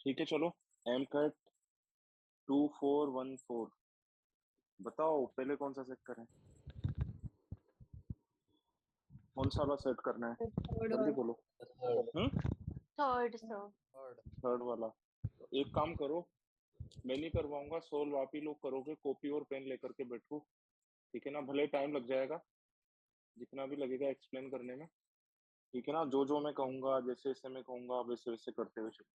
ठीक है चलो। M cut 2414। बताओ पहले कौन सा सेट करें, कौन सा वाला सेट करना है, थर्ड जल्दी वाला। बोलो। Third. Third sir. Third. Third वाला। तो एक काम करो, मैं नहीं करवाऊंगा, सोल्व आप ही लोग करोगे, कॉपी और पेन लेकर के बैठो। ठीक है ना, भले टाइम लग जाएगा, जितना भी लगेगा एक्सप्लेन करने में। ठीक है ना, जो जो मैं कहूंगा, जैसे जैसे मैं कहूंगा वैसे वैसे करते हुए चलो।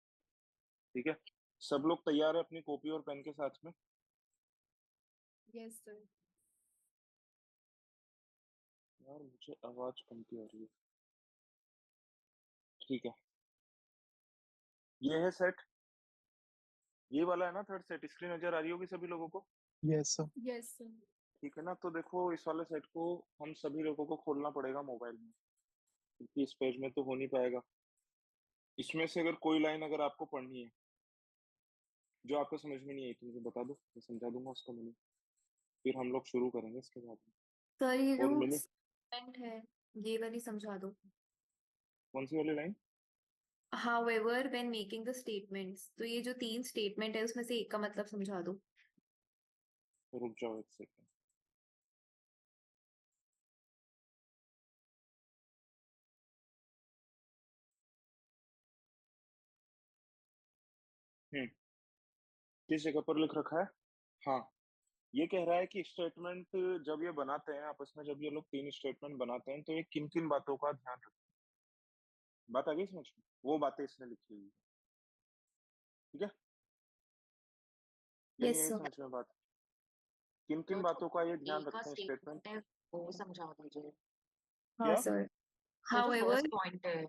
ठीक है, सब लोग तैयार है अपनी कॉपी और पेन के साथ में? Yes sir. यार मुझे आवाज कम की आ रही है। ठीक है, ये है सेट, ये वाला है ना थर्ड सेट, स्क्रीन नजर आ रही होगी सभी लोगों को? Yes sir. Yes sir. ठीक है ना, तो देखो इस वाले सेट को हम सभी लोगों को खोलना पड़ेगा मोबाइल में, क्योंकि इस पेज में तो हो नहीं पाएगा। इसमें से अगर कोई लाइन अगर आपको पढ़नी है जो आपको समझ में नहीं आई तो मुझे बता दो, मैं समझा दूंगा उसका मीनिंग, फिर हम लोग शुरू करेंगे इसके बाद में। सर ये और जो मीनिंग, स्टेटमेंट है ये वाली समझा दो। कौन सी वाली line? However, when making the statements, तो ये जो तीन स्टेटमेंट है उसमें से एक का मतलब समझा दो। रुक जाओ एक सेकंड। हम्म, किस जगह पर लिख रखा है? हाँ, ये कह रहा है कि स्टेटमेंट जब ये बनाते हैं आपस में, जब ये लोग तीन स्टेटमेंट बनाते हैं तो ये किन किन बातों का ध्यान रखते हैं। बात आ गई समझ में? वो बातें इसने लिखी हुई है। ठीक है, या नहीं यस आई सर। समझ में बात? किन किन तो बातों का ये जो ए ध्यान का रखते हैं स्टेटमेंट? स्टेटमेंट है वो समझा दीजिए। हाँ क्या? सर। वो जो However, फर्स्ट पॉइंट है।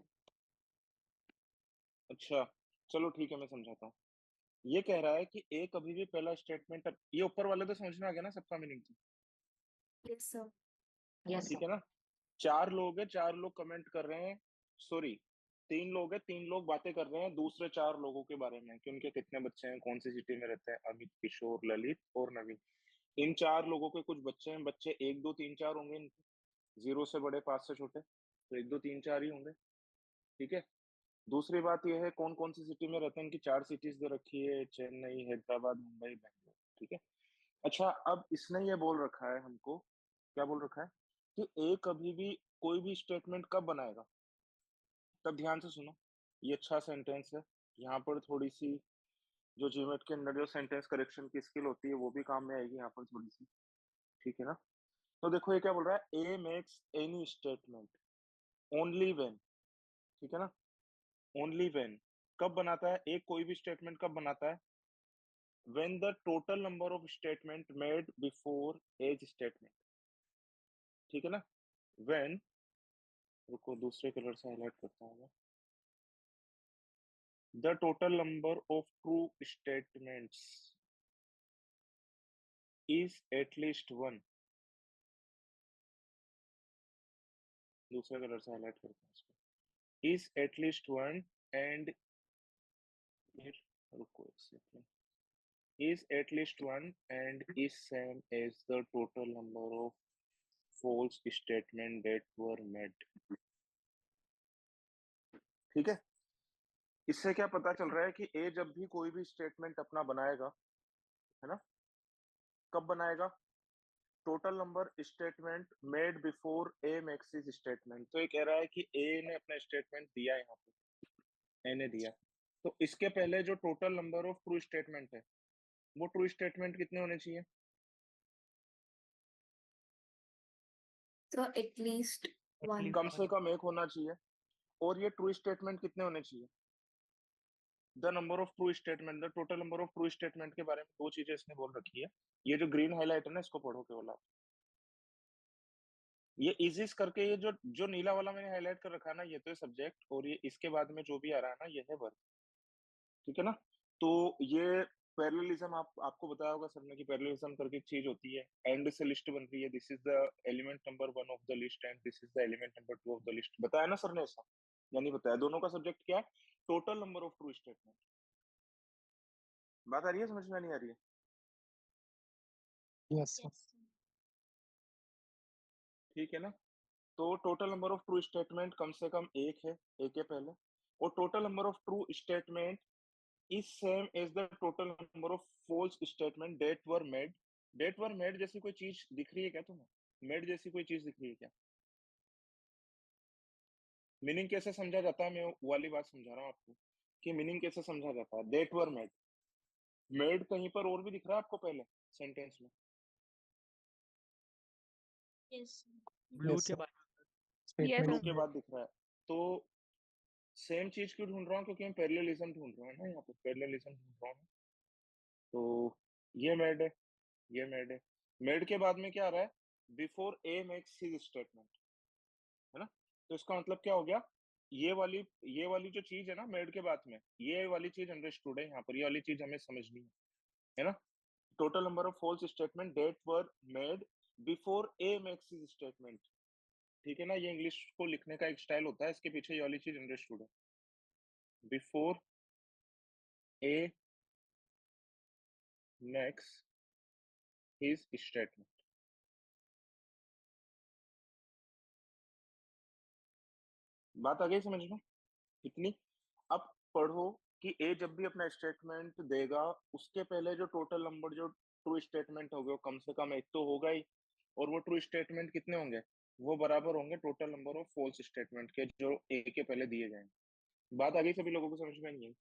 अच्छा, चलो ठीक है, मैं समझाता हूँ। ये कह रहा है कि ए कभी भी पहला स्टेटमेंट, ये ऊपर वाले तो समझ में आ गया ना सबका मीनिंग? Yes sir. यस ठीक सर। है ना, चार लोग हैं, चार लोग कमेंट कर रहे हैं, सॉरी तीन लोग हैं, तीन लोग बातें कर रहे हैं दूसरे चार लोगों के बारे में कि उनके कितने बच्चे हैं, कौन सी सिटी में रहते हैं, अमित, किशोर, ललित और नवीन। इन चार लोगों के कुछ बच्चे हैं, बच्चे एक दो तीन चार होंगे इनके, जीरो से बड़े पांच से छोटे, तो एक दो तीन चार ही होंगे। ठीक है, दूसरी बात यह है कौन कौन सी सिटी में रहते हैं, इनकी चार सिटीज दे रखी है, चेन्नई, हैदराबाद, मुंबई, बेंगलोर। ठीक है, अच्छा अब इसने ये बोल रखा है हमको, क्या बोल रखा है कि ए कभी भी कोई भी स्टेटमेंट कब बनाएगा। तब ध्यान से सुनो, ये अच्छा सेंटेंस है, यहाँ पर थोड़ी सी जो जीमेट के अंदर जो सेंटेंस करेक्शन की स्किल होती है वो भी काम में आएगी यहाँ पर थोड़ी सी। ठीक है ना, तो देखो ये क्या बोल रहा है, A makes any statement only when. ठीक है ना, ओनली व्हेन कब बनाता है, एक कोई भी स्टेटमेंट कब बनाता है, when the total number of statement made before A's statement. ठीक है ना, व्हेन, रुको दूसरे कलर से हाईलाइट करता हूँ मैं, the total number of true statements is at least one, दूसरे कलर से हाईलाइट करता हूँ इसको, is at least one and, फिर रुको एक second, is at least one and is same as the total number of false statement that were made। ठीक है, इससे क्या पता चल रहा है कि ए जब भी कोई भी स्टेटमेंट अपना बनाएगा, है ना, कब बनाएगा, total number statement made before A makes his statement. तो ये कह रहा है कि ए ने अपना स्टेटमेंट दिया, यहाँ पे ए ने दिया, तो इसके पहले जो total number of true statement है वो ट्रू स्टेटमेंट कितने होने चाहिए? तो एटलीस्ट वन। कम से कम एक होना चाहिए। और ये ट्रू स्टेटमेंट कितने होने चाहिए? The number of true statement, the total number of true statement के बारे में दो चीजें इसने बोल रखी है। ये जो ग्रीन हाईलाइट है ना, इसको पढ़ो केवल आप। ये इजिस करके, ये जो जो नीला वाला मैंने हाईलाइट कर रखा है ना, ये तो है सब्जेक्ट, और ये इसके बाद में जो भी आ रहा है ना ये है वर्ब। ठीक है ना, तो ये पैरेललिज्म आपको बताया होगा सर ने कि पैरेललिज्म करके एक चीज होती है, एंड से लिस्ट बन रही है, this is the element number one of the list and this is the element number two of the list. बताया ना सर ने ऐसा, या नहीं बताया? दोनों का सब्जेक्ट क्या है? Total number of true statement. बात आ रही है समझ में, नहीं आ रही है? Yes sir. यस। ठीक है ना, तो total number of true statement कम से कम एक है, एक के पहले, और total number of true statement is same as the total number of false statement that were made. that were made जैसी कोई चीज दिख रही है क्या तुम्हें? made जैसी कोई चीज दिख रही है क्या? मीनिंग कैसे समझा जाता है, मैं वो वाली बात समझा रहा हूँ आपको कि मीनिंग कैसे समझा जाता है। that were made, made कहीं पर और भी दिख रहा है आपको पहले सेंटेंस में? Yes. ब्लू Yes, के sir. बाद Statement ब्लू is के made. बाद दिख रहा है तो सेम चीज क्यों ढूंढ रहा हूँ? क्योंकि हम पैरेललिज्म ढूंढ रहे हैं ना, यहाँ पे पैरेललिज्म ढूंढ रहा हूँ। तो ये मेड है, ये मेड है। मेड के बाद में क्या आ रहा है? Before A makes his statement, है ना? तो इसका मतलब क्या हो गया? ये वाली जो चीज है ना मेड के बाद में, ये वाली चीज अंडरस्टूड है यहाँ पर, ये वाली चीज हमें समझनी है ना? Total number of false statement that were made before A makes his statement. ठीक है ना? ये इंग्लिश को लिखने का एक स्टाइल होता है, इसके पीछे ये वाली चीज अंडरस्टूड है। Before A makes his statement. बात आ गई समझ में कितनी? अब पढ़ो कि ए जब भी अपना स्टेटमेंट देगा उसके पहले जो टोटल नंबर जो ट्रू स्टेटमेंट होंगे वो कम से कम एक तो होगा ही, और वो ट्रू स्टेटमेंट कितने होंगे? वो बराबर होंगे total number of false statement के जो ए के पहले दिए जाएंगे। बात आ गई सभी लोगों को समझ में? नहीं?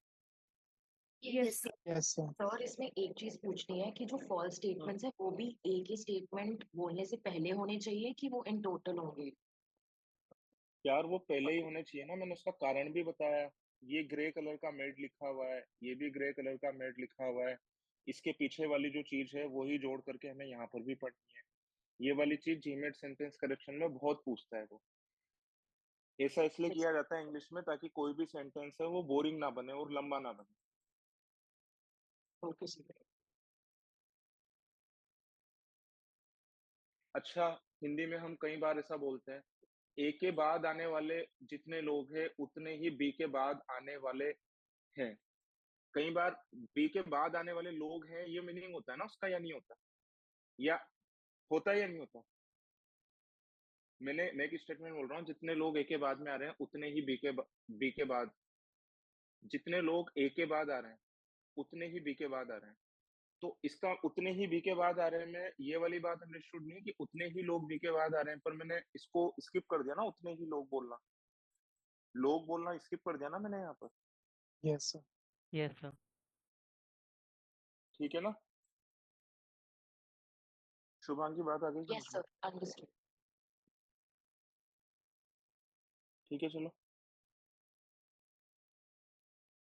Yes, sir. Yes, sir. और इसमें एक चीज पूछनी है कि जो फॉल्स स्टेटमेंट्स है वो भी एक ही स्टेटमेंट बोलने से पहले होने चाहिए कि वो इन टोटल होंगे? यार वो पहले ही होने चाहिए ना, मैंने उसका कारण भी बताया। ये ग्रे कलर का मेड लिखा हुआ है, ये भी ग्रे कलर का मेड लिखा हुआ है, इसके पीछे वाली जो चीज है वही जोड़ करके हमें यहाँ पर भी पढ़नी है। ये वाली चीज जीमेट सेंटेंस करेक्शन में बहुत पूछता है वो। ऐसा इसलिए किया जाता है इंग्लिश में ताकि कोई भी सेंटेंस है वो बोरिंग ना बने और लंबा ना बने। Okay sir. अच्छा, हिंदी में हम कई बार ऐसा बोलते हैं, ए के बाद आने वाले जितने लोग हैं उतने ही बी के बाद आने वाले हैं। कई बार बी के बाद आने वाले लोग हैं ये मीनिंग होता है ना उसका, या नहीं होता? या होता है या नहीं होता? मैं एक स्टेटमेंट बोल रहा हूँ, जितने लोग ए के बाद में आ रहे हैं उतने ही बी के बाद, जितने लोग ए के बाद आ रहे हैं उतने ही बी के बाद आ रहे हैं। तो इसका उतने ही बी के बाद आ रहे हैं में ये वाली बात अंडरस्टूड नहीं कि उतने ही लोग बी के बाद आ रहे हैं, पर मैंने इसको स्किप कर दिया ना, उतने ही लोग बोलना स्किप कर दिया ना मैंने यहाँ पर। Yes, sir. Yes sir. ठीक है ना? शुभांगी बात आ गई समझ यस में? Sir, understood. ठीक है चलो,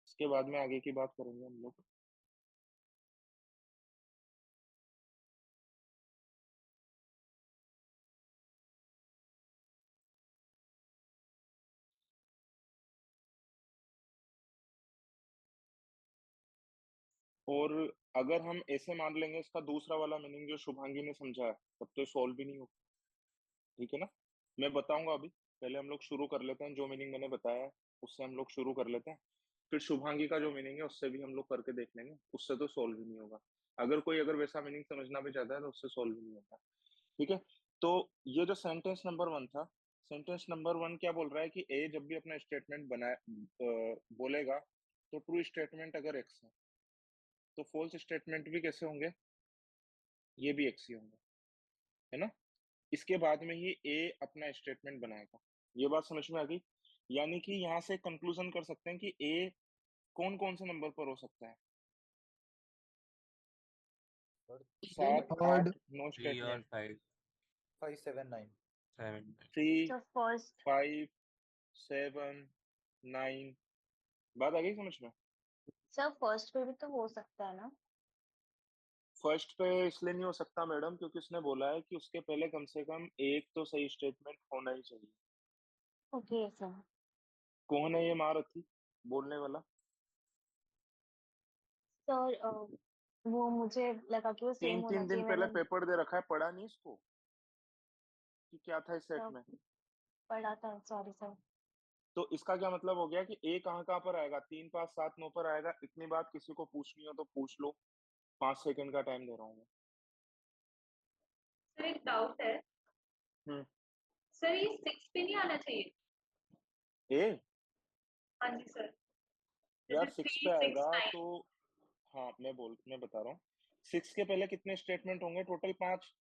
इसके बाद में आगे की बात करेंगे हम लोग। और अगर हम ऐसे मान लेंगे इसका दूसरा वाला मीनिंग जो शुभांगी ने समझा है, तब तो सॉल्व भी नहीं होगा। ठीक है ना? मैं बताऊंगा अभी, पहले हम लोग शुरू कर लेते हैं, जो मीनिंग मैंने बताया है उससे हम लोग शुरू कर लेते हैं, फिर शुभांगी का जो मीनिंग है उससे भी हम लोग करके देख लेंगे, उससे तो सॉल्व भी नहीं होगा। अगर वैसा मीनिंग समझना भी चाहता है तो उससे सॉल्व भी नहीं होगा। ठीक है? तो ये जो सेंटेंस नंबर 1 था, सेंटेंस नंबर 1 क्या बोल रहा है कि ए जब भी अपना स्टेटमेंट बोलेगा तो ट्रू स्टेटमेंट अगर एक्स है तो फॉल्स स्टेटमेंट भी कैसे होंगे? ये भी एक्स ही होंगे, है ना? इसके बाद में ही ए अपना स्टेटमेंट बनाएगा। ये बात समझ में आ गई? यानी कि यहाँ से कंक्लूजन कर सकते हैं कि ए कौन कौन से नंबर पर हो सकता है? 7, Third, 8, 9 3 और स्टेटमेंट। 5 5, 7, 9. 7 3, So first, 5, 7, 9। बात आ गई समझ में? sir first पे भी तो हो सकता है ना? फर्स्ट पे इसलिए नहीं हो सकता मैडम क्योंकि उसने बोला है कि उसके पहले कम से कम एक तो सही स्टेटमेंट होना ही चाहिए। Okay, sir. कौन है ये महारथी बोलने वाला? Sir, वो मुझे लगा कि वो सेम होना 3 दिन चाहिए। पहले मैंने पेपर दे रखा है, पढ़ा नहीं इसको कि क्या था इस सेट सर में? पढ़ा था, सॉरी सर। तो इसका क्या मतलब हो गया कि ए कहाँ पर आएगा? 3, 5, 7, 9 पर आएगा। इतनी बात किसी को पूछनी हो तो पूछ लो, 5 सेकंड का टाइम दे रहा हूँ मैं। सर एक डाउट है। हम्म। सर ये 6 पे नहीं आना चाहिए? ए हाँ जी सर। यार जैसे 6 3, पे 6, आएगा 9। तो हाँ मैं बता रहा हूँ 6 के पहले कितने स्टेटमेंट होंगे, टोटल 5।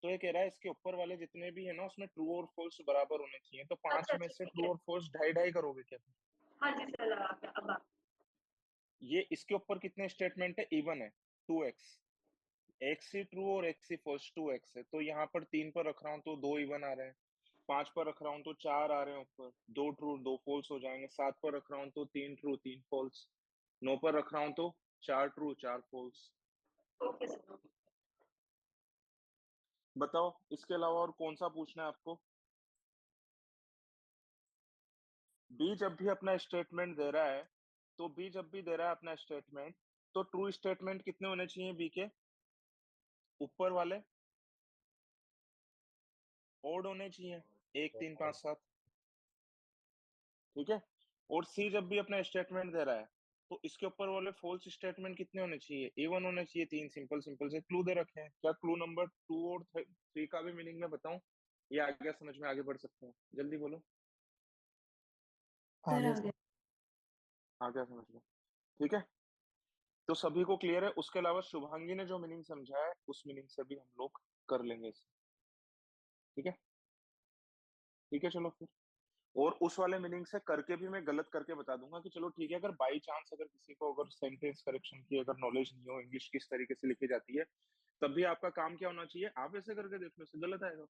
तो ये कह रहा है इसके ऊपर वाले जितने भी है ना उसमें ट्रू और फॉल्स बराबर होने चाहिए, तो 5 अच्छा में अच्छा से ठीक ट्रू है। और फॉल्स ढाई ढाई करोगे क्या? हाँ जी सर, लगा गया अब आप। ये इसके ऊपर कितने स्टेटमेंट है, इवन है 2x, x ही ट्रू और x ही फॉल्स, 2x है, तो यहाँ पर 3 पर रख रहा हूँ तो 2 इवन आ रहे हैं, 5 पर रख रहा हूँ तो 4 आ रहे हैं ऊपर, 2 ट्रू 2 फॉल्स हो जाएंगे, 7 पर रख रहा हूँ तो 3 ट्रू 3 फॉल्स, 9 पर रख रहा हूँ तो 4 ट्रू 4 फॉल्स। Okay sir. बताओ इसके अलावा और कौन सा पूछना है आपको? बी जब भी अपना स्टेटमेंट दे रहा है, तो बी जब भी दे रहा है अपना स्टेटमेंट, तो ट्रू स्टेटमेंट कितने होने चाहिए बी के ऊपर वाले? ओड होने चाहिए, 1 3 5 7, ठीक है। और सी जब भी अपना स्टेटमेंट दे रहा है, तो इसके ऊपर वाले फॉल्स स्टेटमेंट कितने होने चाहिए, ए1 होने चाहिए। 3 सिंपल सिंपल से क्लू दे रखे हैं, क्या क्लू नंबर 2 और 3 का भी मीनिंग मैं बताऊं, या आगे समझ में आगे बढ़ सकते हैं? जल्दी बोलो। सर आगे आ गया। आगे समझ में, ठीक है। तो सभी को क्लियर है? उसके अलावा शुभांगी ने जो मीनिंग समझा है उस मीनिंग से भी हम लोग कर लेंगे इसे, ठीक है। ठीक है चलो फिर, और उस वाले मीनिंग से करके भी मैं गलत करके बता दूंगा कि चलो ठीक है, अगर बाई चांस अगर किसी को अगर सेंटेंस करेक्शन की अगर नॉलेज नहीं हो, इंग्लिश किस तरीके से लिखी जाती है, तब भी आपका काम क्या होना चाहिए, आप ऐसे करके देख लो, इससे गलत आएगा,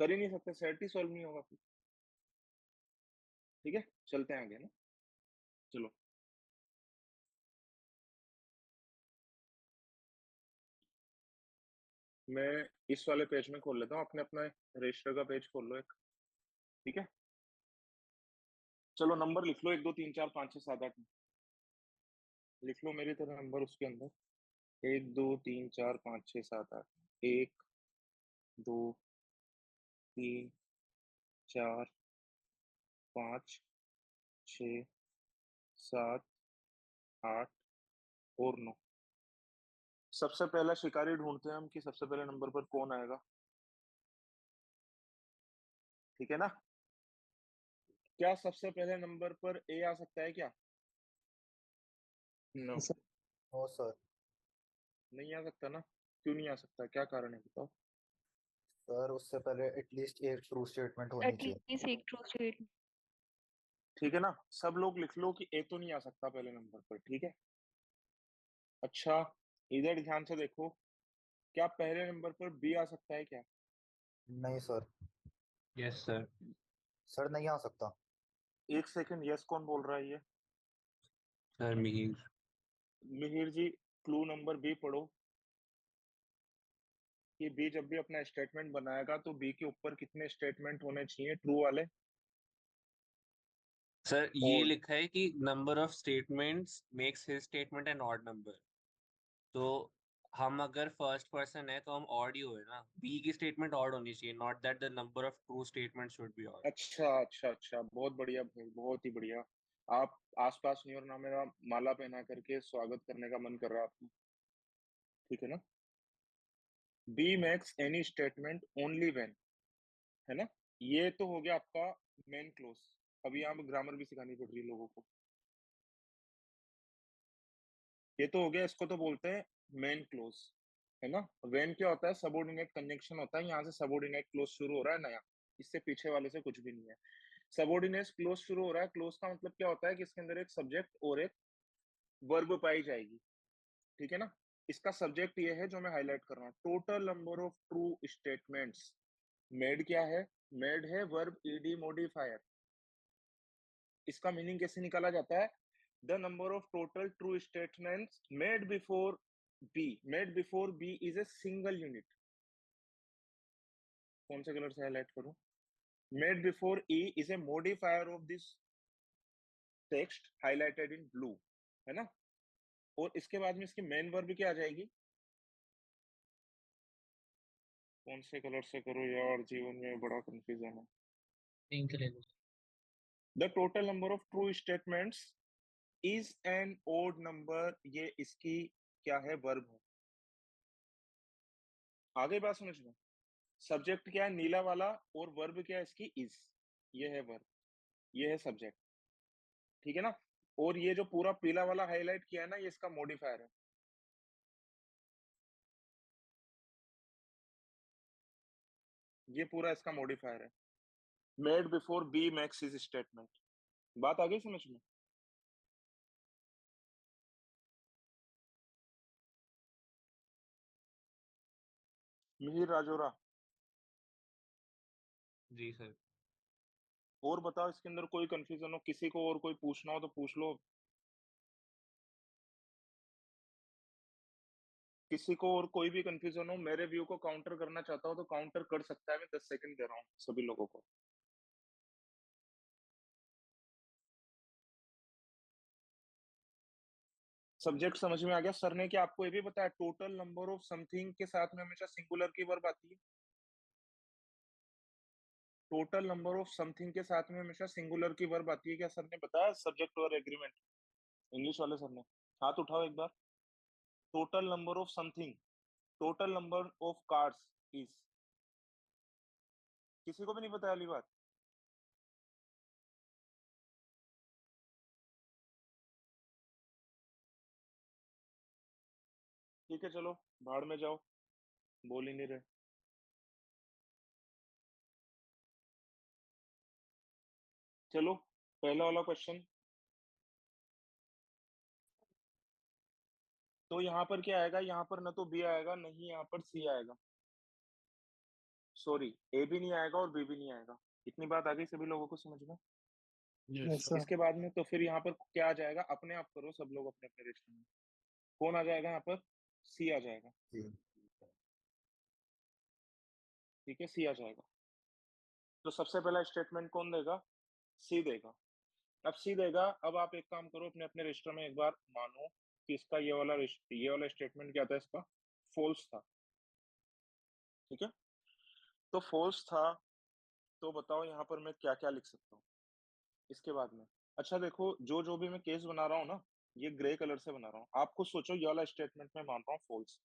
कर ही नहीं सकते, सेट ही सॉल्व नहीं होगा फिर। ठीक है चलते हैं आगे ना, चलो। मैं इस वाले पेज में खोल लेता हूँ, अपने अपना रजिस्टर का पेज खोल लो एक, ठीक है। चलो नंबर लिख लो, 1 2 3 4 5 6 7 8, लिख लो मेरी तरह नंबर उसके अंदर, 1 2 3 4 5 6 7 8, 1 2 3 4 5 6 7 8 और 9। सबसे पहला शिकारी ढूंढते हैं हम कि सबसे पहले नंबर पर कौन आएगा, ठीक है ना। क्या सबसे पहले नंबर पर ए आ सकता है क्या? No, sir no sir. नहीं आ सकता ना, क्यों नहीं आ सकता, क्या कारण है बताओ? सर उससे पहले एटलीस्ट एक ट्रू स्टेटमेंट होनी चाहिए। एटलीस्ट एक ट्रू स्टेटमेंट। ठीक है ना, सब लोग लिख लो कि ए तो नहीं आ सकता पहले नंबर पर, ठीक है। अच्छा इधर ध्यान से देखो, क्या पहले नंबर पर बी आ सकता है क्या? नहीं सर। Yes sir. सर नहीं आ सकता। एक सेकंड, यस कौन बोल रहा है ये? सर मिहिर। मिहिर जी, क्लू नंबर बी पढ़ो, कि बी जब भी अपना स्टेटमेंट बनाएगा तो बी के ऊपर कितने स्टेटमेंट होने चाहिए ट्रू वाले? सर ये ओड। लिखा है कि number of statements makes his statement an odd number. तो हम अगर फर्स्ट पर्सन है तो हम ऑड ही हुए ना, बी की स्टेटमेंट ऑड होनी चाहिए, not that the number of true statement should be odd. अच्छा अच्छा अच्छा, बहुत बढ़िया भाई, बहुत ही बढ़िया। आप आसपास नहीं और ना मेरा माला पहना करके स्वागत करने का मन कर रहा है आपको, ठीक है ना। B makes any statement only when, है ना। ये तो हो गया आपका मेन क्लोज। अभी यहाँ पे ग्रामर भी सिखानी पड़ रही है लोगों को। ये तो हो गया, इसको तो बोलते हैं मेन क्लोज, है ना। व्हेन क्या होता है, सबऑर्डिनेट कंजंक्शन होता है, यहाँ से सबऑर्डिनेट क्लोज शुरू हो रहा है नया, इससे पीछे वाले से कुछ भी नहीं है। सबऑर्डिनेट क्लोज शुरू हो रहा है, क्लोज का मतलब क्या होता है कि इसके अंदर एक सब्जेक्ट और एक वर्ब पाई जाएगी, ठीक है ना। इसका सब्जेक्ट ये है जो मैं हाईलाइट कर रहा हूँ, total number of true statements. Made क्या है, मेड है वर्ब ईडी मॉडिफायर। इसका मीनिंग कैसे निकाला जाता है, the number of total true statements made before B, made before B is a single unit. कौन से कलर से हाईलाइट करूं, made before E is a modifier of this text highlighted in blue, है ना। और इसके बाद में इसकी मेन वर्ब क्या आ जाएगी, कौन से कलर से करो यार, जीवन में बड़ा कंफ्यूजन है। पिंक ले लो। The total number of true statements is an odd number, ये इसकी क्या है, वर्ब है। आगे बात समझ में, सब्जेक्ट क्या है नीला वाला, और वर्ब क्या है इसकी इज, ये है वर्ब, ये है सब्जेक्ट, ठीक है ना। और ये जो पूरा पीला वाला हाईलाइट किया है ना, ये इसका मॉडिफायर है। ये पूरा इसका मॉडिफायर है, made before B makes his statement. बात आ गई समझ में? मिहिर राजोरा, जी सर। और बताओ इसके अंदर कोई कंफ्यूजन हो, किसी को और कोई पूछना हो तो पूछ लो। किसी को और कोई भी कंफ्यूजन हो, मेरे व्यू को काउंटर करना चाहता हो तो काउंटर कर सकता है। मैं 10 सेकंड दे रहा हूँ सभी लोगों को। सब्जेक्ट समझ में आ गया? सर ने क्या आपको ये भी बताया टोटल नंबर ऑफ समथिंग के साथ में हमेशा सिंगुलर की वर्ब आती है? टोटल नंबर ऑफ समथिंग के साथ में हमेशा सिंगुलर की वर्ब आती है, क्या सर ने बताया? सब्जेक्ट और एग्रीमेंट, इंग्लिश वाले सर ने। हाथ उठाओ एक बार। Total number of something, total number of cars is, किसी को भी नहीं पता वाली बात? ठीक है चलो, भाड़ में जाओ, बोल ही नहीं रहे। चलो पहला वाला क्वेश्चन। तो यहाँ पर क्या आएगा? यहाँ पर न तो बी आएगा, नहीं यहाँ पर सी आएगा। सॉरी, ए भी नहीं आएगा और बी भी नहीं आएगा। इतनी बात आ गई सभी लोगों को समझ में? Yes, sir. इसके बाद में तो फिर यहाँ पर क्या आ जाएगा? अपने आप करो सब लोग अपने अपने रजिस्टर में। कौन आ जाएगा यहाँ पर? सी आ जाएगा। ठीक है, सी आ जाएगा। तो सबसे पहला स्टेटमेंट कौन देगा? सी देगा। अब सी देगा। अब आप एक काम करो, अपने अपने रजिस्टर में एक बार मानो कि इसका ये वाला स्टेटमेंट क्या था? इसका फॉल्स था। ठीक है, तो फॉल्स था। तो बताओ यहाँ पर मैं क्या क्या लिख सकता हूँ इसके बाद में? अच्छा देखो, जो जो भी मैं केस बना रहा हूँ ना, ये ग्रे कलर से बना रहा हूँ। आप खुद सोचो, ये वाला स्टेटमेंट में मान रहा हूँ फॉल्स।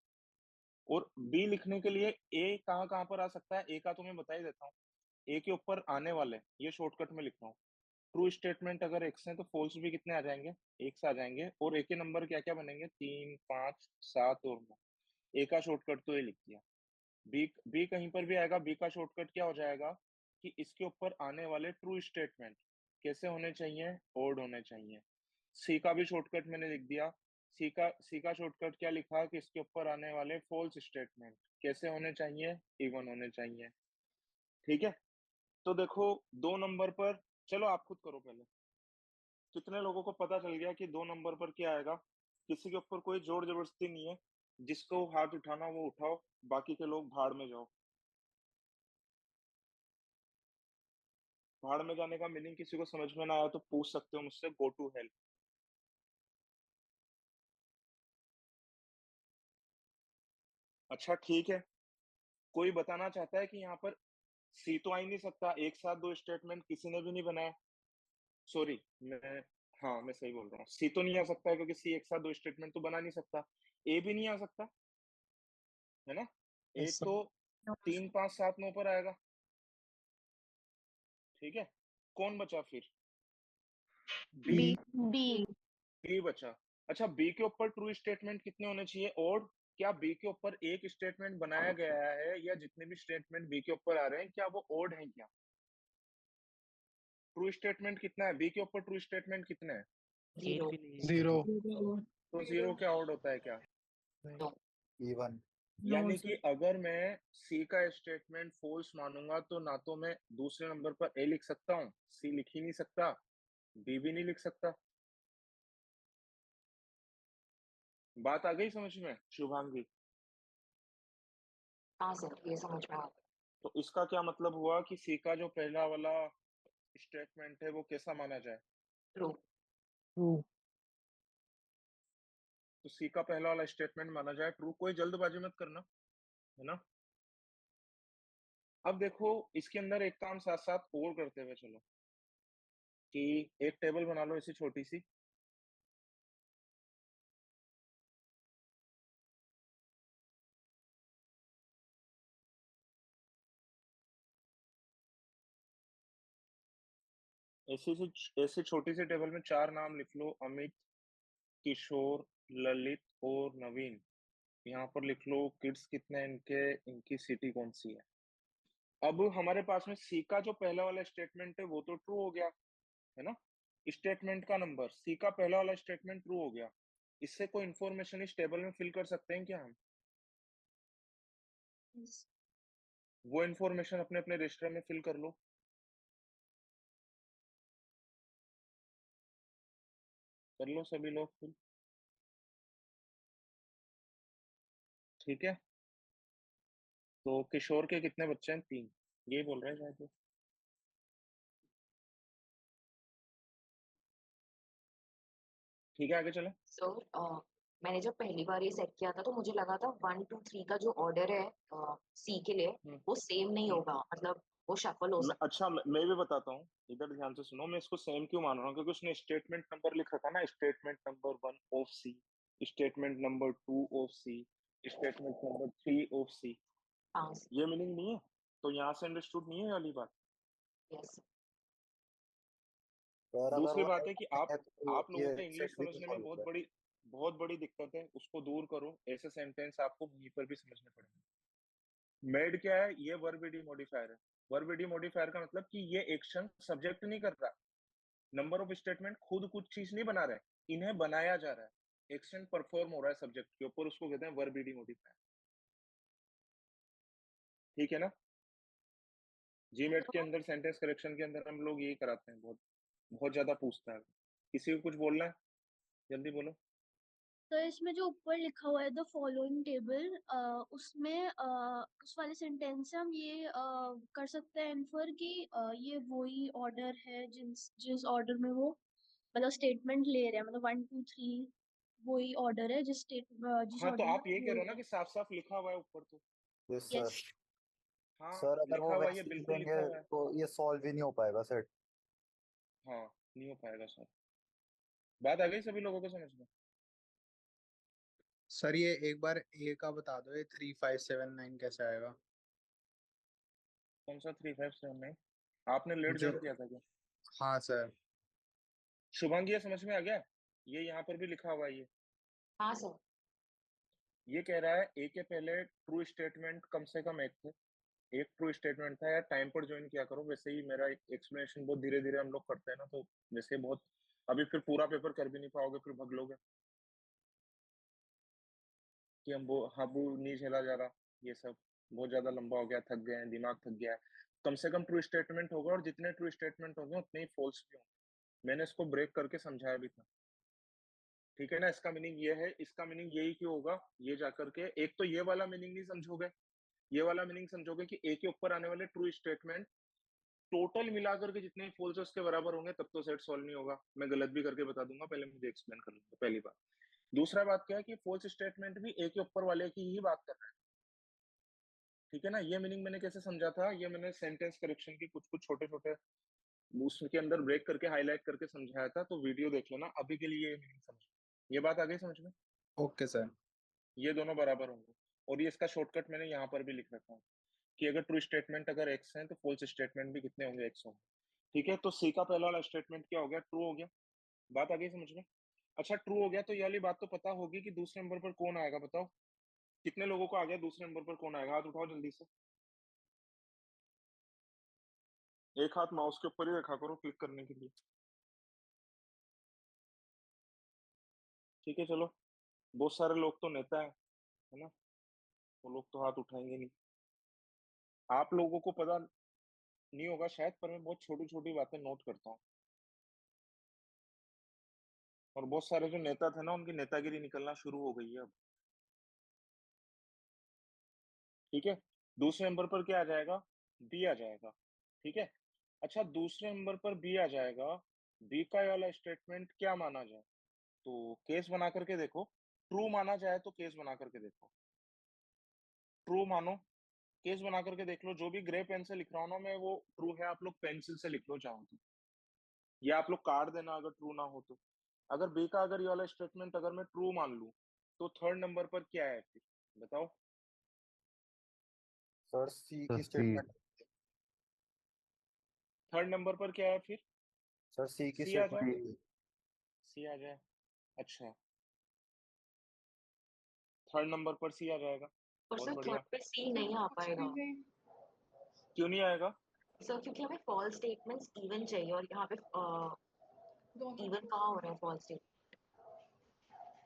और बी लिखने के लिए ए कहाँ कहाँ पर आ सकता है? ए का तो मैं बता ही देता हूँ। ए के ऊपर आने वाले, ये शॉर्टकट में लिख रहा हूँ। ट्रू स्टेटमेंट अगर एक्स है तो फॉल्स भी कितने आ जाएंगे? एक्स आ जाएंगे। और ए के नंबर क्या क्या बनेंगे? 3, 5, 7 और 9। ए का शॉर्टकट तो ये लिख दिया। बी कहीं पर भी आएगा, बी का शॉर्टकट क्या हो जाएगा कि इसके ऊपर आने वाले ट्रू स्टेटमेंट कैसे होने चाहिए? ओड होने चाहिए। सी का भी शॉर्टकट मैंने लिख दिया। सी का शॉर्टकट क्या लिखा कि इसके ऊपर आने वाले फॉल्स स्टेटमेंट कैसे होने चाहिए? इवन होने चाहिए। ठीक है, तो देखो 2 नंबर पर, चलो आप खुद करो पहले। कितने लोगों को पता चल गया कि 2 नंबर पर क्या आएगा? किसी के ऊपर कोई जोर जबरदस्ती नहीं है, जिसको हाथ उठाना वो उठाओ, बाकी के लोग भाड़ में जाओ। भाड़ में जाने का मीनिंग किसी को समझ में ना आया तो पूछ सकते हो मुझसे, गो टू हेल्प। अच्छा ठीक है, कोई बताना चाहता है कि यहाँ पर सी तो आ ही नहीं सकता, एक साथ 2 स्टेटमेंट किसी ने भी नहीं बनाया। सॉरी, मैं, हाँ मैं सही बोल रहा हूँ, सी तो नहीं आ सकता है क्योंकि सी एक साथ 2 स्टेटमेंट तो बना नहीं सकता। ए भी नहीं आ सकता, है ना? ए Yes, sir. तो 3, 5, 7, 9 पर आएगा। ठीक है, कौन बचा फिर? बी। बी बी बी बचा। अच्छा, बी के ऊपर ट्रू स्टेटमेंट कितने होने चाहिए? और क्या बी के ऊपर एक स्टेटमेंट बनाया गया है, या जितने भी स्टेटमेंट बी के ऊपर आ रहे हैं क्या वो ओड हैं क्या? ट्रू स्टेटमेंट कितना है बी के ऊपर? ट्रू स्टेटमेंट कितने हैं? 0 Zero. तो 0 क्या ओड होता है क्या? No. इवन। यानी कि अगर मैं सी का स्टेटमेंट फॉल्स मानूंगा तो ना तो मैं दूसरे नंबर पर ए लिख सकता हूँ, सी लिख ही नहीं सकता, बी भी नहीं लिख सकता। बात आ गई समझ में शुभांगी? हाँ सर, ये समझ में आ गया। तो इसका क्या मतलब हुआ कि सी का जो पहला वाला स्टेटमेंट है वो कैसा माना जाए? True. True. तो सी का पहला वाला स्टेटमेंट माना जाए ट्रू। कोई जल्दबाजी मत करना, है ना? अब देखो इसके अंदर एक काम साथ साथ और करते हुए चलो, कि एक टेबल बना लो ऐसी छोटी सी। ऐसे छोटी सी टेबल में 4 नाम लिख लो, अमित, किशोर, ललित और नवीन। यहाँ पर लिख लो किड्स कितने हैं इनके, इनकी सिटी कौन सी है। अब हमारे पास में सी का जो पहला वाला स्टेटमेंट है वो तो ट्रू हो गया, है ना। स्टेटमेंट का नंबर, सी का पहला वाला स्टेटमेंट ट्रू हो गया। इससे कोई इंफॉर्मेशन इस टेबल में फिल कर सकते हैं क्या हम? वो इंफॉर्मेशन अपने अपने रजिस्टर में फिल कर लो। कर लो सभी लोग फिल, ठीक है। तो किशोर के कितने बच्चे हैं? 3, यही बोल रहे हैं शायद वो। ठीक है, आगे चले। सो मैंने जब पहली बार ये सेट किया था तो मुझे लगा था 1 2 3 का जो ऑर्डर है सी के लिए हम्म, वो सेम नहीं हम्म। होगा, मतलब वो शफल हो सकता अच्छा, मैं भी बताता हूँ, इधर ध्यान से सुनो। मैं इसको सेम क्यों मान रहा हूँ, क्योंकि उसने स्टेटमेंट नंबर लिख रखा ना, statement number 1 of C, statement number 2 of C, statement number 3 of C. है। हाँ ये मीनिंग नहीं है, तो यहाँ से अंडरस्टूड नहीं है ये वाली बात। यस सर अगर दूसरी वो बात है कि है तो आप लोगों ये को इंग्लिश सेट भी नहीं समझने में सॉल्व होगा। बहुत बड़ी दिक्कत है, उसको दूर करो। ऐसे सेंटेंस आपको वहीं पर भी समझने पड़ेंगे। मेड क्या है? ये वर्ब ईडी मॉडिफायर है। वर्ब ईडी मॉडिफायर का मतलब कि ये एक्शन सब्जेक्ट नहीं कर रहा। नंबर ऑफ स्टेटमेंट खुद कुछ चीज नहीं बना रहे, इन्हें बनाया जा रहा है। एक्शन परफॉर्म हो रहा है सब्जेक्ट के ऊपर, उसको कहते हैं वर्ब ईडी मॉडिफायर। ठीक है ना। जीमेट के अंदर सेंटेंस करेक्शन के अंदर हम लोग यही कराते हैं, बहुत बहुत ज्यादा पूछता है। किसी को कुछ बोलना है? जल्दी बोलो। तो इसमें जो ऊपर लिखा हुआ है द फॉलोइंग टेबल, उसमें उस वाले सेंटेंस से हम ये कर सकते हैं इन्फर कि ये वही ऑर्डर है जिस ऑर्डर में वो मतलब स्टेटमेंट ले रहे हैं, मतलब 1 2 3 वही ऑर्डर है जिस हाँ, तो ऑर्डर में आप ये कह बोल रहे हो ना रहे कि साफ साफ लिखा हुआ है ऊपर तो। यस हैं। सर। यस। हाँ, सर अगर लिखा वो हुआ है, ये वैसे ही बिल्कुल देंगे लिखा हुआ है। तो ये सॉल्व ही नहीं हो पाएगा सेट। हाँ, नहीं हो पाएगा सर। बात आ गई सभी लोगों को समझ में? सर ये एक बार ए का बता दो, ये 3579 कैसे आएगा? कौन सा 3579? आपने लेट जो ज्वाइन किया था क्या? हाँ सर। शुभांगी, ये समझ में आ गया? ये यहाँ पर भी लिखा हुआ है ये। हाँ सर। ये कह रहा है ए के पहले ट्रू स्टेटमेंट कम से कम एक थे। एक ट्रू स्टेटमेंट था। यार टाइम पर ज्वाइन किया करो, वैसे ही मेरा एक्सप्लेनेशन बहुत धीरे धीरे हम लोग करते हैं ना, तो वैसे बहुत अभी फिर पूरा पेपर कर भी नहीं पाओगे, फिर भग लोगे कि हम वो हाँ वो नहीं झेला जा रहा, ये सब बहुत ज्यादा लंबा हो गया, थक गए हैं, दिमाग थक गया है। कम से कम ट्रू स्टेटमेंट होगा, और जितने ट्रू स्टेटमेंट होंगे उतने ही फॉल्स भी होंगे। मैंने इसको ब्रेक करके समझाया भी था, ठीक है ना। इसका मीनिंग ये है, इसका मीनिंग यही क्यों होगा, ये जाकर के एक तो ये वाला मीनिंग नहीं समझोगे, ये वाला मीनिंग समझोगे कि ए के ऊपर आने वाले ट्रू स्टेटमेंट टोटल मिलाकर के जितने फॉल्स उसके बराबर होंगे, तब तो सेट सॉल्व नहीं होगा। मैं गलत भी करके बता दूंगा, पहले मुझे एक्सप्लेन कर लूंगा, पहली बात। दूसरा बात क्या है कि फॉल्स स्टेटमेंट भी ए के ऊपर वाले की ही बात कर रहा है, ठीक है ना। ये मीनिंग मैंने कैसे समझा था, ये मैंने सेंटेंस करेक्शन की कुछ कुछ छोटे छोटे उसके अंदर ब्रेक करके हाईलाइट करके समझाया था, तो वीडियो देख लेना। अभी के लिए ये मीनिंग समझ, ये बात आ गई समझ में? Okay sir. ये दोनों बराबर होंगे। और ये इसका शॉर्टकट मैंने यहाँ पर भी लिख रखा है कि अगर ट्रू स्टेटमेंट अगर एक्स है तो फॉल्स स्टेटमेंट भी कितने होंगे, एक्स होंगे। ठीक है, तो सी का पहला वाला स्टेटमेंट क्या हो गया, ट्रू हो गया। बात आ गई समझ में? अच्छा, ट्रू हो गया तो ये वाली बात तो पता होगी कि दूसरे नंबर पर कौन आएगा, बताओ कितने लोगों को आ गया दूसरे नंबर पर कौन आएगा, हाथ उठाओ जल्दी से। एक हाथ माउस के ऊपर ही रखा करो क्लिक करने के लिए, ठीक है। चलो, बहुत सारे लोग तो नेता है ना, वो लोग तो हाथ उठाएंगे नहीं। आप लोगों को पता नहीं होगा शायद, पर मैं बहुत छोटी छोटी बातें नोट करता हूँ, और बहुत सारे जो नेता थे ना उनकी नेतागिरी निकलना शुरू हो गई है अब, ठीक है। दूसरे नंबर पर क्या आ जाएगा, बी आ जाएगा, ठीक है। अच्छा, दूसरे नंबर पर बी आ जाएगा, बी का ये वाला स्टेटमेंट क्या माना जाए, तो केस बना करके देखो। ट्रू माना जाए तो केस बना करके देखो, ट्रू मानो, केस बना करके देख लो। जो भी ग्रे पेन से लिख रहा हूँ ना मैं, वो ट्रू है, आप लोग पेंसिल से लिख लो चाहो तो, या आप लोग काट देना अगर ट्रू ना हो तो। अगर बी का अगर ये वाला स्टेटमेंट अगर मैं ट्रू मान लूं, तो थर्ड नंबर पर क्या है फिर, बताओ। सर सी तो की सी। स्टेटमेंट। थर्ड नंबर पर क्या है फिर? सर सी की सी आ जाए, स्टेटमेंट सी आ जाए। अच्छा, थर्ड नंबर पर सी आ जाएगा, और बहुत सर बढ़िया। थर्ड पे सी नहीं आ पाएगा क्यों नहीं आएगा? सर, क्योंकि हमें फॉल्स स्टेटमेंट्स इवन चाहिए और यहाँ पे इवन कहाँ हो रहा है फॉल्स स्टेटमेंट।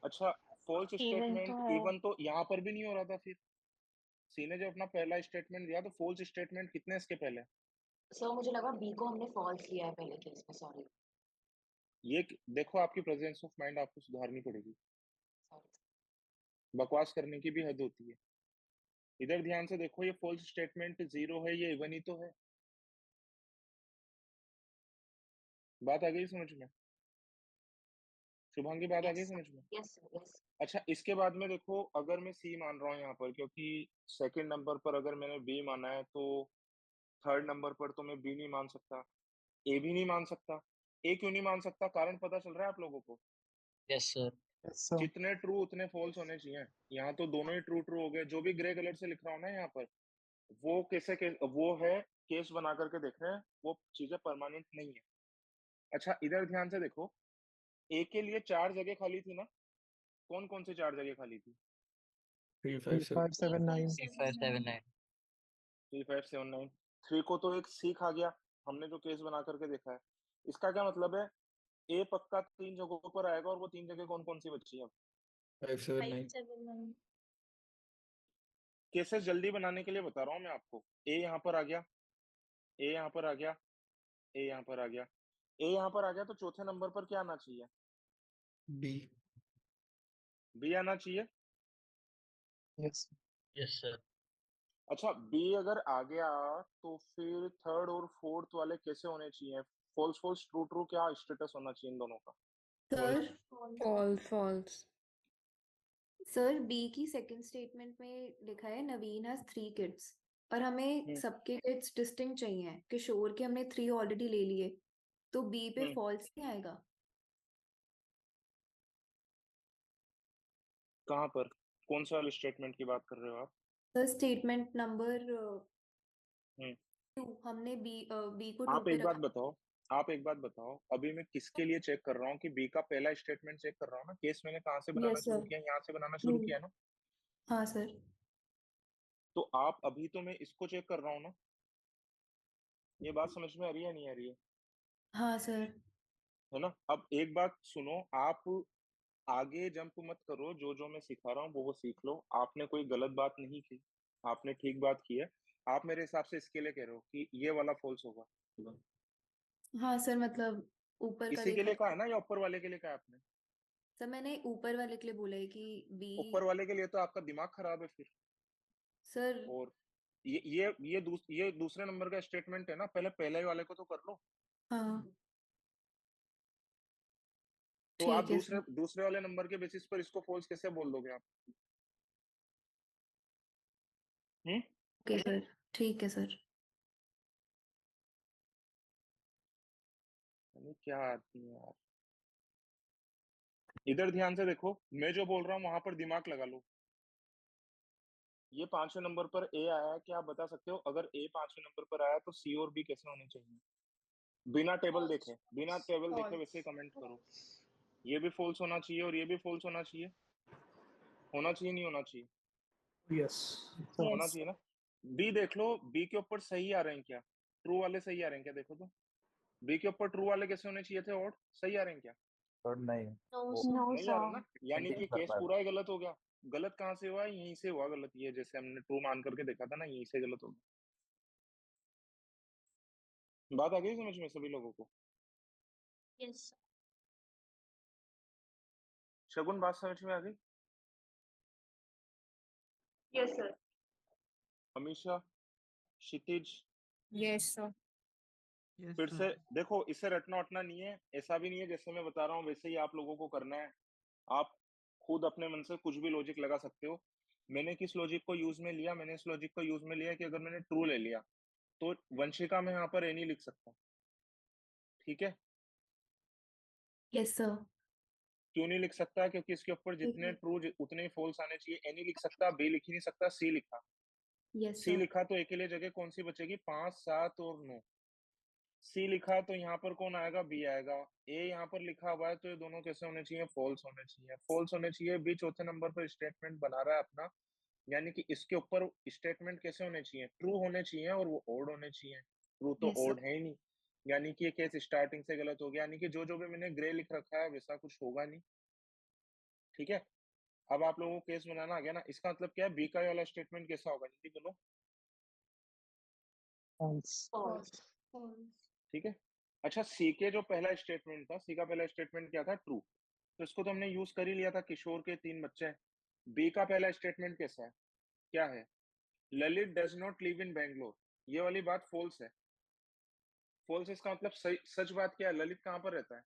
अच्छा, फॉल्स इवन तो स्टेटमेंट है। इवन तो यहाँ पर भी नहीं हो रहा था फिर। सी ने जब अपना पहला स्टेटमेंट दिया तो फॉल्स स्टेटमेंट कितने इसके पहले? सर मुझे लगा बी को हमने फॉल्स लिया है पहले केस में, सॉरी देखो, आपकी प्रेजेंस ऑफ माइंड आपको सुधारनी पड़ेगी। बकवास करने की भी हद होती है। इधर ध्यान से देखो, ये फॉल्स स्टेटमेंट 0 है, ये इवन ही तो है। बात आ गई समझ में? शुभांगी, बात आ गई यस समझ में? यस यस अच्छा, इसके बाद में देखो, अगर मैं सी मान रहा हूँ यहाँ पर, क्योंकि सेकंड नंबर पर अगर मैंने बी माना है, तो थर्ड नंबर पर तो मैं बी नहीं मान सकता, ए भी नहीं मान सकता। ए क्यों नहीं मान सकता? कारण पता चल रहा है आप लोगों को? Yes sir. जितने ट्रू उतने फॉल्स होने चाहिए। यहाँ तो दोनों ही ट्रू ट्रू हो गए। जो भी ग्रे कलर से लिख रहा हूँ ना यहाँ पर, वो वो है केस बना करके देख रहे हैं, वो चीजें परमानेंट नहीं है। अच्छा, इधर ध्यान से देखो, ए के लिए 4 जगह खाली थी ना? कौन कौन सी 4 जगह खाली थी? 3579 3579। 3579। 3 को तो एक सी खा गया, हमने जो केस बना करके देखा है। इसका क्या मतलब है? ए पक्का 3 जगहों पर आएगा, और वो 3 जगह कौन कौन सी बची है? 579 केसेस जल्दी बनाने के लिए बता रहा हूँ मैं आपको। ए यहाँ पर आ गया, ए यहाँ पर आ गया, ए यहाँ पर आ गया, ए यहाँ पर आ गया, तो चौथे नंबर पर क्या आना चाहिए? बी। बी आना चाहिए। यस। Yes sir. अच्छा, बी अगर आ गया तो फिर थर्ड और फोर्थ वाले कैसे होने चाहिए? फॉल्स फॉल्स ट्रू ट्रू, क्या स्टेटस होना चाहिए इन दोनों का? Sir false false false. Sir B की सेकंड स्टेटमेंट में लिखा है नवीन हैज 3 किड्स, और हमें सबके किड्स डिस्टिंक्ट चाहिए। किशोर के हमने 3 ऑलरेडी ले लिए, तो बी पे फॉल्स नहीं आएगा। कहाँ पर? कौन सा वाले स्टेटमेंट की बात कर रहे हो आप? सर स्टेटमेंट नंबर हम्म 2, हमने बी को 2 आप पे एक बात रखा। बताओ, आप एक बात बताओ, अभी मैं किसके लिए चेक कर रहा हूँ कि बी का पहला स्टेटमेंट चेक कर रहा हूँ ना। केस मैंने कहाँ से बनाना यस शुरू सर। किया? यहाँ से बनाना शुरू किया ना। हाँ सर। तो आप अभी तो मैं इसको चेक कर रहा हूँ ना। ये बात समझ में आ रही है नहीं आ रही है? हाँ सर। है ना? अब एक बात सुनो, आप आगे जंप मत करो, जो जो मैं सिखा रहा हूँ वो सीख लो। आपने कोई गलत बात नहीं की, आपने ठीक बात की है। आप मेरे हिसाब से इसके लिए कह रहे हो कि ये वाला फॉल्स होगा। हाँ सर, मतलब ऊपर का इसी के देखा लिए कहा था। है ना, या ऊपर वाले के लिए कहा है आपने? सर मैंने ऊपर वाले के लिए बोला है कि बी। ऊपर वाले के लिए तो आपका दिमाग खराब है फिर। सर और ये दूसरे नंबर का स्टेटमेंट है ना, पहले पहले वाले को तो कर लो। हाँ तो आप ठीक है दूसरे सर। दूसरे वाले नंबर के बेसिस पर इसको फॉल्स कैसे बोल दोगे आप? हम्म ओके सर, ठीक है सर। यानी क्या आदमी है यार। इधर ध्यान से देखो, मैं जो बोल रहा हूँ वहां पर दिमाग लगा लो। ये 5वें नंबर पर ए आया है, क्या आप बता सकते हो अगर ए 5वें नंबर पर आया तो सी और बी कैसे होने चाहिए? बिना टेबल देखे, बिना टेबल देखे वैसे कमेंट करो। ये भी फॉल्स होना चाहिए और ये भी फॉल्स होना चाहिए। होना चाहिए नहीं होना चाहिए? यस। होना चाहिए ना। बी देख लो, बी के ऊपर सही आ रहे हैं क्या? ट्रू वाले सही आ रहे हैं क्या? देखो तो, बी के ऊपर ट्रू वाले कैसे होने चाहिए थे? और सही आ रहे हैं क्या? सर नहीं, no वो sir नो नहीं आ रहे ना। सर। यानी कि कंटिन्यू कर केस पाएगा। पूरा ही गलत हो गया। गलत कहाँ से हुआ? यहीं से हुआ गलत। ये जैसे हमने ट्रू मान करके देखा था ना, यहीं से गलत हो गया। बात आ गई समझ में सभी लोगों को? yes sir शगुन, बात समझ में आ गई? Yes sir. Amisha, Kshitij, yes sir. फिर से देखो, इसे रटना वटना नहीं है। ऐसा भी नहीं है जैसे मैं बता रहा हूँ वैसे ही आप लोगों को करना है। आप खुद अपने मन से कुछ भी लॉजिक लगा सकते हो। मैंने किस लॉजिक को यूज में लिया? मैंने इस लॉजिक को यूज में लिया कि अगर मैंने ट्रू ले लिया तो वंशिका में यहाँ पर ए नहीं लिख सकता। ठीक है? Yes sir. क्यों नहीं लिख सकता? क्योंकि इसके ऊपर जितने ट्रू उतने ही फॉल्स आने चाहिए। ए नहीं लिख सकता, बी लिख ही नहीं सकता, सी लिखा। यस सी सर। लिखा तो ए के लिए जगह कौन सी बचेगी? 5, 7 और 9। सी लिखा तो यहाँ पर कौन आएगा, बी आएगा। ए यहाँ पर लिखा हुआ है तो ये दोनों कैसे होने चाहिए, फॉल्स होने चाहिए। फॉल्स होने चाहिए, बी चौथे नंबर पर स्टेटमेंट बना रहा है अपना, यानी कि इसके ऊपर स्टेटमेंट कैसे होने चाहिए, ट्रू होने चाहिए, और वो ओड होने चाहिए। ट्रू तो Yes, sir. ओड है ही नहीं, यानी कि ये केस स्टार्टिंग से गलत हो गया, यानी कि जो जो भी मैंने ग्रे लिख रखा है वैसा कुछ होगा नहीं। ठीक है, अब आप लोगों को केस बनाना आ गया ना। इसका मतलब क्या है, बी का ये वाला स्टेटमेंट कैसा होगा, जल्दी बोलो। False. फॉल्स। ठीक है, अच्छा सी के जो पहला स्टेटमेंट था, सी का पहला स्टेटमेंट क्या था, ट्रू, तो इसको तो हमने यूज कर ही लिया था, किशोर के 3 बच्चे हैं। बी का पहला स्टेटमेंट कैसा है, क्या है, Lalit does not live in Bangalore, ये वाली बात फॉल्स है। फॉल्स इसका मतलब सही, सच बात क्या है, ललित कहाँ पर रहता है,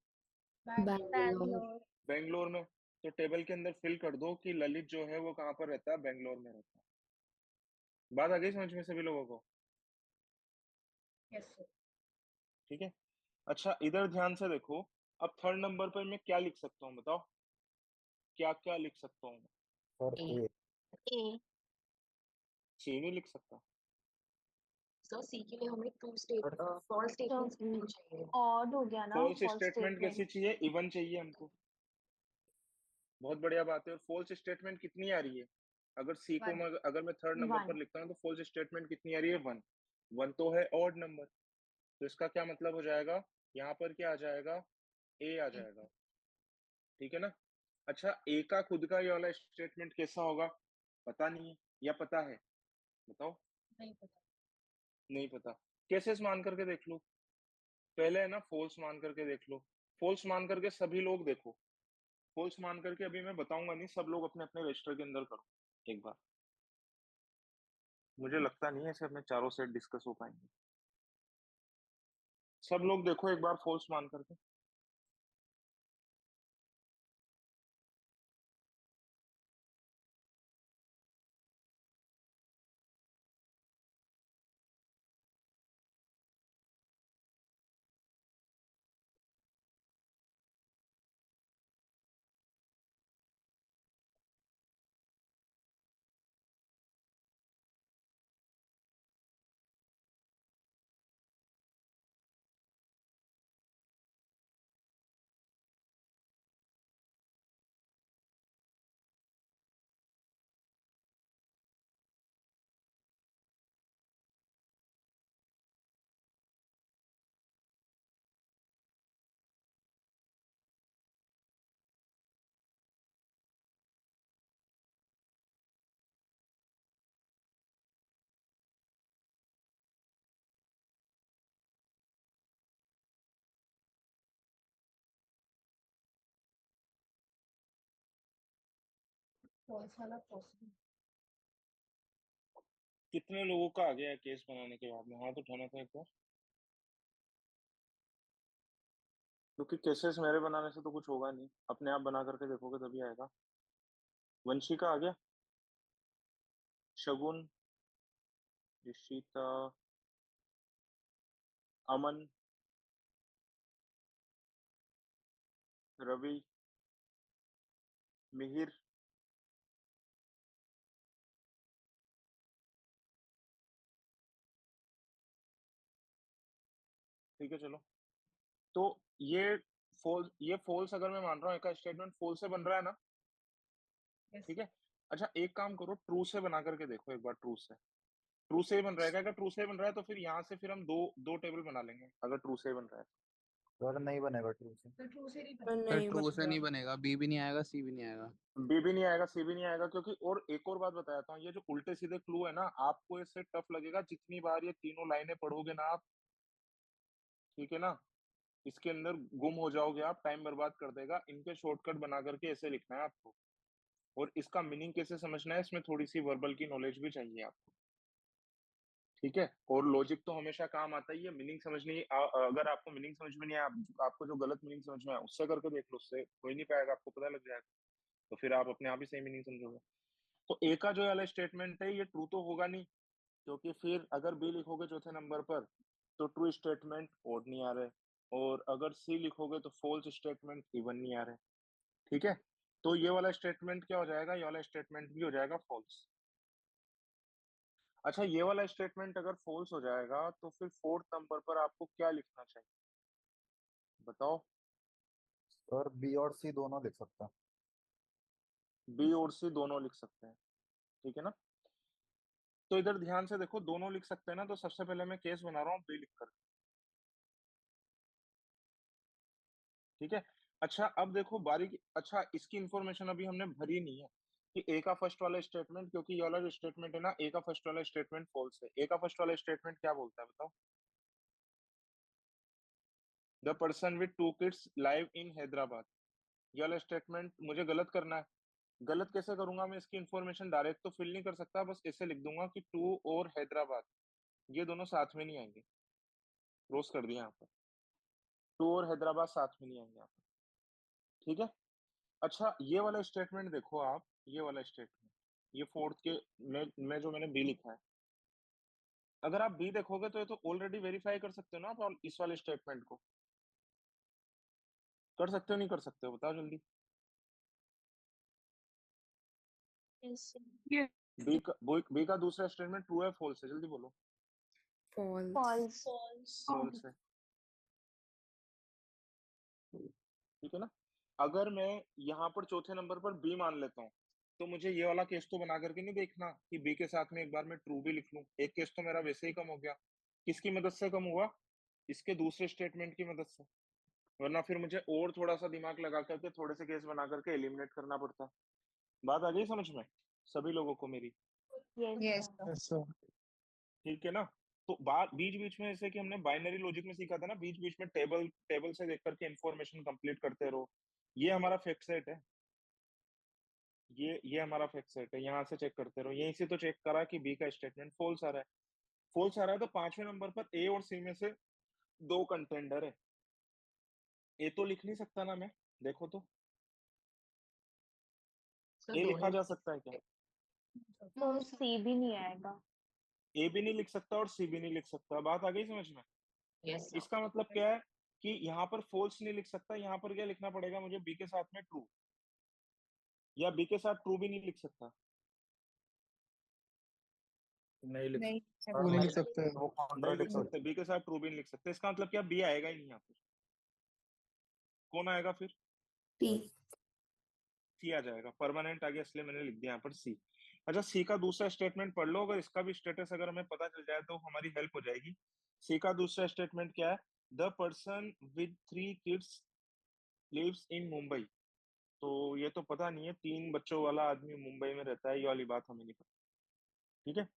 Bangalore. बेंगलोर में। तो टेबल के अंदर फिल कर दो कि ललित जो है वो कहाँ पर रहता है, बेंगलोर में रहता है। बात आ गई समझ में सभी लोगों को। Yes sir. ठीक है, अच्छा इधर ध्यान से देखो, अब थर्ड नंबर पर मैं क्या लिख सकता हूँ, बताओ क्या क्या लिख सकता हूँ। सर ए। ए। ए। सी नहीं लिख सकता, सर सी के लिए हमें ट्रू स्टेट सर फॉल्स तो स्टेटमेंट चाहिए। ऑड हो गया ना फॉल्स फॉल्स स्टेटमेंट कैसी स्टेटमेंट। चाहिए, इवन चाहिए हमको। बहुत बढ़िया बात है। और फॉल्स स्टेटमेंट कितनी आ रही है, अगर सी को अगर मैं थर्ड नंबर पर 1। लिखता हूँ तो फॉल्स स्टेटमेंट कितनी आ रही है, 1। 1 तो है ऑड नंबर, तो इसका क्या मतलब हो जाएगा, यहाँ पर क्या आ जाएगा, ए आ जाएगा। ठीक है ना। अच्छा ए का खुद का ये वाला स्टेटमेंट कैसा होगा, पता नहीं है, या पता है, बताओ। नहीं पता। नहीं पता, कैसे मान करके देख लो, पहले है ना फॉल्स मान करके देख लो। फॉल्स मान करके सभी लोग देखो, फॉल्स मान करके अभी मैं बताऊंगा नहीं, सब लोग अपने अपने रजिस्टर के अंदर करो एक बार। मुझे लगता नहीं है ऐसे अपने चारों सेट डिस्कस हो पाएंगे। सब लोग देखो एक बार फॉल्स मान करके। फॉल्स वाला पॉसिबल। कितने लोगों का आ गया केस बनाने के बाद में, हाथ उठाना था एक बार, क्योंकि केसेस मेरे बनाने से तो कुछ होगा नहीं, अपने आप बना करके देखोगे तभी आएगा। वंशी का आ गया, शगुन, ऋषिता, अमन, रवि, मिहिर, ठीक है चलो। तो ये फॉल्स अगर मैं मान रहा हूँ, एक स्टेटमेंट फॉल्स से बन रहा है ना, यस ठीक है। अच्छा एक काम करो, ट्रू से बना करके देखो एक बार, ट्रू से ही बन रहेगा, अगर ट्रू से ही बन रहा है तो फिर यहाँ से फिर हम दो दो टेबल बना लेंगे, अगर ट्रू से ही बन रहा है सर नहीं बनेगा ट्रू से। तो ट्रू से नहीं सर बनेगा। ट्रू से नहीं बनेगा, बी भी नहीं आएगा, सी भी नहीं आएगा। तो। बी भी नहीं आएगा, सी भी नहीं आएगा, क्योंकि और एक और बात बताता हूँ, ये जो उल्टे सीधे क्लू है ना, आपको इससे टफ लगेगा जितनी बार ये तीनों लाइनें पढ़ोगे ना आप, ठीक है ना, इसके अंदर गुम हो जाओगे आप, टाइम बर्बाद कर देगा। इनके शॉर्टकट बना करके ऐसे लिखना है आपको, और इसका मीनिंग कैसे समझना है, इसमें थोड़ी सी वर्बल की नॉलेज भी चाहिए आपको। ठीक है, और लॉजिक तो हमेशा काम आता ही है, मीनिंग समझनी अगर आपको मीनिंग समझ में नहीं आया, आपको जो गलत मीनिंग समझ में आया उससे करके देख लो, उससे कोई नहीं पाएगा, आपको पता लग जाएगा, तो फिर आप अपने आप ही सही मीनिंग समझोगे। तो ए का जो वाला स्टेटमेंट है ये ट्रू तो होगा नहीं, क्योंकि फिर अगर बी लिखोगे चौथे नंबर पर तो ट्रू स्टेटमेंट ओड नहीं आ रहे, और अगर सी लिखोगे तो फॉल्स स्टेटमेंट इवन नहीं आ रहे। ठीक है, तो ये वाला स्टेटमेंट क्या हो जाएगा, ये वाला स्टेटमेंट भी हो जाएगा फॉल्स। अच्छा, ये वाला स्टेटमेंट अगर फॉल्स हो जाएगा तो फिर फोर्थ नंबर पर आपको क्या लिखना चाहिए, बताओ। सर बी और सी दोनों लिख सकते हैं। बी और सी दोनों लिख सकते हैं, ठीक है ना। तो इधर ध्यान से देखो, दोनों लिख सकते हैं ना, तो सबसे पहले मैं केस बना रहा हूँ बी लिखकर, ठीक है। अच्छा अब देखो बारीक, अच्छा इसकी इंफॉर्मेशन अभी हमने भरी नहीं है कि ए का फर्स्ट वाला स्टेटमेंट, क्योंकि ये वाला जो स्टेटमेंट है ना, ए का फर्स्ट वाला स्टेटमेंट फॉल्स है। ए का फर्स्ट वाला स्टेटमेंट क्या बोलता है बताओ। The person with two kids live in Hyderabad, ये वाला स्टेटमेंट मुझे गलत करना है। गलत कैसे करूंगा मैं, इसकी इंफॉर्मेशन डायरेक्ट तो फिल नहीं कर सकता, बस ऐसे लिख दूंगा कि टू और हैदराबाद, ये दोनों साथ में नहीं आएंगे। क्रॉस कर दिया यहाँ पर, टू और हैदराबाद साथ में नहीं आएंगे यहाँ पर, ठीक है। अच्छा ये वाला स्टेटमेंट देखो आप, ये वाला स्टेटमेंट, ये फोर्थ के में जो मैंने बी लिखा है, अगर आप बी देखोगे तो ये तो ऑलरेडी वेरीफाई कर सकते हो ना आप, और इस वाले स्टेटमेंट को कर सकते हो नहीं कर सकते हो, बताओ जल्दी। Yes. बी का दूसरा स्टेटमेंट ट्रू है फॉल्स है, जल्दी बोलो। फॉल्स। फॉल्स। False. फॉल्स है, ठीक है ना। अगर मैं यहाँ पर चौथे नंबर पर बी मान लेता हूँ, तो मुझे ये वाला केस तो बना करके नहीं देखना कि बी के साथ में एक बार मैं ट्रू भी लिख लूं। एक केस तो मेरा वैसे ही कम हो गया। किसकी मदद से कम हुआ, इसके दूसरे स्टेटमेंट की मदद से, वरना फिर मुझे और थोड़ा सा दिमाग लगा करके थोड़े से केस बना करके एलिमिनेट करना पड़ता। बात आ गई समझ में सभी लोगों को मेरी, यस सर। ठीक है ना। तो बात बीच बीच में, जैसे कि हमने बाइनरी लॉजिक में सीखा था ना, बीच बीच में टेबल टेबल से देख करके इन्फॉर्मेशन कंप्लीट करते रहो। ये हमारा फैक्ट सेट है, ये हमारा फैक्ट सेट है, यहाँ से चेक करते रहो। यहीं से तो चेक करा कि बी का स्टेटमेंट फॉल्स आ रहा है। फॉल्स आ रहा है तो पांचवें नंबर पर ए और सी में से दो कंटेंडर है। ए तो लिख नहीं सकता ना मैं, देखो तो सर ए लिखा दोनों जा सकता है क्या, तो सी भी नहीं आएगा। ए भी नहीं लिख सकता और सी भी नहीं लिख सकता। बात आ गई समझ में। Yes sir. इसका मतलब क्या है कि यहाँ पर फॉल्स नहीं लिख सकता, यहाँ पर क्या लिखना पड़ेगा मुझे, बी के साथ में ट्रू, या बी के साथ ट्रू भी नहीं लिख सकता। नहीं लिख नहीं सकता। सर नहीं नहीं लिख सकते। वो नहीं लिख कॉन्ट्राडिक्ट सकते, बी के साथ ट्रू भी नहीं लिख सकते। इसका मतलब क्या, बी आएगा ही नहीं यहाँ पर। कौन आएगा फिर, टी। सी आ जाएगा, परमानेंट आ गया, इसलिए मैंने लिख दिया यहाँ पर सी। अच्छा सी का दूसरा स्टेटमेंट पढ़ लो, अगर इसका भी स्टेटस अगर हमें पता चल जाए तो हमारी हेल्प हो जाएगी। सी का दूसरा स्टेटमेंट क्या है, the person with 3 kids lives in Mumbai. तो ये तो पता नहीं है, 3 बच्चों वाला आदमी मुंबई में रहता है, ये वाली बात हमें नहीं पता, ठीक है।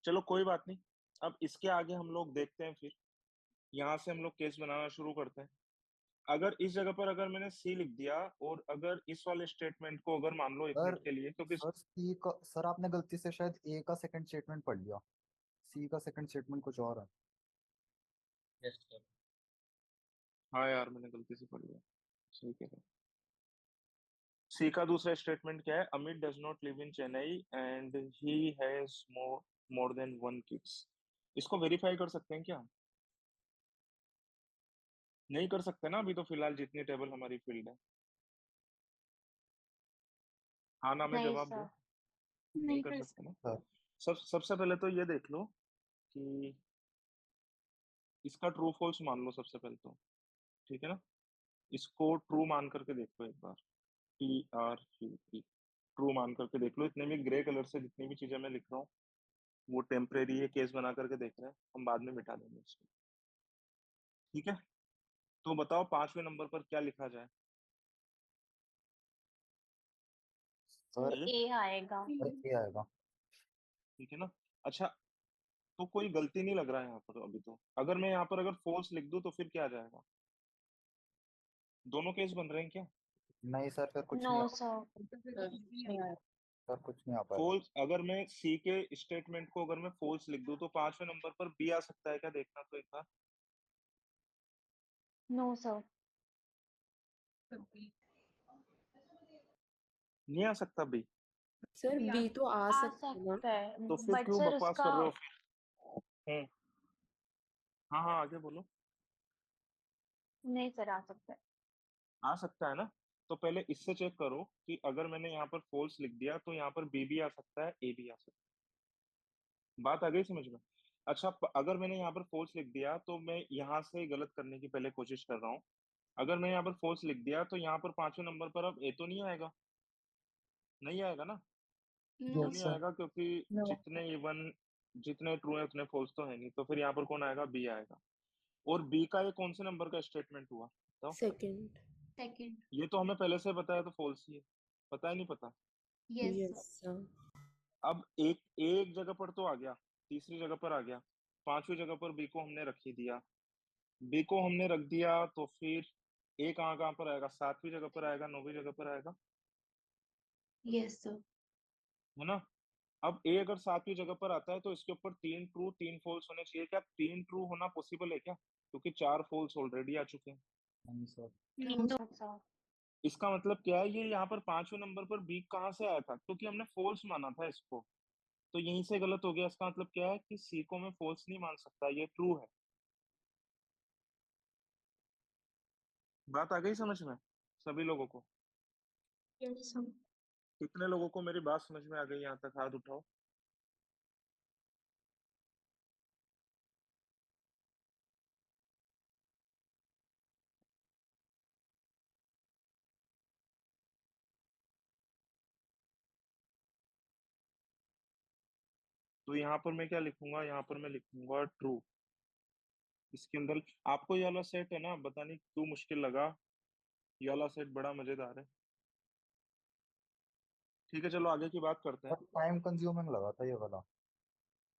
चलो कोई बात नहीं, अब इसके आगे हम लोग देखते हैं फिर, यहाँ से हम लोग केस बनाना शुरू करते हैं। अगर इस जगह पर अगर मैंने सी लिख दिया, और अगर इस वाले स्टेटमेंट को अगर मान लो एक सर मिनट के लिए, क्योंकि सर सी का, सर आपने गलती से शायद ए का सेकंड स्टेटमेंट पढ़ लिया। सी का सेकंड स्टेटमेंट कुछ और है। Yes sir. हाँ यार मैंने गलती से पढ़ लिया, सही कह रहा हूँ। सी का दूसरा स्टेटमेंट क्या है, Amit does not live in Chennai and he has more than 1 kids. इसको वेरीफाई कर सकते हैं क्या, नहीं कर सकते ना अभी तो फिलहाल जितनी टेबल हमारी फील्ड है। हाँ ना में नहीं जवाब दो, सर। नहीं नहीं कर कर सकते ना। सर सबसे पहले तो ये देख लो कि इसका ट्रू फॉल्स मान लो सबसे पहले तो, ठीक है ना। इसको ट्रू मान करके देखो एक बार, TRUE ट्रू मान करके देख लो। इतने में ग्रे कलर से जितनी भी चीजें मैं लिख रहा हूँ वो टेम्परेरी है, केस बना करके देख रहे हैं हम, बाद में मिटा देंगे इसको, ठीक है। तो बताओ पांचवें नंबर पर क्या लिखा जाए। सर ए, ए आएगा। सर ए आएगा। ठीक है ना। अच्छा तो कोई गलती नहीं लग रहा है यहाँ पर अभी तो, अगर मैं यहाँ पर अगर फॉल्स लिख दूं तो फिर क्या आ जाएगा, दोनों केस बन रहे हैं क्या। नहीं सर फिर कुछ नो नहीं आ सर। सर कुछ नहीं आ पाएगा। फॉल्स, अगर मैं सी के स्टेटमेंट को अगर मैं फॉल्स लिख दूं तो पांचवें नंबर पर बी आ सकता है क्या, देखना तो एक बार। No sir. नहीं आ सकता बी, सर बी तो आ आ सकता है ना। सकता है तो फिर बट क्यों सर बकवास उसका कर रहे हो फिर। हाँ हाँ आगे बोलो। नहीं सर आ सकता है। आ सकता है ना, तो पहले इससे चेक करो कि अगर मैंने यहाँ पर फॉल्स लिख दिया तो यहाँ पर बी भी आ सकता है, ए भी आ सकता है। बात आ गई समझ में? अच्छा, अगर मैंने यहाँ पर फॉल्स लिख दिया तो मैं यहाँ से गलत करने की पहले कोशिश कर रहा हूँ। अगर मैं यहाँ पर फॉल्स लिख दिया तो यहाँ पर पांचवें नंबर पर अब ए तो नहीं आएगा, नहीं आएगा ना? क्यों नो नहीं यस सर। आएगा? क्योंकि नो जितने इवन जितने ट्रू है उतने फॉल्स तो है नहीं, तो फिर यहाँ पर कौन आएगा? बी आएगा। और बी का ये कौन से नंबर का स्टेटमेंट हुआ तो? सेकंड। सेकंड। ये तो हमें पहले से पता है, तो फॉल्स ही है। पता है नहीं पता? Yes yes sir. अब एक एक जगह पर तो आ गया, तीसरी जगह पर आ गया, पांचवी जगह पर बी को हमने रख ही दिया। बी को हमने रख दिया तो फिर ए कहाँ कहाँ पर आएगा? सातवीं जगह पर आएगा, नौवीं जगह पर आएगा, यस सर। है ना? अब ए अगर सातवीं जगह पर आता है तो इसके ऊपर तीन ट्रू तीन फॉल्स होने चाहिए। क्या तीन ट्रू होना पॉसिबल है क्या? क्योंकि चार फॉल्स ऑलरेडी आ चुके हैं। नहीं सर। No sir sir. इसका मतलब क्या है? ये यहाँ पर पांचवें नंबर पर बी कहाँ से आया था? क्योंकि हमने फॉल्स माना था इसको, तो यहीं से गलत हो गया। इसका मतलब क्या है कि सी को मैं फॉल्स नहीं मान सकता, ये ट्रू है। बात आ गई समझ में सभी लोगों को? Yes sir. कितने लोगों को मेरी बात समझ में आ गई? यहाँ तक हाथ उठाओ। तो यहाँ पर मैं क्या लिखूंगा? यहाँ पर मैं लिखूंगा ट्रू। इसके अंदर आपको ये वाला सेट है ना, पता नहीं क्यों मुश्किल लगा, ये वाला सेट बड़ा मजेदार है। ठीक है, चलो आगे की बात करते हैं। बट टाइम कंज्यूमिंग लगा था ये वाला।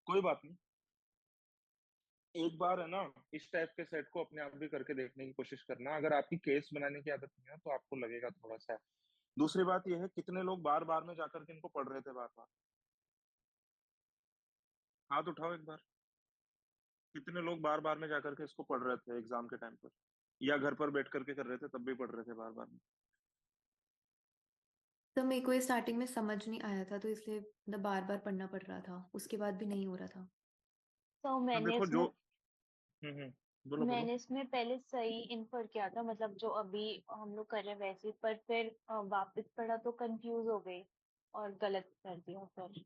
कोई बात नहीं, एक बार है ना इस टाइप के सेट को अपने आप भी करके देखने की कोशिश करना। अगर आपकी केस बनाने की आदत नहीं है तो आपको लगेगा थोड़ा सा। दूसरी बात यह है, कितने लोग बार बार में जाकर के इनको पढ़ रहे थे बार बार? हाथ उठाओ एक बार। कितने लोग बार बार में जाकर के इसको पढ़ रहे थे एग्जाम के टाइम पर, या घर पर बैठ करके कर रहे थे तब भी पढ़ रहे थे बार बार में? तो मेरे को ये स्टार्टिंग में समझ नहीं आया था, तो इसलिए मतलब बार बार पढ़ना पड़ रहा था, उसके बाद भी नहीं हो रहा था। तो तो मैंने देखो जो इसमें बोलो बोलो। मैंने इसमें पहले सही इन्फर किया था, मतलब जो अभी हम लोग कर रहे हैं वैसे ही, पर फिर वापस पढ़ा तो कंफ्यूज हो गई और गलत कर दिया फिर।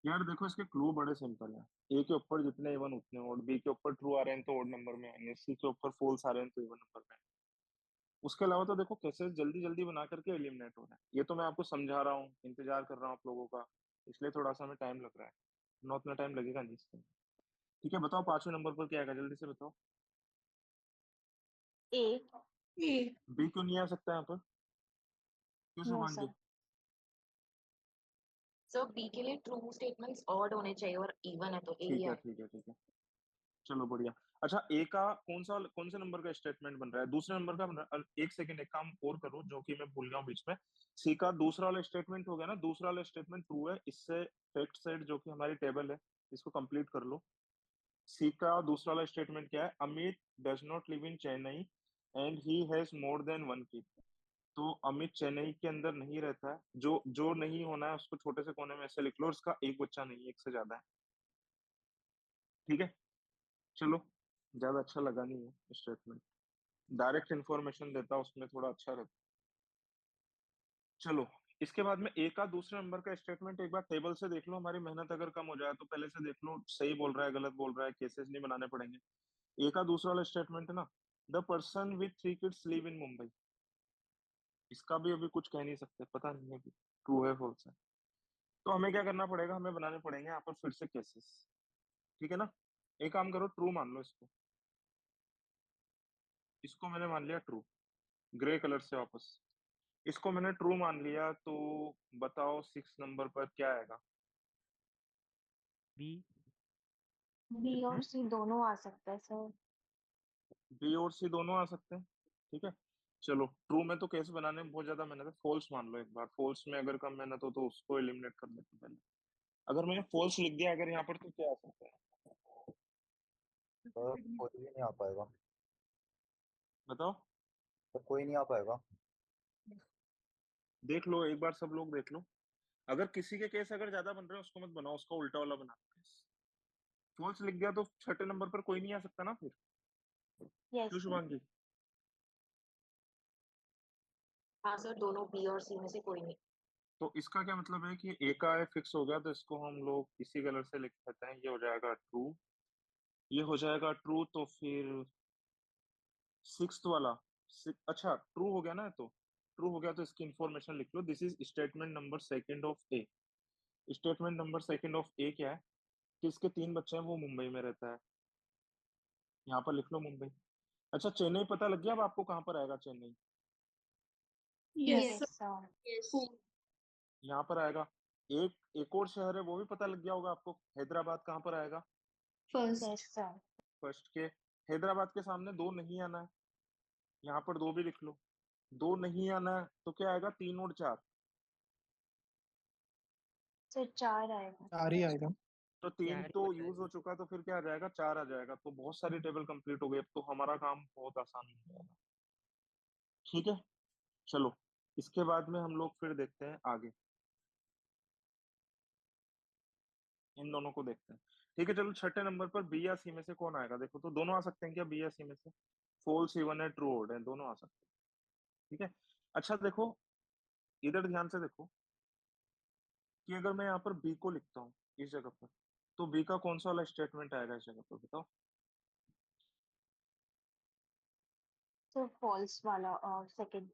यार देखो, इसके क्लू बड़े सिंपल है। ए के ऊपर जितने इवन उतने ओड, बी के ऊपर ट्रू आ रहे हैं तो ओड नंबर में आएंगे, सी के ऊपर फॉल्स आ रहे हैं तो इवन नंबर में आएंगे। उसके अलावा तो देखो केसेस जल्दी जल्दी बना करके एलिमिनेट हो रहे हैं। ये तो मैं आपको समझा रहा हूँ, इंतजार कर रहा हूँ आप लोगों का, इसलिए थोड़ा सा हमें टाइम लग रहा है, ना उतना टाइम लगेगा नहीं इसमें। ठीक है, बताओ पांचवें नंबर पर क्या आएगा, जल्दी से बताओ। ए। बी क्यों नहीं आ सकता यहाँ पर? क्यों no Shubhangi? Sir. Sir B के लिए ट्रू स्टेटमेंट्स ऑड होने चाहिए और इवन है तो ए ही ठीक है आएगा। ठीक है ठीक है, चलो बढ़िया। अच्छा, ए का कौन से नंबर का स्टेटमेंट बन रहा है? दूसरे नंबर का बन रहा है। एक सेकंड, एक काम और करो जो कि मैं भूल गया हूँ बीच में। सी का दूसरा वाला स्टेटमेंट हो गया ना, दूसरा वाला स्टेटमेंट ट्रू है। इससे फैक्ट सेट जो कि हमारी टेबल है इसको कंप्लीट कर लो। सी का दूसरा वाला स्टेटमेंट क्या है? Amit does not live in Chennai and he has more than one kid. तो अमित चेन्नई के अंदर नहीं रहता है। जो जो नहीं होना है उसको छोटे से कोने में ऐसे लिख लो, उसका एक बच्चा नहीं है, एक से ज्यादा है। ठीक है, चलो, ज्यादा अच्छा लगा नहीं है स्टेटमेंट, डायरेक्ट इन्फॉर्मेशन देता उसमें थोड़ा अच्छा रहता। चलो, इसके बाद में ए का दूसरे नंबर का स्टेटमेंट एक बार टेबल से देख लो। हमारी मेहनत अगर कम हो जाए तो पहले से देख लो सही बोल रहा है गलत बोल रहा है, केसेस नहीं बनाने पड़ेंगे। ए का दूसरा वाला स्टेटमेंट है ना, the person with three kids live in Mumbai. इसका भी अभी कुछ कह नहीं सकते, पता नहीं है ट्रू है फॉल्स है। तो हमें क्या करना पड़ेगा? हमें बनाने पड़ेंगे यहाँ पर फिर से केसेस। ठीक है ना? एक काम करो, ट्रू मान लो इसको। इसको मैंने मान लिया ट्रू, ग्रे कलर से वापस। इसको मैंने ट्रू मान लिया, तो बताओ सिक्स नंबर पर क्या आएगा? बी। बी और सी दोनों आ सकता है सर। बी और सी दोनों आ सकते हैं। ठीक है, चलो ट्रू में तो केस बनाने में बहुत ज्यादा मेहनत है, फॉल्स मान लो एक बार। फॉल्स में अगर कम मेहनत हो तो उसको एलिमिनेट कर लेते पहले। अगर मैंने फॉल्स लिख दिया अगर यहाँ पर तो क्या आ सकता है? तो कोई भी नहीं आ पाएगा। बताओ। तो कोई नहीं आ पाएगा। देख लो एक बार, सब लोग देख लो। अगर किसी के केस अगर ज्यादा बन रहे हैं उसको मत बनाओ, उसका उल्टा वाला बना। फॉल्स लिख दिया तो छठे नंबर पर कोई नहीं आ सकता ना फिर। क्यों यस सर। शुभांगी? हाँ सर, दोनों बी और सी में से कोई नहीं। तो इसका क्या मतलब है कि ए का फिक्स हो गया, तो इसको हम लोग इसी कलर से लिख देते हैं, ये हो जाएगा ट्रू, ये हो जाएगा ट्रू। तो फिर सिक्स वाला अच्छा ट्रू हो गया ना, तो ट्रू हो गया तो इसकी इंफॉर्मेशन लिख लो, this is statement number second of A. Statement number second of A क्या है कि इसके तीन बच्चे हैं, वो मुंबई में रहता है, यहाँ पर लिख लो मुंबई। अच्छा चेन्नई पता लग गया अब आपको कहाँ पर आएगा Chennai? Yes yes sir. Yes यहाँ पर आएगा। एक और शहर है वो भी पता लग गया होगा आपको, हैदराबाद कहाँ पर आएगा? First yes sir. फर्स्ट के हैदराबाद के सामने दो नहीं आना है, यहाँ पर दो भी लिख लो। दो नहीं आना है तो क्या आएगा, तीन और चार, सर 4 आएगा। 4 ही आएगा। तो तीन चार ही तो बचा है यूज हो सर। चुका, तो फिर क्या आ जाएगा, चार आ जाएगा। तो बहुत सारी टेबल कंप्लीट हो गई, अब तो हमारा काम बहुत आसान हो जाएगा। ठीक है, चलो इसके बाद में हम लोग फिर देखते हैं आगे, इन दोनों को देखते हैं। ठीक है चलो, छठे नंबर पर बी या सी में से कौन आएगा? देखो तो दोनों आ सकते हैं क्या, बी या सी में से? फॉल्स इवन है, ट्रू ओड है, दोनों आ सकते हैं। ठीक है, अच्छा देखो इधर ध्यान से देखो कि अगर मैं यहाँ पर बी को लिखता हूँ इस जगह पर, तो बी का कौन सा वाला स्टेटमेंट आएगा इस जगह पर, बताओ। सर फॉल्स वाला और सेकंड।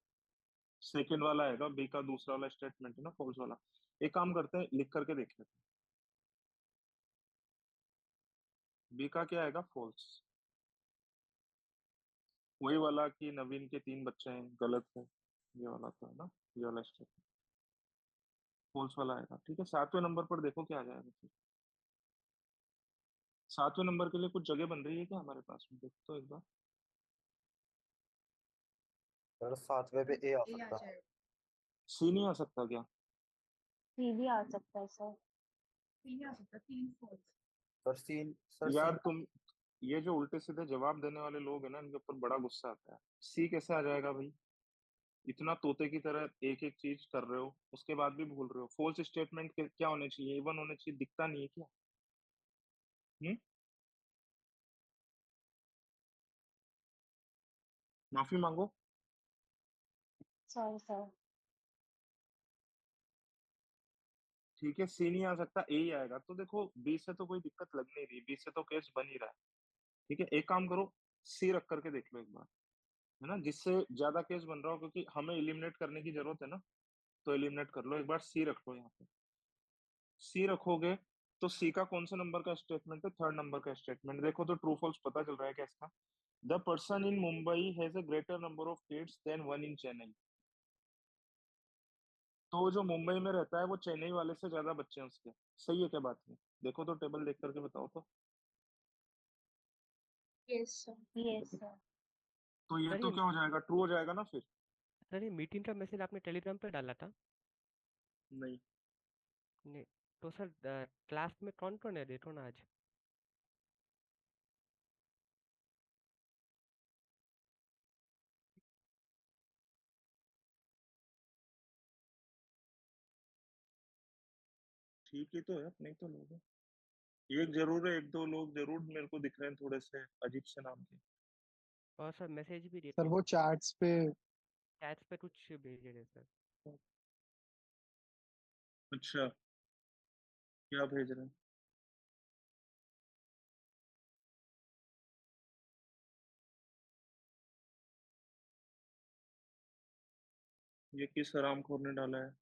सेकंड वाला आएगा, बी का दूसरा वाला स्टेटमेंट है ना फॉल्स वाला। एक काम करते हैं, लिख करके देख लेते हैं। बी का क्या आएगा, फॉल्स। वही वाला कि नवीन के तीन बच्चे हैं, गलत है, ये वाला तो है ना, ये वाला स्टेटमेंट फॉल्स वाला आएगा। ठीक है, सातवें नंबर पर देखो क्या आ जाएगा फिर। सातवें नंबर के लिए कुछ जगह बन रही है क्या हमारे पास में, देखो तो एक बार। सर सातवें पे ए आ ए आ सकता है। जाएगा। सी नहीं आ सकता क्या? सी भी आ सकता है सर। 3 आ सकता है, 3 फॉल्स। सर यार सी तुम, ये जो उल्टे सीधे जवाब देने वाले लोग हैं ना, इनके ऊपर बड़ा गुस्सा आता है। सी कैसे आ जाएगा भाई, इतना तोते की तरह एक एक चीज कर रहे हो उसके बाद भी भूल रहे हो। फोल्स स्टेटमेंट क्या होने चाहिए, इवन होने चाहिए, दिखता नहीं है क्या? हम्म, माफी मांगो। Sorry sir. ठीक है, सी नहीं आ सकता, ए ही आएगा। तो देखो बी से तो कोई दिक्कत लग नहीं रही, बी से तो केस बन ही रहा है। ठीक है, एक काम करो, सी रख करके देख लो एक बार, है ना, जिससे ज्यादा केस बन रहा हो, क्योंकि हमें एलिमिनेट करने की जरूरत है ना। तो एलिमिनेट कर लो एक बार, सी रख लो यहाँ पे। सी रखोगे तो सी का कौन सा नंबर का स्टेटमेंट है, थर्ड नंबर का स्टेटमेंट। देखो तो ट्रू फॉल्स पता चल रहा है क्या इसका? The person in Mumbai has a greater number of kids than one in Chennai. तो जो मुंबई में रहता है वो चेन्नई वाले से ज्यादा बच्चे हैं उसके। सही है क्या बात है? देखो तो टेबल देख करके बताओ तो। Yes sir yes sir. तो ये सर तो ये क्या हो जाएगा, ट्रू हो जाएगा ना फिर। सर ये मीटिंग का मैसेज आपने टेलीग्राम पे डाला था? नहीं, नहीं। तो सर क्लास में कौन कौन है, देखो ना आज। ठीक ही तो है, अपने ही तो लोग हैं। एक जरूर है, एक दो लोग जरूर मेरे को दिख रहे हैं थोड़े से अजीब से नाम के। और सर मैसेज भी सर देते वो चैट्स पे चैट्स पे कुछ भेजे रहे सर। अच्छा, क्या भेज रहे हैं? ये किस हरामखोर ने डाला है?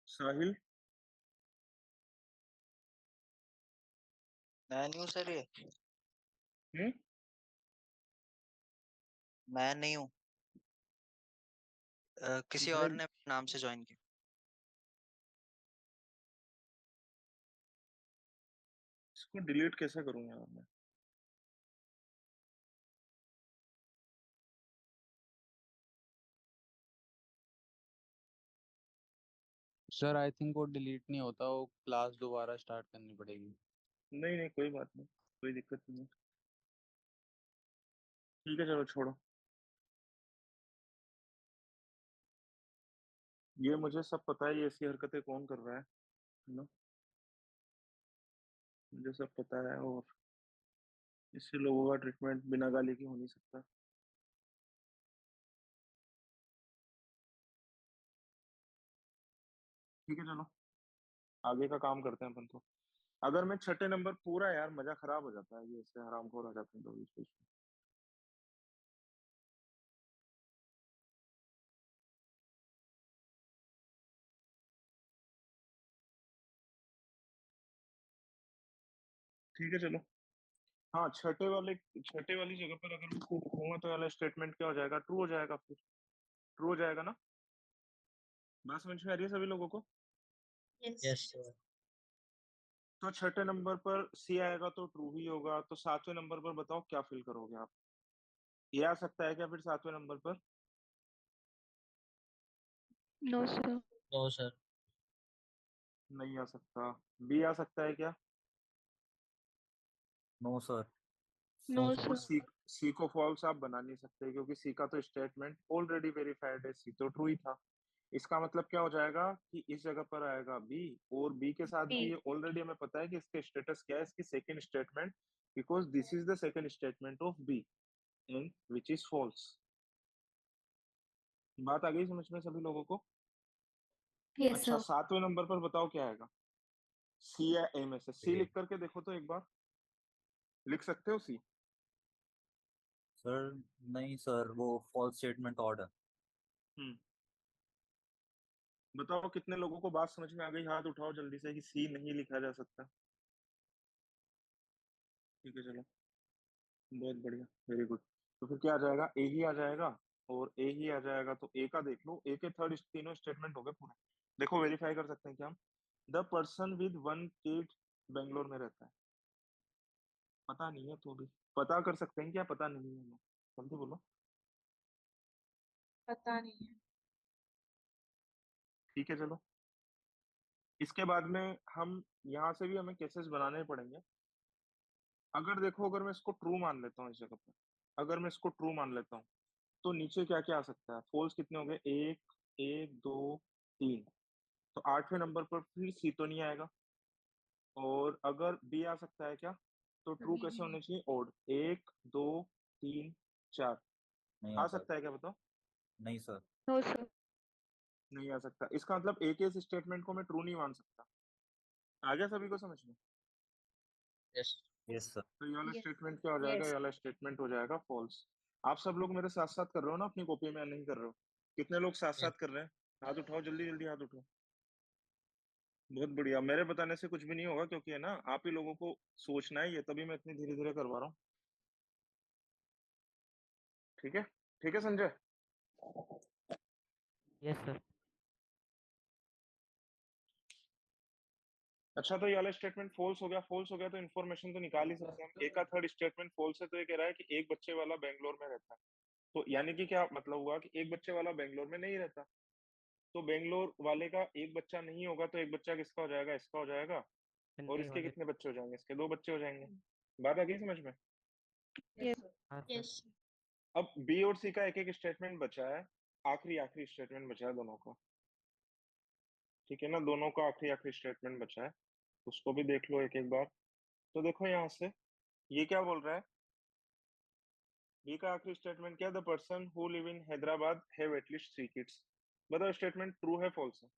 साहिल? मैं नहीं हूँ सर ये। हम्म, मैं नहीं हूँ। किसी और भाई ने अपने नाम से ज्वाइन किया। इसको डिलीट कैसे करूं यार मैं? सर आई थिंक वो डिलीट नहीं होता, वो क्लास दोबारा स्टार्ट करनी पड़ेगी। नहीं नहीं, कोई बात नहीं, कोई दिक्कत नहीं है। ठीक है चलो छोड़ो, ये मुझे सब पता है, ये ऐसी हरकतें कौन कर रहा है ना। मुझे सब पता है, और इससे लोगों का ट्रीटमेंट बिना गाली के हो नहीं सकता। ठीक है चलो, आगे का काम करते हैं अपन तो। अगर मैं छठे नंबर पूरा, यार मजा खराब हो जाता है, ये ऐसे हरामखोर हो जाते हैं तो बीच बीच में। ठीक है चलो। हाँ, छठे वाली जगह पर अगर मैं इसको लिखूंगा तो वाला स्टेटमेंट क्या हो जाएगा, ट्रू हो जाएगा, फिर ट्रू हो जाएगा ना। बात समझ में आ रही है सभी लोगों को? Yes sir. तो छठे नंबर पर सी आएगा तो ट्रू ही होगा। तो सातवें नंबर पर बताओ क्या फिल करोगे आप? ये आ सकता है क्या फिर सातवें नंबर पर? No sir. No sir. नहीं आ सकता। बी आ सकता है क्या? No sir. नो और सर। सी को फॉल्स आप बना नहीं सकते, क्योंकि सी का तो स्टेटमेंट ऑलरेडी वेरीफाइड है, सी तो ट्रू ही था। इसका मतलब क्या हो जाएगा कि इस जगह पर आएगा बी, और बी के साथ बी। भी ऑलरेडी हमें पता है कि इसका स्टेटस क्या है, इसकी second statement, because this is the second statement of B and which is false. बात आ गई समझ में सभी लोगों को? यस अच्छा, सर। सातवें नंबर पर बताओ क्या आएगा, सी या ए में से? सी लिख करके देखो तो एक बार, लिख सकते हो सी? सर नहीं सर, वो फॉल्स स्टेटमेंट ऑर्डर। बताओ कितने लोगों को बात समझ में आ गई, हाथ उठाओ जल्दी से कि सी नहीं लिखा जा सकता। ठीक है चलो, बहुत बढ़िया, वेरी गुड। तो फिर क्या आ जाएगा, ए ही आ जाएगा, और ए ही आ जाएगा तो ए का देख लो, ए के थर्ड तीनों स्टेटमेंट हो गए पूरे। देखो वेरीफाई कर सकते हैं क्या हम? The person with one kid Bangalore में रहता है। पता नहीं है तो भी पता कर सकते हैं क्या? पता नहीं है हमें, जल्दी बोलो। पता नहीं है। ठीक है चलो, इसके बाद में हम यहाँ से भी हमें केसेस बनाने पड़ेंगे। अगर देखो, अगर मैं इसको ट्रू मान लेता हूँ इस जगह पर, अगर मैं इसको ट्रू मान लेता हूँ तो नीचे क्या क्या आ सकता है? फॉल्स कितने हो गए? एक, एक, दो, तीन। तो आठवें नंबर पर फिर सी तो नहीं आएगा। और अगर बी आ सकता है क्या? तो ट्रू कभी भी कैसे नहीं। होने चाहिए? ओड, एक, दो, तीन, चार। नहीं आ आ सर। सकता है क्या बताओ? नहीं सर। No sir. नहीं आ सकता। इसका मतलब एक इस स्टेटमेंट को मैं ट्रू नहीं मान सकता। आ गया सभी को समझ में? यस। Yes sir. तो ये वाला यस। स्टेटमेंट क्या हो जाएगा? ये यस। वाला स्टेटमेंट हो जाएगा फॉल्स। आप सब लोग मेरे साथ साथ कर रहे हो ना अपनी कॉपी में, या नहीं कर रहे हो? कितने लोग साथ साथ कर रहे हैं? हाथ उठाओ जल्दी जल्दी, हाथ उठाओ। बहुत बढ़िया। मेरे बताने से कुछ भी नहीं होगा, क्योंकि है ना, आप ही लोगों को सोचना है ये, तभी मैं इतनी धीरे धीरे करवा रहा हूँ। ठीक है, ठीक है संजय। Yes sir. अच्छा, तो ये वाला स्टेटमेंट फॉल्स हो गया। फॉल्स हो गया तो इन्फॉर्मेशन तो निकाल ही सकते हैं हम। एक का थर्ड स्टेटमेंट फॉल्स है, तो ये कह रहा है कि एक बच्चे वाला बेंगलोर में रहता है। तो यानी कि क्या मतलब हुआ कि एक बच्चे वाला बेंगलोर में नहीं रहता। तो बेंगलोर वाले का एक बच्चा नहीं होगा, तो एक बच्चा किसका हो जाएगा? इसका हो जाएगा। और चेन्नई इसके वाले। कितने बच्चे हो जाएंगे? इसके दो बच्चे हो जाएंगे। बात आ गई समझ में? यस। हाँ सर। यस। अब बी और सी का एक एक स्टेटमेंट बचा है, आखिरी आखिरी स्टेटमेंट बचा है दोनों का। ठीक है ना, दोनों का आखिरी आखिरी स्टेटमेंट बचा है, उसको भी देख लो एक एक बार। तो देखो यहाँ से ये क्या बोल रहा है, बी का आखिरी स्टेटमेंट क्या? The person who live in Hyderabad have at least 3 kids. बताओ स्टेटमेंट ट्रू है फॉल्स है?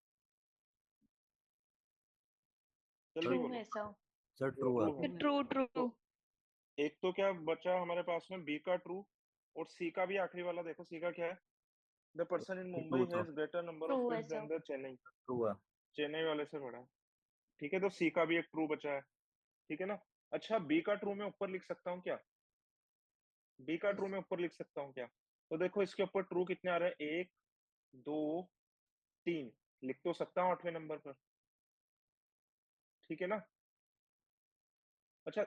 जल्दी ट्रू बोलो। है सर। सर ट्रू है। ट्रू है। ट्रू। ट्रू। तो एक तो क्या बचा हमारे पास में, बी का ट्रू, और सी का भी आखिरी वाला देखो, सी का क्या है? The person in Mumbai true था। Has greater number of true है kids than sir. The Chennai. True है। चेन्नई वाले से बड़ा है। ठीक है, तो सी का भी एक ट्रू बचा है। ठीक है ना। अच्छा, बी का ट्रू मैं ऊपर लिख सकता हूँ क्या? बी का ट्रू यस। मैं ऊपर लिख सकता हूँ क्या? तो देखो इसके ऊपर ट्रू कितने आ रहे हैं, एक, दो, तीन। लिख तो सकता हूँ आठवें नंबर पर। ठीक है ना। अच्छा,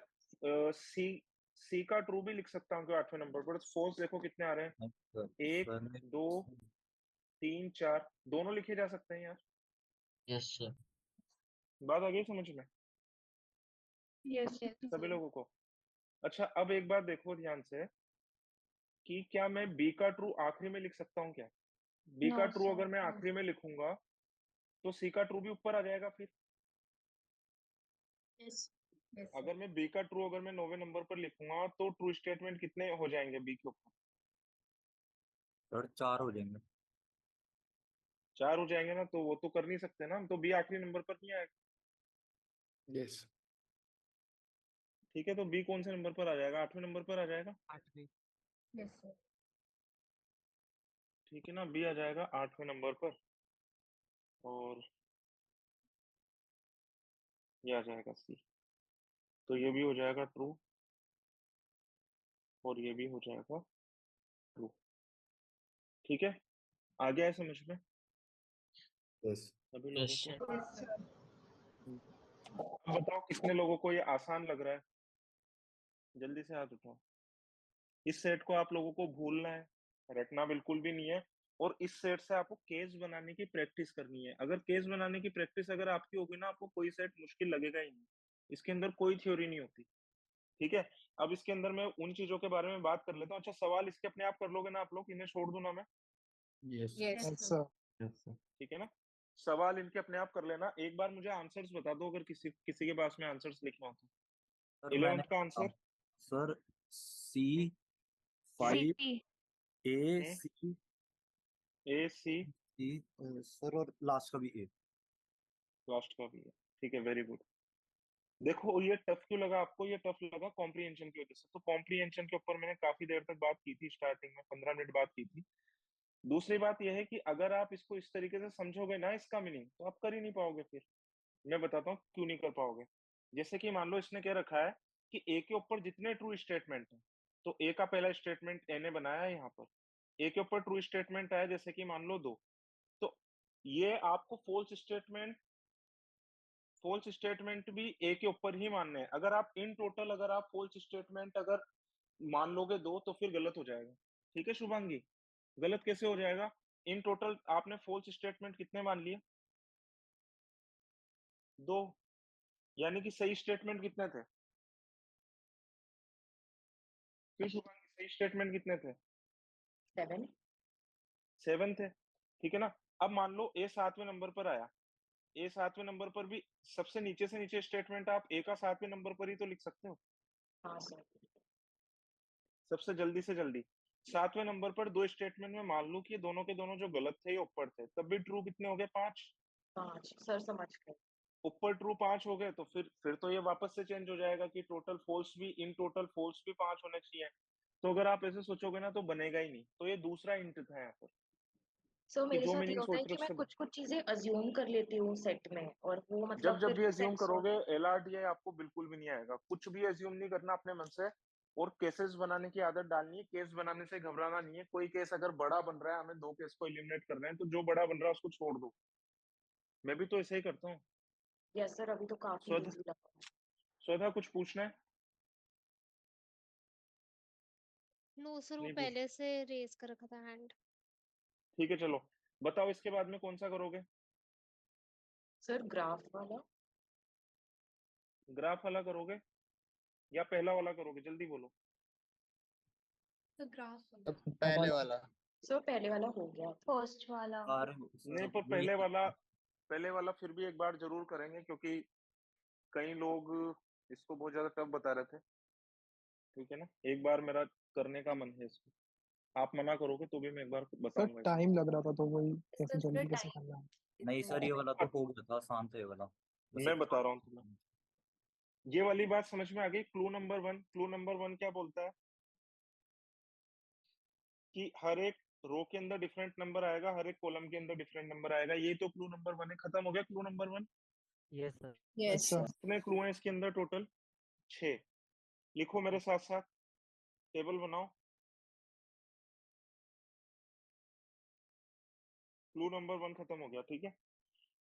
सी सी का ट्रू भी लिख सकता हूँ क्या आठवें नंबर पर? फोर्स देखो कितने आ रहे हैं, नहीं सर। एक, सर ने दो, तीन, चार। दोनों लिखे जा सकते हैं यार। Yes sir. बात आ गई समझ में यस। सभी लोगों को? अच्छा, अब एक बात देखो ध्यान से, कि क्या मैं बी का ट्रू आखिरी में लिख सकता हूँ क्या? बी नो का ट्रू सर। अगर मैं आखिरी में लिखूंगा तो सी का ट्रू भी ऊपर आ जाएगा फिर। यस। Yes, sir. अगर मैं बी का ट्रू अगर मैं 9वें नंबर पर लिखूंगा तो ट्रू स्टेटमेंट कितने हो जाएंगे बी के ऊपर? सर 4 हो जाएंगे। 4 हो जाएंगे ना, तो वो तो कर नहीं सकते ना, तो बी आखिरी नंबर पर नहीं आएगा। यस ठीक है, तो बी कौन से नंबर पर आ जाएगा? 8वें नंबर पर आ जाएगा। 8वीं। Yes, sir. ठीक है ना, बी आ जाएगा 8वें नंबर पर, और ये आ जाएगा सी। तो ये भी हो जाएगा ट्रू और ये भी हो जाएगा ट्रू। ठीक है, आ गया है समझ में यस सभी लोगों यस को? सर। Yes, sir. अब बताओ कितने लोगों को ये आसान लग रहा है? जल्दी से हाथ उठाओ। इस सेट को आप लोगों को भूलना है, रटना बिल्कुल भी नहीं है, और इस सेट से आपको केस बनाने की प्रैक्टिस करनी है। अगर केस बनाने की प्रैक्टिस अगर आपकी होगी ना, आपको कोई सेट मुश्किल लगेगा ही नहीं। इसके अंदर कोई थ्योरी नहीं होती। ठीक है, अब इसके अंदर मैं उन चीजों के बारे में बात कर लेता हूँ। अच्छा, सवाल इसके अपने आप कर लोगे ना आप लोग? इन्हें छोड़ दूं ना मैं? Yes Yes, yes sir. Sir ठीक है ना, सवाल इनके अपने आप कर लेना। एक बार मुझे आंसर्स बता दो, अगर किसी किसी के पास में आंसर्स लिखना हो तो। सर मैंने 11th का answer sir C 5 C A C A C, C sir, और लास्ट का भी A। लास्ट का भी है। ठीक है, वेरी गुड। देखो ये टफ क्यों लगा आपको? ये टफ लगा कॉम्प्रीहेंशन की वजह से। तो कॉम्प्रीहेंशन के ऊपर मैंने काफी देर तक बात की थी, स्टार्टिंग में 15 मिनट बात की थी। दूसरी बात यह है कि अगर आप इसको इस तरीके से समझोगे ना इसका मीनिंग, तो आप कर ही नहीं पाओगे। फिर मैं बताता हूँ क्यों नहीं कर पाओगे। जैसे कि मान लो इसने क्या रखा है कि ए के ऊपर जितने ट्रू स्टेटमेंट है, तो ए का पहला स्टेटमेंट ए ने बनाया है यहाँ पर। ए के ऊपर ट्रू स्टेटमेंट है जैसे कि मान लो 2, तो ये आपको फोल्स स्टेटमेंट भी ए के ऊपर ही मानने हैं। अगर आप इन टोटल अगर आप फोल्स स्टेटमेंट अगर मान लोगे 2, तो फिर गलत हो जाएगा। ठीक है शुभांगी, गलत कैसे हो जाएगा? इन टोटल आपने फोल्स स्टेटमेंट कितने मान लिए? 2, यानी कि सही स्टेटमेंट कितने थे? फिर शुभांगी सही स्टेटमेंट कितने थे? 7 7 थे। ठीक है ना, अब मान लो ए 7वें नंबर पर आया। ए 7वें नंबर पर भी सबसे नीचे से नीचे स्टेटमेंट आप ए का 7वें नंबर पर ही तो लिख सकते हो, हाँ सर। सबसे जल्दी से जल्दी। 7वें नंबर पर 2 स्टेटमेंट में मान लो कि ये दोनों के दोनों जो गलत थे ये ऊपर थे, तब भी ट्रू कितने हो गए? 5। 5 सर, समझ गए। ऊपर ट्रू 5 हो गए, तो फिर तो ये वापस से चेंज हो जाएगा कि टोटल फॉल्स भी, इन टोटल फॉल्स भी 5 होने चाहिए। तो अगर आप ऐसे सोचोगे ना तो बनेगा ही नहीं। तो ये दूसरा हिंट था यहाँ पर सो कि मेरे जो साथ ये मीनिंग होता है सोच रहे कि हो मैं उससे कुछ कुछ चीजें अज्यूम कर लेती हूँ सेट में, और वो जब मतलब जब फिर भी अज्यूम सेंस करोगे होता है। एलआरडीआई आपको बिल्कुल भी नहीं आएगा। कुछ भी अज्यूम नहीं करना अपने मन से, और केसेस बनाने की आदत डालनी है। केस बनाने से घबराना नहीं है। कोई केस अगर बड़ा बन रहा है, हमें 2 केस को एलिमिनेट करना है, तो जो बड़ा बन रहा है उसको छोड़ दो। मैं भी तो ऐसे ही करता हूँ। यस सर, अभी तो काफी स्वधा, इजी लगा। स्वधा कुछ पूछना है? नो सर, वो नहीं पूछ, पहले से रेज कर रखा था हैंड। ठीक है चलो बताओ इसके बाद में कौन सा करोगे? सर ग्राफ वाला। ग्राफ वाला करोगे या पहला वाला करोगे? जल्दी बोलो। The graph. पहले वाला। सर पहले वाला हो गया। फर्स्ट वाला। नहीं, पर पहले वाला फिर भी एक बार जरूर करेंगे, क्योंकि कई लोग इसको बहुत ज्यादा टफ बता रहे थे। ठीक है ना, एक बार मेरा करने का मन है इसको। आप मना करोगे तो भी मैं एक बार सर बताऊंगा इसको। टाइम लग रहा था तो वही कैसे सर जल्दी कैसे टाइम करना है। नहीं सर, ये वाला तो हो गया था, आसान था ये वाला। बस मैं एक बता रहा हूँ तुम्हें, ये वाली बात समझ में आ गई? क्लू नंबर 1, क्लू नंबर 1 क्या बोलता है कि हर एक रो के अंदर डिफरेंट नंबर आएगा, हर एक कॉलम के अंदर डिफरेंट नंबर आएगा। ये तो क्लू नंबर 1 है। खत्म हो गया clue number 1। Yes sir. Yes, अच्छा sir. कितने क्लू हैं इसके अंदर? टोटल 6। लिखो मेरे साथ साथ, टेबल बनाओ। क्लू नंबर 1 खत्म हो गया। ठीक है,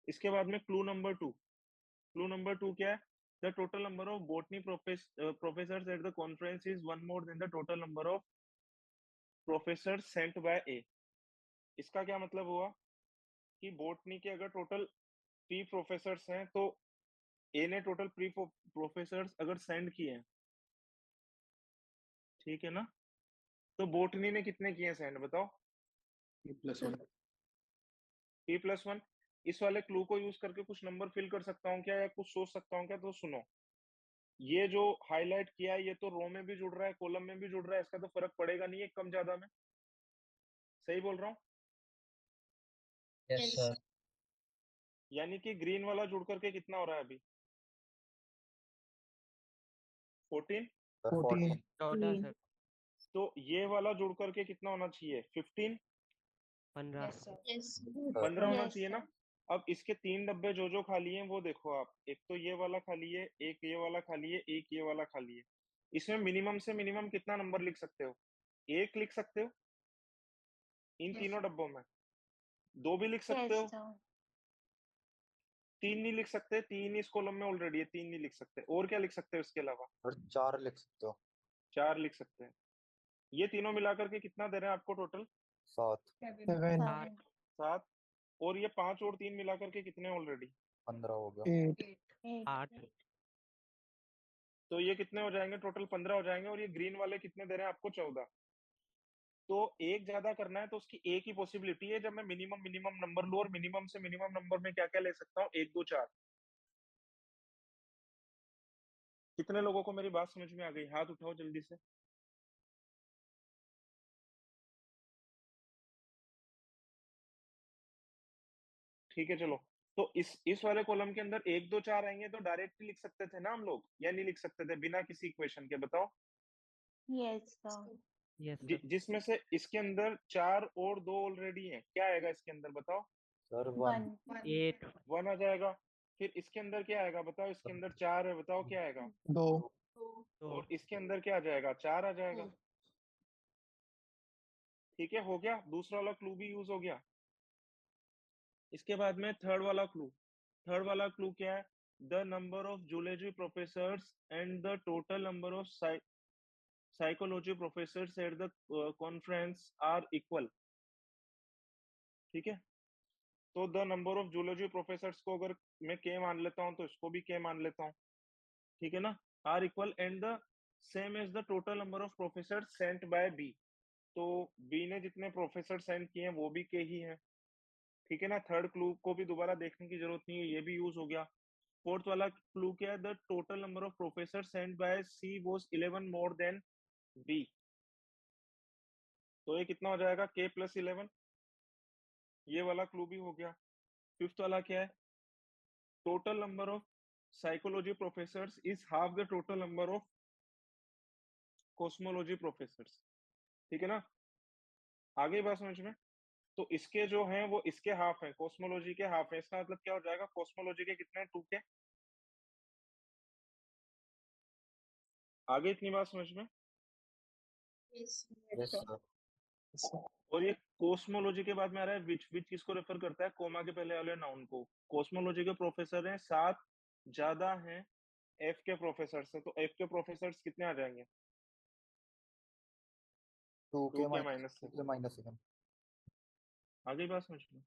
इसके बाद में क्लू नंबर 2। क्लू नंबर 2 क्या है? The total number of botany professors at the conference is one more than the total number of professors sent by A। इसका क्या मतलब हुआ कि बोटनी के अगर टोटल 3 प्रोफेसर्स हैं, तो ए ने टोटल प्रोफेसर्स अगर सेंड किए हैं, ठीक है ना, तो बोटनी ने कितने किए सेंड? बताओ। +1। P+1। इस वाले क्लू को यूज करके कुछ नंबर फिल कर सकता हूँ क्या, या कुछ सोच सकता हूँ क्या? तो सुनो, ये जो हाईलाइट किया है ये तो रो में भी जुड़ रहा है, कॉलम में भी जुड़ रहा है, इसका तो फर्क पड़ेगा नहीं है कम ज्यादा में। सही बोल रहा हूँ? Yes sir. यानी कि ग्रीन वाला जुड़ करके कितना हो रहा है अभी? 14। 14। 14 सर। तो ये वाला जुड़ करके कितना होना चाहिए? 15। 15। Yes sir. यस 15 होना यस चाहिए ना? अब इसके 3 डब्बे जो खाली हैं वो देखो आप, एक तो ये वाला खाली है, एक ये वाला खाली है, एक ये वाला खाली है। इसमें मिनिमम से मिनिमम कितना नंबर लिख सकते हो? 1 लिख सकते हो इन तीनों डब्बों में, 2 भी लिख सकते यस हो, सर। 3 नहीं लिख सकते, 3 इस कॉलम में ऑलरेडी है, 3 नहीं लिख सकते, और क्या लिख सकते हो इसके अलावा? और 4 लिख सकते हो। 4 लिख सकते हैं। ये तीनों मिलाकर के कितना दे रहे हैं आपको टोटल? 7। 7। 7। और ये 5 और 3 मिलाकर के कितने ऑलरेडी? 15 हो गया। 8। तो ये कितने हो जाएंगे? टोटल 15 हो जाएंगे। और ये ग्रीन वाले कितने दे रहे हैं आपको? 14। तो एक ज्यादा करना है तो उसकी एक ही पॉसिबिलिटी है, जब मैं मिनिमम मिनिमम नंबर लूं, और मिनिमम से मिनिमम नंबर में क्या क्या ले सकता हूँ? 1 2 4। कितने लोगों को मेरी बात समझ में आ गई? हाथ उठाओ जल्दी से। ठीक है चलो। तो इस वाले कॉलम के अंदर 1 2 4 आएंगे तो डायरेक्टली लिख सकते थे ना हम लोग, या नहीं लिख सकते थे बिना किसी इक्वेशन के? बताओ। Yes sir. Yes sir. जिसमें से इसके अंदर 4 और 2 ऑलरेडी हैं, क्या आएगा इसके अंदर? बताओ। सर 1। 8। 1 आ जाएगा। फिर इसके अंदर क्या आएगा? बताओ। इसके अंदर 4 है, बताओ क्या आएगा? 2। 2। और इसके अंदर क्या आ जाएगा? 4 आ जाएगा। ठीक है, हो गया। दूसरा वाला क्लू भी यूज हो गया। इसके बाद में थर्ड वाला क्लू। थर्ड वाला क्लू क्या है? The number of zoology professors and the total number of psychology professors at the conference are equal. ठीक है, तो the number of zoology professors को अगर मैं के मान लेता हूं तो इसको भी के मान लेता हूं। ठीक है ना? Are equal and the same as the total number of professor sent by B. तो बी ने जितने प्रोफेसर सेंड किए हैं वो भी के ही हैं। ठीक है ना? थर्ड क्लू को भी दोबारा देखने की जरूरत नहीं है, ये भी यूज हो गया। फोर्थ वाला क्लू क्या है? The total number of professor sent by C was 11 more than B. तो ये कितना हो जाएगा? के प्लस 11। ये वाला क्लू भी हो गया। फिफ्थ वाला क्या है? Total number of psychology professors is half the total number of cosmology professors. ठीक है ना? आगे बात समझ में? तो इसके जो हैं वो इसके हाफ हैं, कॉस्मोलॉजी के हाफ हैं। इसका मतलब क्या हो जाएगा? कॉस्मोलॉजी के कितने हैं? 2 के। आगे इतनी बात समझ में? Yes sir. और ये कॉस्मोलॉजी के बाद में आ रहा है विच। विच किसको रेफर करता है? कोमा के पहले वाले नाउन को। कॉस्मोलॉजी के प्रोफेसर हैं 7, ज्यादा हैं एफ के प्रोफेसर से। तो एफ के प्रोफेसर कितने आ जाएंगे? 2 2 के के माइनस से। माइनस 7। आगे बात समझ में?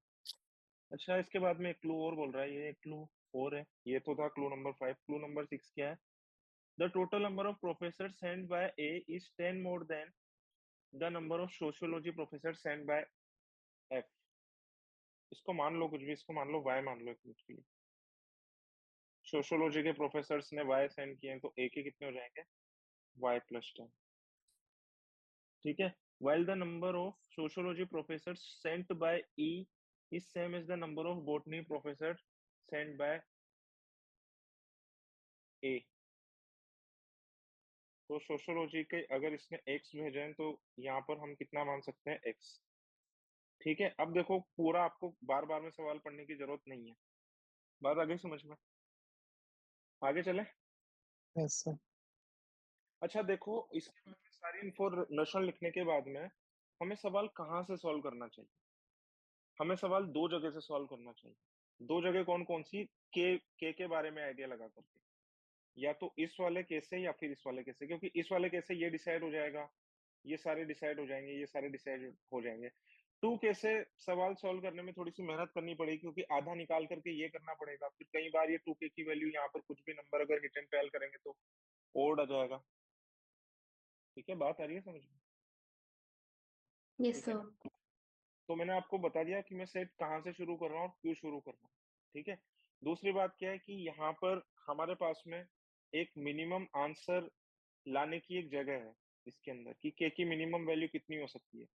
अच्छा, इसके बाद में एक क्लू और बोल रहा है, ये क्लू 4 है। ये तो था क्लू नंबर 5। क्लू नंबर 6 क्या है? The total number of professor send by A is 10 more than the number of sociology professor send by F. इसको मान लो कुछ भी, इसको मान लो वाई मान लो एक मिनट के लिए। सोशियोलॉजी के प्रोफेसर्स ने वाई सेंड किए हैं तो ए के कितने हो जाएंगे? Y plus 10। ठीक है, while the number of sociology professors sent by E is same as the number of botany professors sent by A। तो सोशियोलॉजी के अगर इसने x भेजे हैं तो यहाँ पर हम कितना मान सकते हैं? x। ठीक है, अब देखो पूरा आपको बार बार में सवाल पढ़ने की जरूरत नहीं है। बात आगे समझ में? आगे चले? Yes sir. अच्छा देखो, इसके बाद में सारी इन्फॉर्मेशन लिखने के बाद में हमें सवाल कहाँ से सॉल्व करना चाहिए? हमें सवाल 2 जगह से सॉल्व करना चाहिए। 2 जगह कौन कौन सी? के बारे में आइडिया लगा करके, या तो इस वाले केस से या फिर इस वाले केस से। क्योंकि इस वाले केस से ये डिसाइड हो जाएगा, ये सारे डिसाइड हो जाएंगे, ये सारे डिसाइड हो जाएंगे। 2 केस से सवाल सॉल्व करने में थोड़ी सी मेहनत करनी पड़ेगी, क्योंकि आधा निकाल करके ये करना पड़ेगा। फिर कई बार ये 2 के की वैल्यू यहाँ पर कुछ भी नंबर अगर हिट एंड ट्रायल करेंगे तो ओड आ जाएगा। ठीक है, बात आ रही है समझ में? यस ठीक है सर। ना? तो मैंने आपको बता दिया कि मैं सेट कहाँ से शुरू कर रहा हूँ और क्यों शुरू कर रहा हूँ। ठीक है, दूसरी बात क्या है कि यहाँ पर हमारे पास में एक मिनिमम आंसर लाने की एक जगह है इसके अंदर कि के की मिनिमम वैल्यू कितनी हो सकती है।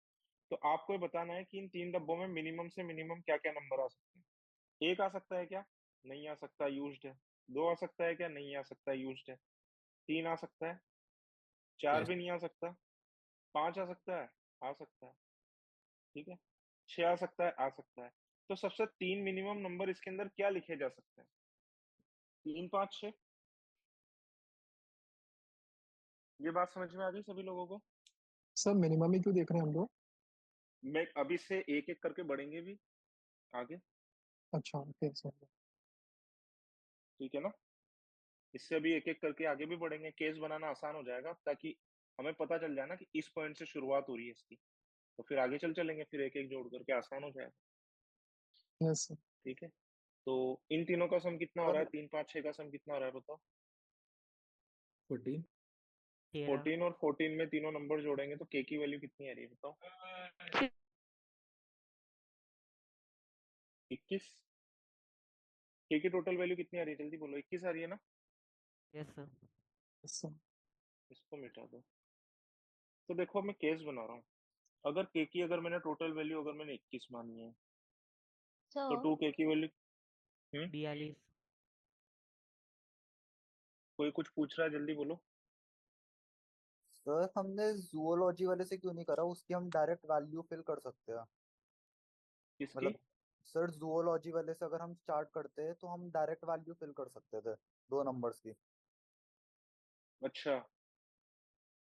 तो आपको ये बताना है कि इन तीन डब्बों में मिनिमम से मिनिमम क्या क्या नंबर आ सकते हैं। एक आ सकता है क्या? नहीं आ सकता, यूज्ड है। दो आ सकता है क्या? नहीं आ सकता, यूज्ड है। तीन आ सकता है। चार यस भी नहीं आ सकता। पांच आ सकता है। आ सकता है। ठीक है। छह आ सकता है। आ सकता है। तो सबसे तीन मिनिमम नंबर इसके अंदर क्या लिखे जा सकते हैं? तीन, पांच, छह। ये बात समझ में आ गई सभी लोगों को? सर मिनिमम ही क्यों देख रहे हैं हम लोग? मैं अभी से एक एक करके बढ़ेंगे भी आगे। अच्छा ओके सर। ठीक है ना? इससे अभी एक एक करके आगे भी बढ़ेंगे, केस बनाना आसान हो जाएगा, ताकि हमें पता चल जाए ना कि इस पॉइंट से शुरुआत हो रही है इसकी। तो फिर आगे चलेंगे, फिर एक एक जोड़ करके आसान हो जाएगा। Yes sir. ठीक है। तो इन तीनों का सम कितना हो रहा है? सर तीन, पाँच, छह का सम कितना हो रहा है बताओ? 14। 13। 14 और 14 में तीनों नंबर जोड़ेंगे तो के की वैल्यू कितनी आ रही है बताओ? 21। के की टोटल वैल्यू कितनी आ रही है? जल्दी बोलो। 21 आ रही है ना? Yes sir. Yes sir. इसको मिटा दो। तो देखो मैं केस बना रहा हूँ। अगर के की, अगर मैंने टोटल वैल्यू अगर मैंने 21 मानी है, तो सर 2 के की वैल्यू। 42। कोई कुछ पूछ रहा है? जल्दी बोलो। सर हमने जूलॉजी वाले से क्यों नहीं करा, उसकी हम डायरेक्ट वैल्यू फिल कर सकते हैं। किसकी? मतलब सर जूलॉजी वाले से अगर हम स्टार्ट करते हैं तो हम डायरेक्ट वैल्यू फिल कर सकते थे दो नंबर्स की। अच्छा,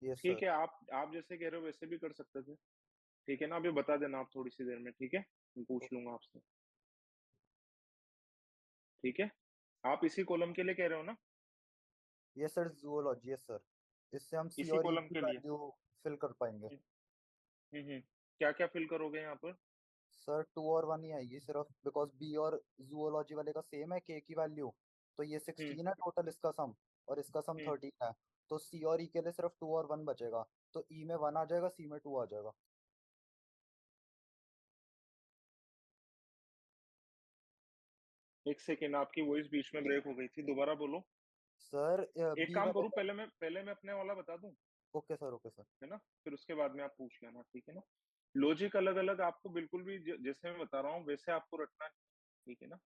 यस ठीक सर। है। आप जैसे कह रहे हो वैसे भी कर सकते थे। ठीक है ना? अभी बता देना आप थोड़ी सी देर में। ठीक है, मैं पूछ लूंगा आपसे। ठीक है। आप इसी कॉलम के लिए कह रहे हो ना? Yes sir zoology, yes sir. इससे हम सी इसी और ई कॉलम की के लिए। वैल्यू फिल कर पाएंगे। क्या क्या फिल करोगे यहाँ पर? सर 2 और 1 ही आएगी सिर्फ, बिकॉज बी और जूलॉजी वाले का सेम है के की वैल्यू। तो ये हम्म 16 है टोटल इसका सम, और इसका सम हम्म 13 है। तो सी और ई के लिए सिर्फ 2 और 1 बचेगा। तो ई में 1 आ जाएगा, सी में 2 आ जाएगा। एक सेकेंड, आपकी वॉइस बीच में ब्रेक हो गई थी, दोबारा बोलो। सर एक बी काम वाले करूँ, का। पहले मैं अपने वाला बता दूं, ओके सर, ओके सर। है ना? फिर उसके बाद में आप पूछ लेना। ठीक है ना? लॉजिक अलग अलग आपको बिल्कुल भी जैसे मैं बता रहा हूँ वैसे आपको रटना है। ठीक है ना?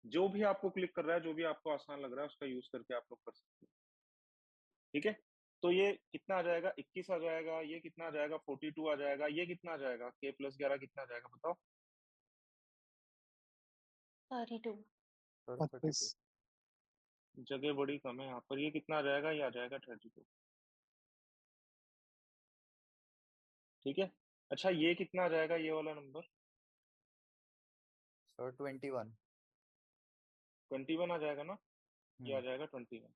जो भी आपको क्लिक कर रहा है, जो भी आपको आसान लग रहा है, उसका यूज करके आप लोग कर सकते हैं। ठीक है। तो ये कितना आ जाएगा? 21 आ जाएगा। ये कितना आ जाएगा? 42 आ जाएगा। ये कितना आ जाएगा? के प्लस 11 कितना आ जाएगा बताओ? 32। सर 32। 32। जगह बड़ी कम है यहाँ पर। ये कितना आ जाएगा? ये आ जाएगा 32। ठीक है। अच्छा, ये कितना आ जाएगा ये वाला नंबर? सर 21। 21 आ जाएगा ना? ये आ हम्म। जाएगा 21।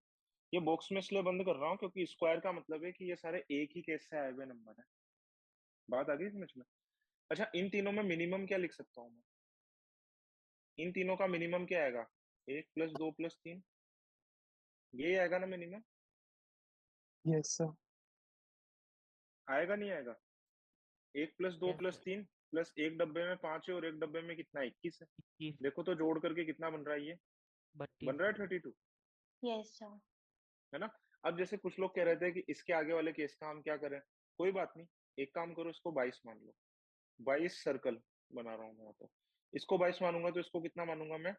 ये बॉक्स में इसलिए बंद कर रहा हूँ क्योंकि स्क्वायर का मतलब है कि ये सारे एक ही केस से आए हुए नंबर है। बात आ गई समझ में? अच्छा, इन तीनों में मिनिमम क्या लिख सकता हूँ मैं? इन तीनों का मिनिमम क्या आएगा? 1 + 2 + 3। ये आएगा ना मिनिमम? Yes sir. आएगा नहीं आएगा? 1 + 2 यस + सर। 3 प्लस एक डब्बे में 5 है और एक डब्बे में कितना? 21 है। 21। देखो तो जोड़ करके कितना बन रहा है ये? 32। बन रहा है 32। Yes sir. है ना? अब जैसे कुछ लोग कह रहे थे कि इसके आगे वाले केस का हम क्या करें? कोई बात नहीं, एक काम करो, इसको 22 मान लो। 22 सर्कल बना रहा हूँ मैं यहाँ पे। इसको 22 मानूंगा तो इसको कितना मानूंगा मैं?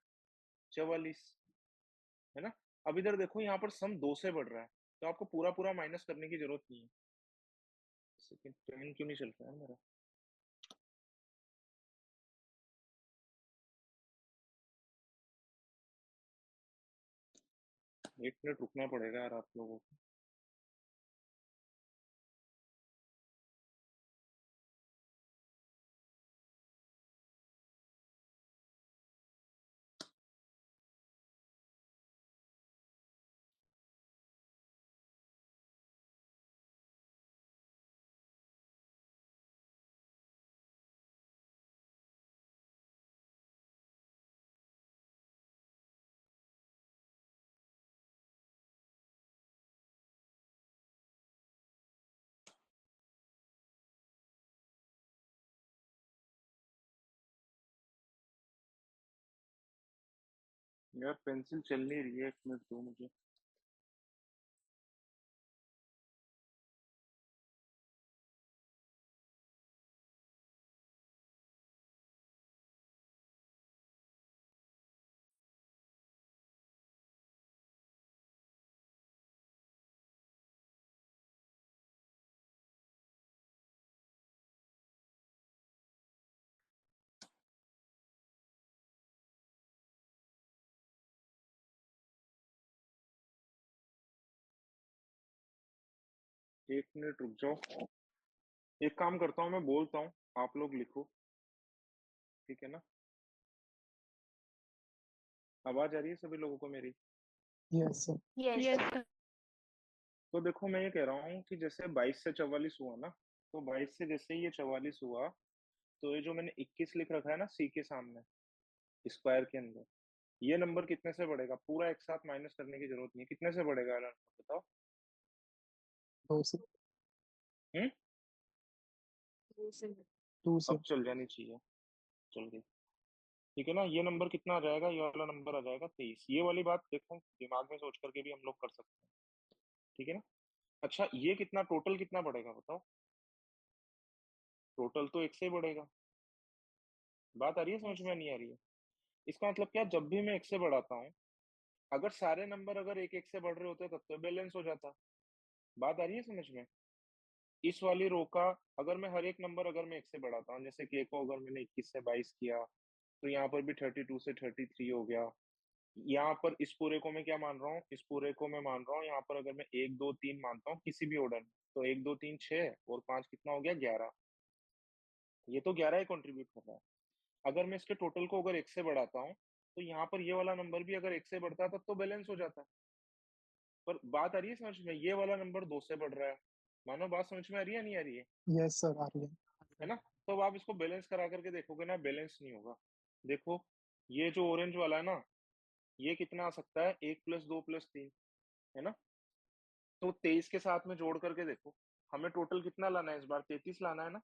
44। है ना? अब इधर देखो, यहाँ पर सम 2 से बढ़ रहा है, तो आपको पूरा पूरा माइनस करने की जरूरत नहीं है। सेकंड फैन क्यों नहीं चल रहा है मेरा? एक मिनट रुकना पड़ेगा यार आप लोगों को। यार पेंसिल चल नहीं रही है, एक मिनट दो मुझे। एक मिनट रुक जाओ, एक काम करता हूँ, मैं बोलता हूँ, आप लोग लिखो, ठीक है ना? आवाज आ रही है सभी लोगों को मेरी? Yes, sir. यस तो देखो मैं ये कह रहा हूँ कि जैसे 22 से 44 हुआ ना, तो 22 से जैसे ये 44 हुआ, तो ये जो मैंने 21 लिख रखा है ना सी के सामने स्क्वायर के अंदर, ये नंबर कितने से बढ़ेगा? पूरा एक साथ माइनस करने की जरूरत नहीं है, कितने से बढ़ेगा नंबर बताओ? 2 से हम्म 2 से अब चल जानी चाहिए, चल गई, ठीक है ना? ये नंबर कितना आ जाएगा? ये वाला नंबर आ जाएगा 23। ये वाली बात देखो दिमाग में सोच करके भी हम लोग कर सकते हैं, ठीक है ना? अच्छा ये कितना टोटल कितना बढ़ेगा बताओ? टोटल तो एक से ही बढ़ेगा। बात आ रही है समझ में? नहीं आ रही है? इसका मतलब क्या, जब भी मैं एक से बढ़ाता हूँ, अगर सारे नंबर अगर एक एक से बढ़ रहे होते तब तो बैलेंस हो जाता। बात आ रही है समझ में? इस वाली रो का अगर मैं हर एक नंबर अगर मैं एक से बढ़ाता हूँ, जैसे के को अगर मैंने 21 से 22 किया, तो यहाँ पर भी 32 से 33 हो गया। यहाँ पर इस पूरे को मैं क्या मान रहा हूँ? इस पूरे को मैं मान रहा हूँ यहाँ पर अगर मैं 1 2 3 मानता हूँ किसी भी ऑर्डर में, तो 1 2 3 6 और 5 कितना हो गया? 11। ये तो 11 ही कॉन्ट्रीब्यूट कर रहा है। अगर मैं इसके टोटल को अगर एक से बढ़ाता हूँ, तो यहाँ पर ये वाला नंबर भी अगर एक से बढ़ता तब तो बैलेंस हो जाता। पर बात आ रही है समझ में? ये वाला नंबर 2 से बढ़ रहा है, मानो बात समझ में आ रही है नहीं आ रही है? Yes, sir. आ रही है ना? तो अब आप इसको बैलेंस करा करके देखोगे ना, बैलेंस नहीं होगा। देखो ये जो ऑरेंज वाला है ना, ये कितना आ सकता है? 1 + 2 + 3, है ना? तो 23 के साथ में जोड़ करके देखो, हमें टोटल कितना लाना है इस बार? 33 लाना है ना,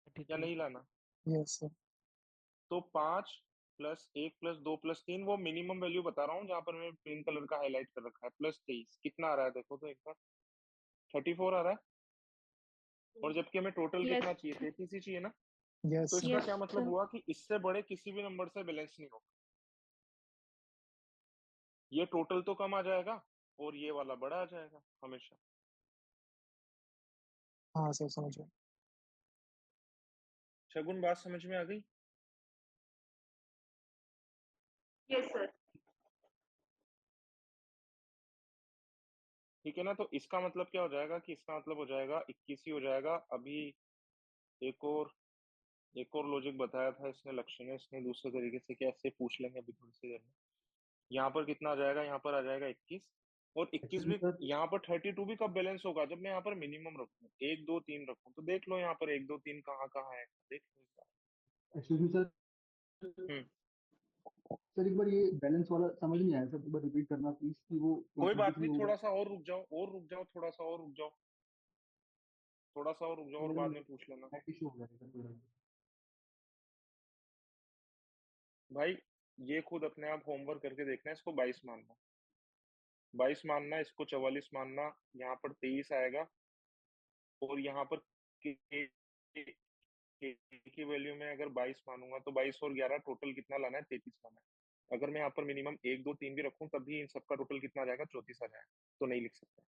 या 33 नहीं लाना? Yes, sir. तो 5 + 1 + 2 + 3, वो मिनिमम वैल्यू बता रहा हूँ जहां पर मैंने ग्रीन कलर का हाईलाइट कर रखा है, +23 कितना आ रहा है देखो तो एक बार? 34 आ रहा है। और जबकि हमें टोटल कितना चाहिए? 33 ही चाहिए ना? तो Yes, sir. इसका क्या मतलब हुआ कि इससे बड़े किसी भी नंबर से बैलेंस नहीं होगा। ये टोटल तो कम आ जाएगा और ये वाला बड़ा आ जाएगा हमेशा। हाँ सर, समझ गया। शगुन बात समझ में आ गई? यस सर ठीक है ना? तो इसका मतलब क्या हो जाएगा कि इसका मतलब हो जाएगा 21 ही हो जाएगा। अभी एक और एक और लॉजिक बताया था इसने, लक्ष्य ने, इसने दूसरे तरीके से कैसे पूछ लेंगे अभी थोड़ी सी देर में। यहाँ पर कितना आ जाएगा? यहाँ पर आ जाएगा 21, और 21 भी यहाँ पर 32 भी कब बैलेंस होगा? जब मैं यहाँ पर मिनिमम रखूँ, 1 2 3 रखूँ। तो देख लो यहाँ पर 1 2 3 कहाँ कहाँ है, देख लो इस बार। एक्चुअली सर हम्म सर एक बार ये बैलेंस वाला समझ नहीं आया सर, एक बार रिपीट करना प्लीज कि वो कोई बात कंप्लीटली नहीं, होगा। थोड़ा सा और रुक जाओ, और रुक जाओ, थोड़ा सा और रुक जाओ, थोड़ा सा और रुक जाओ, और मेरा बाद में पूछ लेना। नेट इशू हो गया था सर थोड़ा। भाई ये खुद अपने आप होमवर्क करके देखना है। इसको 22 मानना, 22 मानना, इसको 44 मानना, यहाँ पर 23 आएगा, और यहाँ पर की वैल्यू में अगर 22 मानूंगा तो 22 और 11 टोटल कितना लाना है? 33 लाना है। अगर मैं यहाँ पर मिनिमम 1 2 3 भी रखूं तब भी इन सबका टोटल कितना आ जाएगा? 34 आ जाएगा। तो नहीं लिख सकता।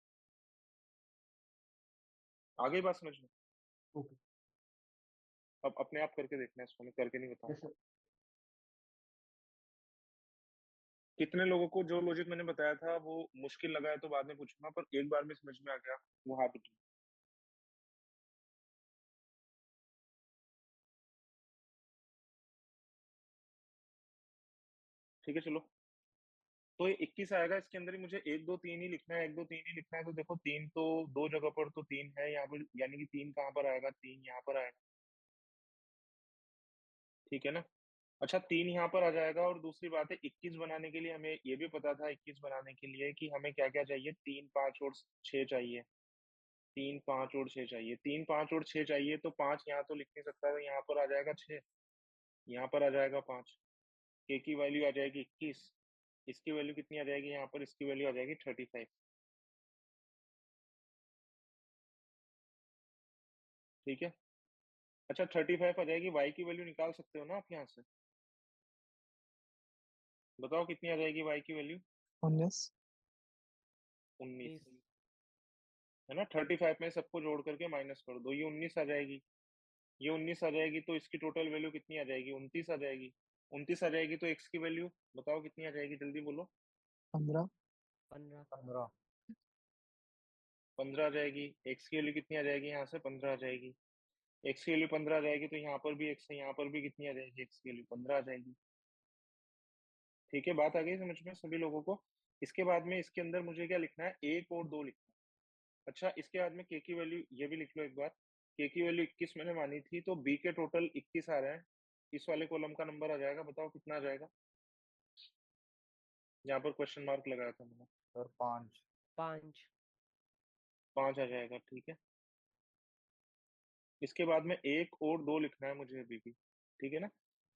आगे बात समझ में? ओके अब अपने आप करके देखना है, इसको मैं करके नहीं बताऊंगा। Yes sir. कितने लोगों को जो लॉजिक मैंने बताया था वो मुश्किल लगा है तो बाद में पूछूंगा, पर एक बार में समझ में आ गया वो हाथ उठाओ। ठीक है चलो, तो ये 21 आएगा, इसके अंदर ही मुझे 1 2 3 ही लिखना है, 1 2 3 ही लिखना है। तो देखो 3 तो दो जगह पर तो 3 है यहाँ पर, यानी कि 3 कहाँ पर आएगा? 3 यहाँ पर आएगा, ठीक है ना? अच्छा 3 यहाँ पर आ जाएगा। और दूसरी बात है, 21 बनाने के लिए हमें ये भी पता था, 21 बनाने के लिए कि हमें क्या क्या चाहिए? 3 5 और 6 चाहिए। 3 5 और 6 चाहिए, 3 5 और 6 चाहिए। तो 5 यहाँ तो लिख नहीं सकता, तो यहाँ पर आ जाएगा 6, यहाँ पर आ जाएगा 5, के की वैल्यू आ जाएगी 21, इसकी वैल्यू कितनी आ जाएगी? यहाँ पर इसकी वैल्यू आ जाएगी 35, ठीक है? अच्छा 35 आ जाएगी, वाई की वैल्यू निकाल सकते हो ना आप यहाँ से? बताओ कितनी आ जाएगी वाई की वैल्यू? 19. 19, है ना? 35 में सबको जोड़ करके माइनस कर दो, ये 19 आ जाएगी, ये 19 आ जाएगी। तो इसकी टोटल वैल्यू कितनी आ जाएगी? 29 आ जाएगी। 29 आ जाएगी तो एक्स की वैल्यू बताओ कितनी आ जाएगी? जल्दी बोलो। 15. 15 15. 15 आ जाएगी, x की वैल्यू कितनी आ जाएगी यहाँ से 15 आ जाएगी, x की वैल्यू 15 आ जाएगी तो यहाँ पर भी x है, यहाँ पर भी कितनी आ जाएगी, x की वैल्यू 15 आ जाएगी। ठीक है, बात आ गई समझ में सभी लोगों को। इसके बाद में इसके अंदर मुझे क्या लिखना है, 1 और 2 लिखना है। अच्छा, इसके बाद में k की वैल्यू ये भी लिख लो एक बार, k की वैल्यू 21 मैंने मानी थी, तो b के टोटल 21 आ रहे हैं। इस वाले कॉलम का नंबर आ जाएगा, बताओ कितना आ जाएगा। यहाँ पर क्वेश्चन मार्क लगाया था मैंने। सर 5 5 5 आ जाएगा, ठीक है। इसके बाद में 1 और 2 लिखना है मुझे अभी भी, ठीक है ना।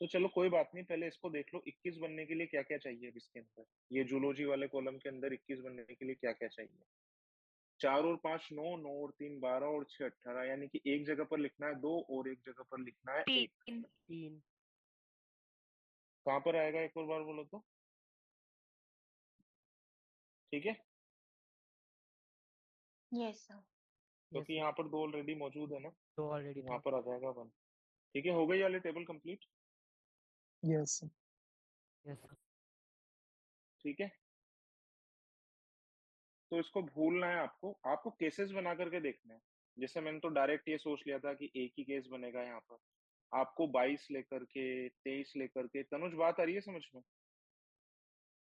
तो चलो कोई बात नहीं, पहले इसको देख लो 21 बनने के लिए क्या क्या चाहिए अब इसके अंदर, ये जूलॉजी वाले कॉलम के अंदर 21 बनने के लिए क्या क्या चाहिए। 4 और 5 9, 9 और 3 12 और 6 18, यानी कि एक जगह पर लिखना है 2 और एक जगह पर लिखना है 1। 3 कहाँ पर आएगा एक और बार बोलो तो। ठीक है, यस सर। क्योंकि यहाँ पर 2 ऑलरेडी मौजूद है ना, तो ऑलरेडी यहाँ था। पर आ जाएगा 1। ठीक है, हो गई वाली table complete. Yes sir. Yes sir. ठीक है, तो इसको भूलना है आपको, आपको केसेस बना करके देखना है। जैसे मैंने तो डायरेक्ट ये सोच लिया था कि एक ही केस बनेगा यहाँ पर, आपको 22 लेकर के 23 लेकर के। तनुज बात आ रही है समझ में?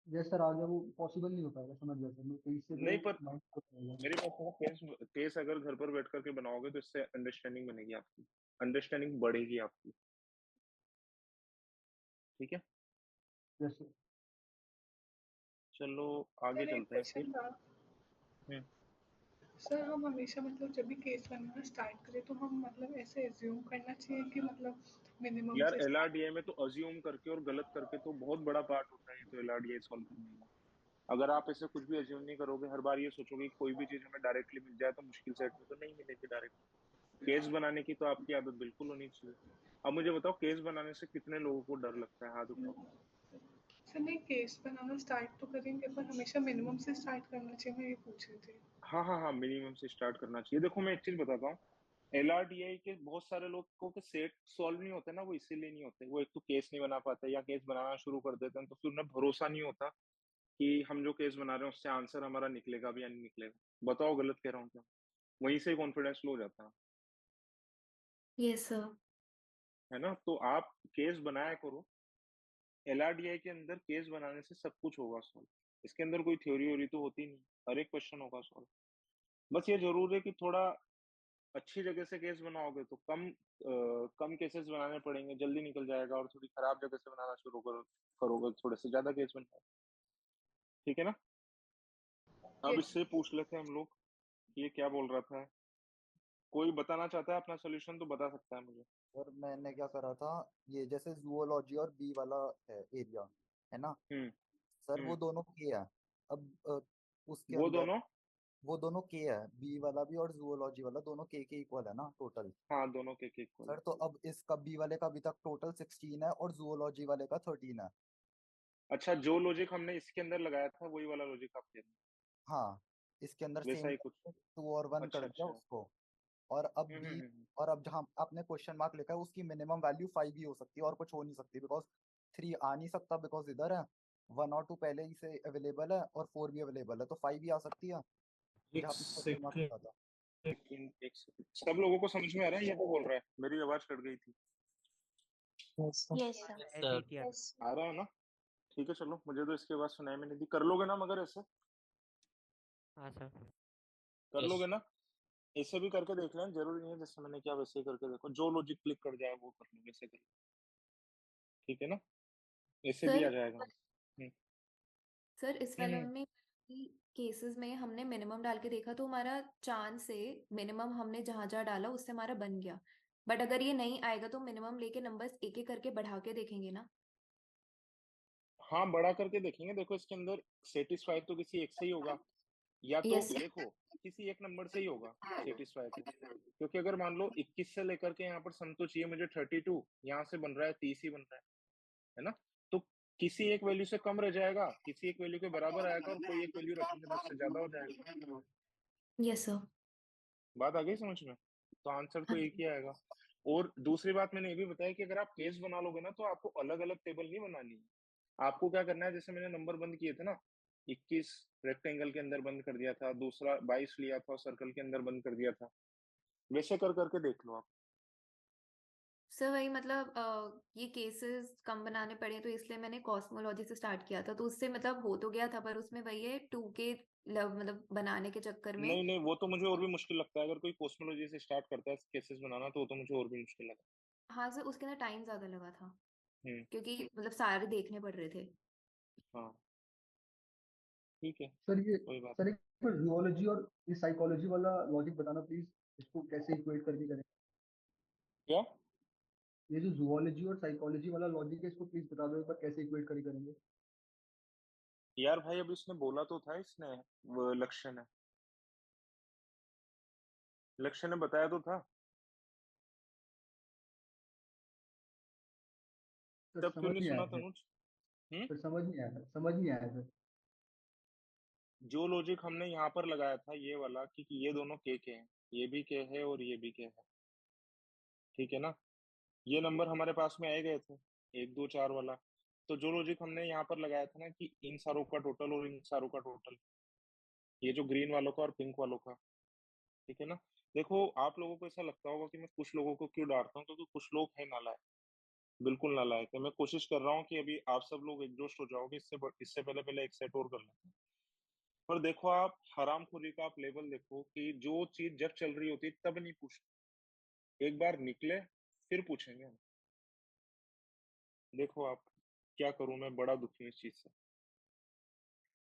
यस सर, आगे वो पॉसिबल नहीं हो पाएगा, समझ गया सर मैं, 23 से नहीं, तो पर 9 हो जाएगा। मेरी बात सुनो, केस केस अगर घर पर बैठ करके बनाओगे तो इससे अंडरस्टैंडिंग बनेगी आपकी, अंडरस्टैंडिंग बढ़ेगी आपकी। ठीक है, यस सर। चलो आगे सर एक चलते हैं फिर। क्वेश्चन था सर, हम हमेशा मतलब जब भी केस बनाना स्टार्ट करें तो हम मतलब ऐसे एज्यूम करना चाहिए कि मतलब मिनिमम यार से LRDI में तो अज्यूम करके और गलत करके तो बहुत बड़ा पार्ट होता है, तो LRDI सॉल्व करने में अगर आप ऐसे कुछ भी अज्यूम नहीं करोगे, हर बार ये सोचोगे कि कोई भी चीज हमें डायरेक्टली मिल जाए, तो मुश्किल सेट में तो नहीं मिलेगी डायरेक्ट। केस बनाने की तो आपकी आदत बिल्कुल होनी चाहिए। अब मुझे बताओ, केस बनाने से कितने लोगों को डर लगता है, हाथ उठाओ। सर नहीं, केस बनाना स्टार्ट तो करेंगे पर हमेशा मिनिमम से स्टार्ट करना चाहिए, मैं ये पूछ रही थी। हाँ हाँ हाँ, मिनिमम से स्टार्ट करना चाहिए। देखो मैं एक चीज बताता हूँ, LRDI के बहुत सारे लोगों के सेट सॉल्व नहीं होते ना, वो इसीलिए नहीं होते, वो एक तो केस नहीं बना पाते, या केस बनाना शुरू कर देते हैं तो फिर उन्हें भरोसा नहीं होता कि हम जो केस बना रहे हैं उससे आंसर हमारा निकलेगा भी या नहीं निकलेगा। बताओ गलत कह रहा हूँ क्या? वहीं से कॉन्फिडेंस लो हो जाता है। Yes sir. है ना, तो आप केस बनाया करो। LRDI के अंदर केस बनाने से सब कुछ होगा सॉल्व, इसके अंदर कोई थ्योरी वोरी तो होती नहीं, हर एक क्वेश्चन होगा सॉल्व। बस ये जरूर है कि थोड़ा अच्छी जगह से केस बनाओगे तो कम केसेस बनाने पड़ेंगे, जल्दी निकल जाएगा, और थोड़ी खराब जगह से बनाना शुरू करोगे थोड़े से ज्यादा केस बन जाएगा। ठीक है ना। अब इससे पूछ लेते हैं हम लोग कि ये क्या बोल रहा था। कोई बताना चाहता है अपना सोल्यूशन तो बता सकता है मुझे। सर मैंने क्या करा था, ये जैसे जूलॉजी और बी वाला है एरिया, है ना सर, वो दोनों के है। अब उसके वो अंदर दोनों वो दोनों के है, बी वाला भी और जूलॉजी वाला, दोनों के इक्वल है ना टोटल। हाँ, दोनों के इक्वल सर है। तो अब इसका बी वाले का अभी तक टोटल 16 है और जूलॉजी वाले का 13 है। अच्छा, जो लॉजिक हमने इसके अंदर लगाया था वही वाला लॉजिक आप कह रहे हैं? हाँ, इसके अंदर वैसा सेम ही कुछ। 2 और 1 अच्छा कर दिया अच्छा। उसको। और अब बी, और अब जहाँ आपने क्वेश्चन मार्क लिखा है उसकी मिनिमम वैल्यू 5 ही हो सकती है और कुछ हो नहीं सकती, बिकॉज 3 आ नहीं सकता, बिकॉज इधर है 1 और 2 पहले ही से अवेलेबल है और 4 भी अवेलेबल है, तो 5 ही आ सकती है एक जहाँ आपने क्वेश्चन मार्क लिखा था। सेकंड, एक सेकंड, सब लोगों को समझ में आ रहा है? ये तो बोल रहा है, मेरी आवाज कट गई थी। Yes sir. आ रहा है ना? ठीक है, चलो, मुझे तो इसके बाद सुनाई में नहीं दी। कर लोगे ना मगर ऐसे? हाँ सर। कर लोगे ना? ऐसे भी करके देख लें, जरूरी नहीं है जैसे मैंने किया वैसे ही करके देखो, जो लॉजिक क्लिक कर जाए वो कर लो, वैसे कर लो। ठीक है ना, ऐसे भी आ सर जाएगा। सर इस वाले में केसेस में हमने मिनिमम डाल के देखा तो हमारा चांस है, मिनिमम हमने जहां जहां डाला उससे हमारा बन गया। बट अगर ये नहीं आएगा तो मिनिमम लेके नंबर्स एक एक करके बढ़ा के देखेंगे ना। हाँ, बड़ा करके देखेंगे। देखो इसके अंदर सेटिस्फाइड तो किसी एक से ही होगा, या तो यस देखो किसी एक नंबर से ही होगा सेटिस्फाई तो, क्योंकि अगर मान लो 21 से लेकर के यहाँ पर सम तो चाहिए मुझे 32, यहाँ से बन रहा है 30 ही बन रहा है ना, तो किसी एक वैल्यू से कम रह जाएगा, किसी एक वैल्यू के बराबर आएगा, और कोई एक वैल्यू रखेंगे तो उससे ज्यादा हो जाएगा। Yes sir. बात आ गई समझ में? तो आंसर तो एक ही आएगा। और दूसरी बात मैंने ये भी बताया कि अगर आप केस बना लोगे ना तो आपको अलग अलग टेबल नहीं बनानी है। आपको क्या करना है, जैसे मैंने नंबर बंद किए थे ना, 21 रेक्टेंगल के अंदर बंद कर दिया था, दूसरा 22 लिया था और सर्कल के अंदर बंद कर दिया था। वैसे कर करके देख लो आप। सर वही मतलब ये केसेस कम बनाने पड़े तो इसलिए मैंने कॉस्मोलॉजी से स्टार्ट किया था, तो उससे मतलब हो तो गया था, पर उसमें वही है 2K मतलब बनाने के चक्कर में। नहीं नहीं, वो तो मुझे और भी मुश्किल लगता है। अगर कोई कॉस्मोलॉजी से स्टार्ट करता है केसेस बनाना, तो वो तो मुझे और भी मुश्किल लगा। हाँ सर, उसके अंदर टाइम ज्यादा लगा था हम्म। क्योंकि मतलब सारे देखने पड़ रहे थे। हाँ ठीक है, सर ये कोई बात सर एक जूलॉजी और ये साइकोलॉजी वाला लॉजिक बताना प्लीज, इसको कैसे इक्वेट करके करें। क्या? ये जो जूलॉजी और साइकोलॉजी वाला लॉजिक है, इसको प्लीज बता दो एक बार कैसे इक्वेट करके करेंगे। यार भाई, अभी इसने बोला तो था, इसने वो लक्ष्य ने बताया तो था। सर तब क्यों समझ नहीं नहीं आया सुना सर। तनुज? सर समझ नहीं आया, समझ नहीं आया सर। जो लॉजिक हमने यहाँ पर लगाया था, ये वाला कि ये दोनों के हैं, ये भी के है और ये भी के है, ठीक है ना? ये नंबर हमारे पास में आए गए थे, 1 2 4 वाला। तो जो लॉजिक हमने यहाँ पर लगाया था ना, कि इन सारों का टोटल और इन सारों का टोटल, ये जो ग्रीन वालों का और पिंक वालों का, ठीक है ना? देखो, आप लोगों को ऐसा लगता होगा कि मैं कुछ लोगों को क्यों डांटता हूँ, क्योंकि कुछ लोग हैं नालायक, बिल्कुल नालायक है। मैं कोशिश कर रहा हूँ कि अभी आप सब लोग एग्जॉस्ट हो जाओगे, इससे पहले पहले एक सेट और कर लेते हैं। पर देखो, आप हरामखोरी का आप लेवल देखो, कि जो चीज जब चल रही होती है तब नहीं पूछते, एक बार निकले फिर पूछेंगे हम। देखो आप, क्या करूं, मैं बड़ा दुखी हूं इस चीज से।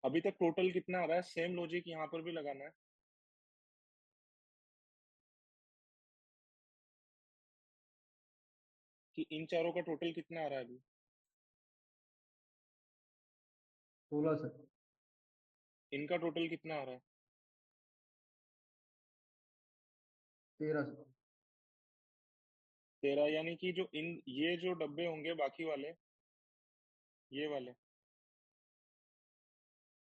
अभी तक टोटल कितना आ रहा है, सेम लॉजिक यहाँ पर भी लगाना है। कि इन चारों का टोटल कितना आ रहा है अभी? 16 सर। इनका टोटल कितना आ रहा है? 13 सर। 13, यानी कि जो ये जो डब्बे होंगे बाकी वाले, ये वाले,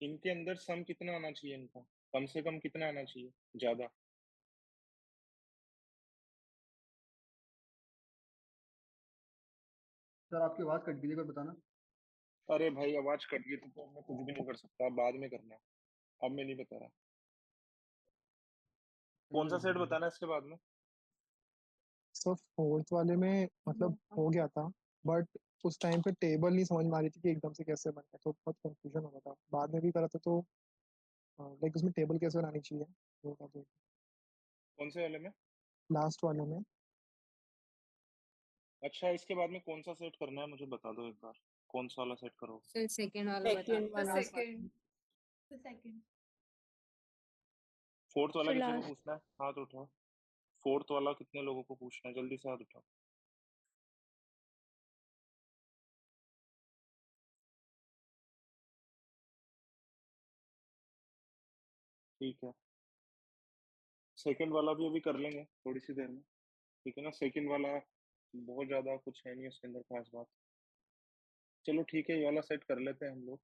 इनके अंदर सम कितना आना चाहिए इनका? कम से कम कितना आना चाहिए? ज्यादा? सर आपकी आवाज कट गई, एक बार बताना। अरे भाई, आवाज कट गई तो मैं कुछ भी नहीं कर सकता, बाद में करना। अब मैं नहीं बता रहा। कौन सा सेट बताना है इसके बाद में? सर फोर्थ वाले में मतलब हो गया था, बट उस टाइम पे टेबल नहीं समझ में आ रही थी कि एकदम से कैसे बनना है, तो बहुत कंफ्यूजन हो रहा था। बाद में भी करा था तो लाइक उसमें टेबल कैसे बनानी चाहिए वो था तो कौन से वाले में? लास्ट वाले में। अच्छा, इसके बाद में कौन सा सेट करना है मुझे बता दो एक बार। कौन सा वाला सेट करो? सर सेकंड वाला बता The लास्ट वाला। second. The second. फोर्थ वाला सर किसी को लास्ट। पूछना है? हाथ उठाओ। फोर्थ वाला कितने लोगों को पूछना है? जल्दी से हाथ उठाओ। ठीक है, सेकंड वाला भी अभी कर लेंगे थोड़ी सी देर में, ठीक है ना? सेकंड वाला बहुत ज्यादा कुछ है नहीं उसके अंदर खास बात। चलो ठीक है, ये वाला सेट कर लेते हैं हम लोग।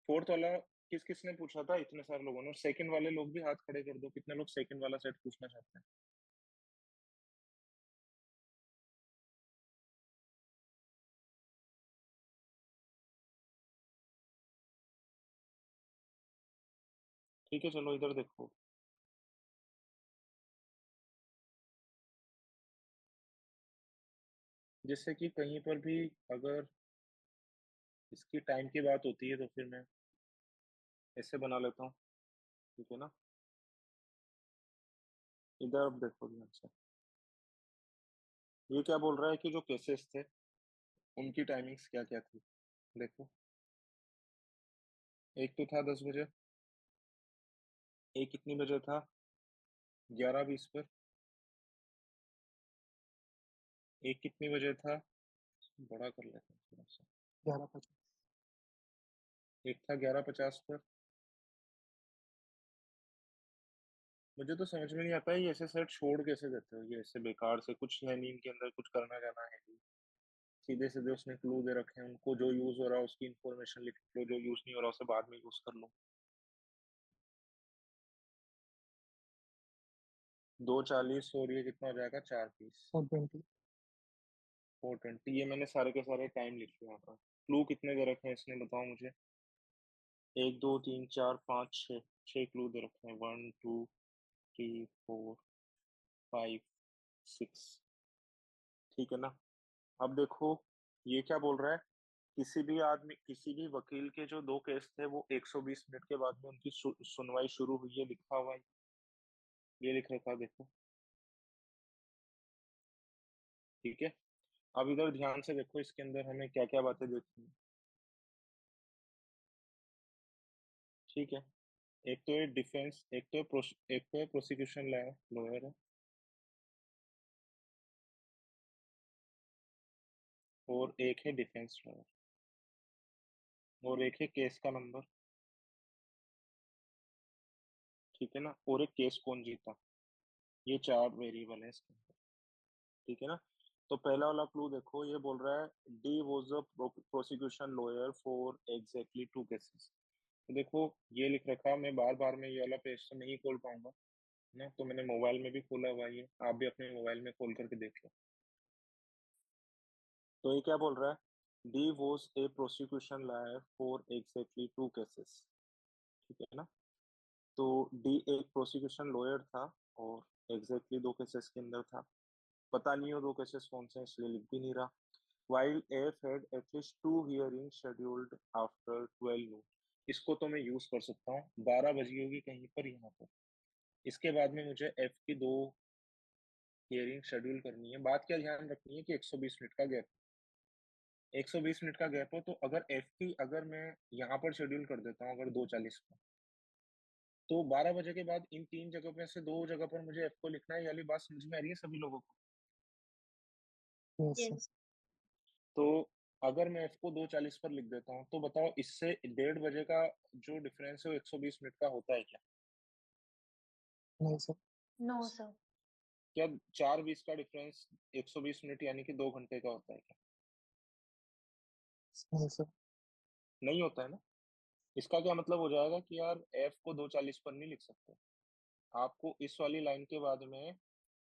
फोर्थ वाला किस किस ने पूछा था? इतने सारे लोगों ने। सेकंड वाले लोग भी हाथ खड़े कर दो, कितने लोग सेकंड वाला सेट पूछना चाहते हैं? ठीक है, चलो इधर देखो। जिससे कि कहीं पर भी अगर इसकी टाइम की बात होती है तो फिर मैं ऐसे बना लेता हूँ, ठीक है ना? इधर अब देखो ध्यान से। ये क्या बोल रहा है कि जो केसेस थे उनकी टाइमिंग्स क्या क्या थी? देखो, एक तो था 10 बजे, एक कितनी बजे था? 11:20 पर। एक कितनी बजे था? बड़ा कर लेते हैं थोड़ा सा। 11:50। एक था 11:50 पर। मुझे तो समझ में नहीं आता है, ये ऐसे सेट छोड़ कैसे देते हो? ये ऐसे बेकार से, कुछ है नहीं इनके अंदर, कुछ करना जाना है नहीं। सीधे सीधे उसने क्लू दे रखे हैं उनको, जो यूज हो रहा है उसकी इंफॉर्मेशन लिख लो, जो यूज नहीं हो रहा उसे बाद में यूज कर लो। 2:40 और ये कितना हो जाएगा? 4:30। 4:20। 4:20। ये मैंने सारे के सारे टाइम लिखे यहाँ पर। क्लू कितने दे रखे हैं इसने, बताओ मुझे। 1 2 3 4 5 6 6 क्लू दे रखे हैं 1 2 3 4 5 6। ठीक है ना। अब देखो ये क्या बोल रहा है, किसी भी वकील के जो 2 केस थे वो 120 मिनट के बाद में उनकी सुनवाई शुरू हुई है, लिखा हुआ है, ये लिख रखा देखो। ठीक है। अब इधर ध्यान से देखो, इसके अंदर हमें क्या क्या बातें देखनी है। ठीक है। एक तो है डिफेंस, एक तो है प्रोसिक्यूशन लॉयर है, और एक है डिफेंस लॉयर, और एक है केस का नंबर। ठीक है ना। और एक केस कौन जीता। ये 4 वेरिएबल है इसके अंदर। ठीक है ना। तो पहला वाला क्लू देखो, ये बोल रहा है D was a prosecution lawyer for exactly 2 cases. तो देखो ये लिख रखा, मैं बार बार में ये वाला पेज तो नहीं खोल पाऊंगा ना, तो मैंने मोबाइल में भी खोला हुआ है, ये आप भी अपने मोबाइल में खोल करके देख लो। तो ये क्या बोल रहा है, D was a prosecution lawyer for exactly 2 cases. ठीक है ना। तो डी एक प्रोसिक्यूशन लॉयर था और एग्जैक्टली 2 केसेस के अंदर था। पता नहीं हो 2 केसेस कौन से हैं, इसलिए लिख भी नहीं रहा। While F had at least 2 hearings scheduled after 12 noon। इसको तो मैं यूज कर सकता हूँ, 12 बजी होगी कहीं पर यहाँ पर। इसके बाद में मुझे F की 2 हियरिंग शेड्यूल करनी है। बात क्या ध्यान रखनी है कि 120 मिनट का गैप, 120 मिनट का गैप हो, तो अगर F की अगर मैं यहाँ पर शेड्यूल कर देता हूँ अगर 2:40 को, तो 12 बजे के बाद इन 3 जगह में से 2 जगह पर मुझे F को लिखना है। ये वाली बात समझ में आ रही है सभी लोगों को। Yes, sir. तो अगर मैं F को 2:40 पर लिख देता हूँ, तो बताओ इससे 1:30 बजे का जो डिफरेंस है वो 120 मिनट का होता है क्या। नहीं सर। No sir. क्या 4:20 का डिफरेंस 120 मिनट यानी कि 2 घंटे का होता है क्या। नहीं सर। नहीं होता है ना। इसका क्या मतलब हो जाएगा कि यार F को 2:40 पर नहीं लिख सकते। आपको इस वाली लाइन के बाद में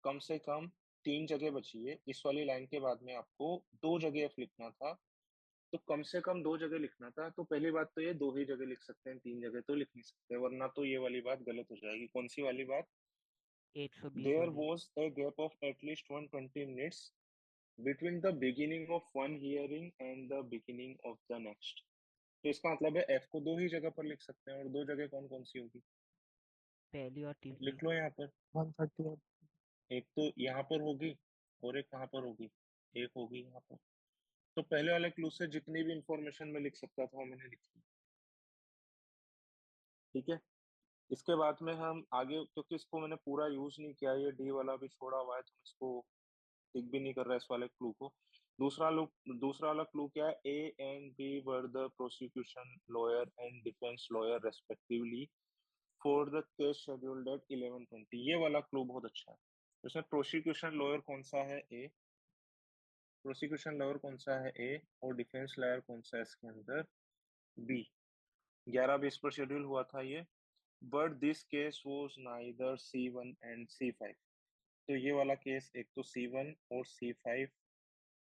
कम से कम 3 जगह बची है, इस वाली लाइन के बाद में आपको 2 जगह F लिखना था, तो कम से कम 2 जगह लिखना था। तो पहली बात तो ये 2 ही जगह लिख सकते हैं, 3 जगह तो लिख नहीं सकते, वरना तो ये वाली बात गलत हो जाएगी। कौन सी वाली बात, 120 देयर वाली। Was a gap of at least 120 minutes between the beginning of one hearing and the beginning of the next। तो इसका मतलब है F को 2 ही जगह पर लिख सकते हैं, और 2 जगह कौन कौन सी होगी, पहली और तीसरी। लिख लो यहाँ पर। 130 एक तो यहाँ पर होगी और एक कहाँ पर होगी, एक होगी यहाँ पर। तो पहले वाले क्लू से जितनी भी इंफॉर्मेशन मैं लिख सकता था वो मैंने लिखी। ठीक है। इसके बाद में हम आगे, क्योंकि इसको मैंने पूरा यूज नहीं किया, ये डी वाला भी छोड़ा हुआ है, तो इसको टिक भी नहीं कर रहा है इस वाले क्लू को। दूसरा वाला क्लू क्या है, A and B were the prosecution lawyer and defence lawyer respectively for the case scheduled at 11:20। ये वाला क्लू बहुत अच्छा है। इसमें प्रोसिक्यूशन लॉयर कौन सा है, ए, प्रोसिक्यूशन लॉयर कौन सा है ए, और डिफेंस लॉयर कौन सा है इसके अंदर, बी। 11:20 पर शेड्यूल हुआ था ये, but this case was neither C1 and C5। तो ये वाला केस एक तो C1 और C5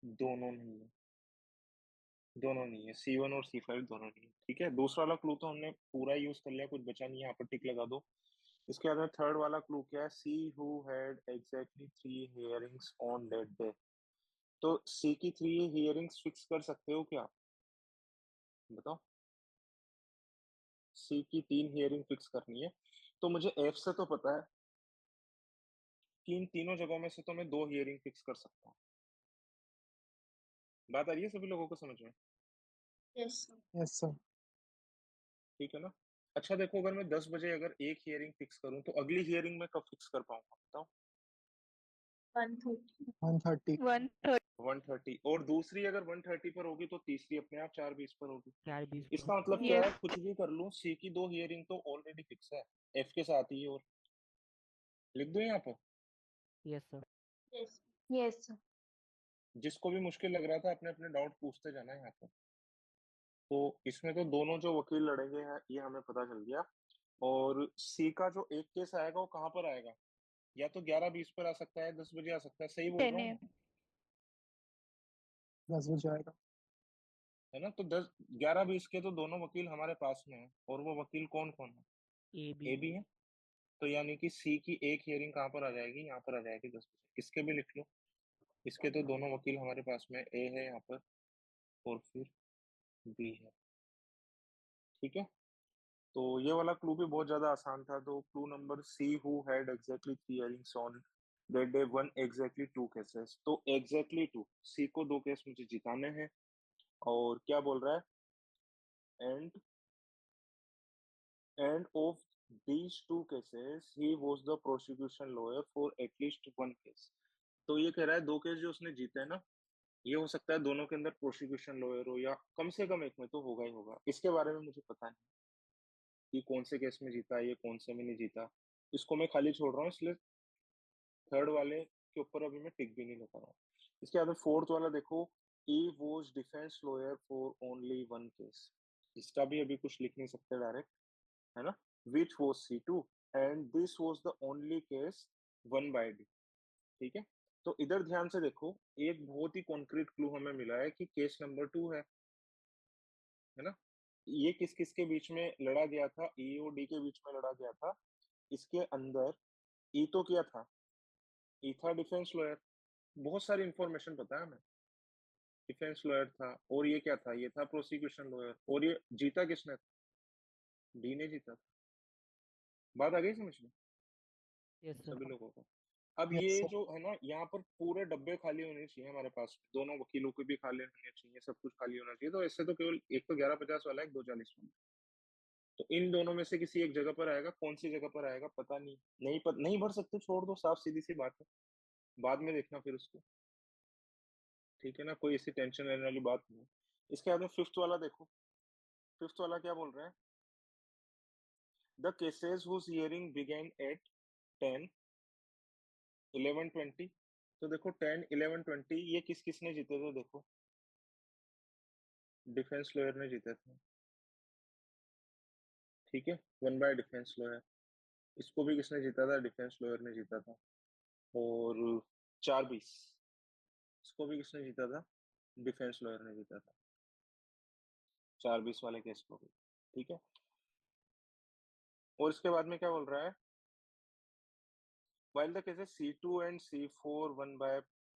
दोनों नहीं है, दोनों नहीं है, C1 और C5 दोनों नहीं है। ठीक है। दूसरा वाला क्लू तो हमने पूरा यूज कर लिया, कुछ बचा नहीं है, यहाँ पर टिक लगा दो। इसके बाद में थर्ड वाला क्लू क्या है, सी who had exactly 3 hearings on that day. तो सी की 3 हियरिंग्स फिक्स कर सकते हो क्या, बताओ। सी की 3 हियरिंग फिक्स करनी है, तो मुझे एफ से तो पता है कि इन तीनों जगहों में से तो मैं 2 हियरिंग फिक्स कर सकता हूँ। बात आ रही है सभी लोगों को समझ में। Yes Yes sir. ठीक है ना। अच्छा देखो, अगर मैं 10 बजे अगर एक हियरिंग फिक्स करूं, तो अगली हियरिंग में कब फिक्स कर पाऊंगा बताओ। 130 130 130। और दूसरी अगर 130 पर होगी तो तीसरी अपने आप 4:20 पर होगी। 4:20 इसका मतलब क्या है, कुछ भी कर लूं, सी की 2 हियरिंग तो ऑलरेडी फिक्स है, एफ के साथ ही। और लिख दो यहाँ पर, yes sir. Yes yes sir. जिसको भी मुश्किल लग रहा था अपने अपने डाउट पूछते जाना है यहाँ पर। तो इसमें तो दोनों जो वकील लड़ेंगे हैं ये हमें पता चल गया। और सी का जो एक केस आएगा वो कहाँ पर आएगा, या तो 11:20 पर आ सकता है, 10 बजे आ सकता है, सही बोल रहा हूँ 10 बजे आएगा। है ना। तो 10 11 20 के तो दोनों वकील हमारे पास में है, और वो वकील कौन कौन है? ए ए बी बी है। तो यानी कि सी की एक हियरिंग कहाँ पर आ जाएगी? यहाँ पर आ जाएगी 10 बजे। इसके भी लिख लो, इसके तो दोनों वकील हमारे पास में, ए है यहाँ पर और फिर बी है। ठीक है, तो ये वाला क्लू भी बहुत ज्यादा आसान था। तो clue number C, who had exactly 3 hearings on that day, one exactly 2 cases. तो एग्जैक्टली 2, सी को 2 केस मुझे जिताने हैं। और क्या बोल रहा है? End of these 2 cases he was the prosecution lawyer for at least 1 case। तो ये कह रहा है 2 केस जो उसने जीते हैं ना, ये हो सकता है दोनों के अंदर प्रोसिक्यूशन लॉयर हो, या कम से कम एक में तो होगा ही होगा। इसके बारे में मुझे पता नहीं कि कौन से केस में जीता है ये, कौन से में नहीं जीता। इसको मैं खाली छोड़ रहा हूँ, इसलिए थर्ड वाले के ऊपर अभी मैं टिक भी नहीं लगा रहा हूँ। इसके बाद फोर्थ वाला देखो, he was defense lawyer for only 1 case। इसका भी अभी कुछ लिख नहीं सकते डायरेक्ट, है ना। which was C2 and this was the only case won by D। ठीक है, तो इधर ध्यान से देखो, एक बहुत ही कॉन्क्रीट क्लू हमें मिला है कि केस नंबर 2 है ना। ये किस किस के बीच में लड़ा गया था? ई और डी के बीच में लड़ा गया था। इसके अंदर ई तो क्या था? ई था डिफेंस लॉयर। बहुत सारी इंफॉर्मेशन पता है हमें। डिफेंस लॉयर था, और ये क्या था? ये था प्रोसिक्यूशन लॉयर। और ये जीता किसने? डी ने जीता था। बात आ गई समझ में यस सर। सभी लोगों को? अब यस ये सर। जो है ना, यहाँ पर पूरे डब्बे खाली होने चाहिए हमारे पास, दोनों वकीलों के भी खाली होने चाहिए, सब कुछ खाली होना चाहिए। तो इससे तो केवल एक तो 11:50 वाला है, एक 2:40 वाला। तो इन दोनों में से किसी एक जगह पर आएगा। कौन सी जगह पर आएगा पता नहीं, नहीं भर सकते, छोड़ दो, साफ सीधी सी बात है, बाद में देखना फिर उसको। ठीक है ना, कोई ऐसी टेंशन लेने वाली बात नहीं है। इसके बाद में फिफ्थ वाला देखो, फिफ्थ वाला क्या बोल रहा है? The cases whose hearing began at 10, 11, 20। तो देखो 10, 11, 20 ये किस किसने जीते थे? देखो डिफेंस लॉयर ने जीते थे। ठीक है, वन बाय डिफेंस लॉयर। इसको भी किसने जीता था? डिफेंस लॉयर ने जीता था। और 4-20 इसको भी किसने जीता था? डिफेंस लॉयर ने जीता था, 4-20 वाले केस को भी। ठीक है, और इसके बाद में क्या बोल रहा है? while the cases C2 and C4 won by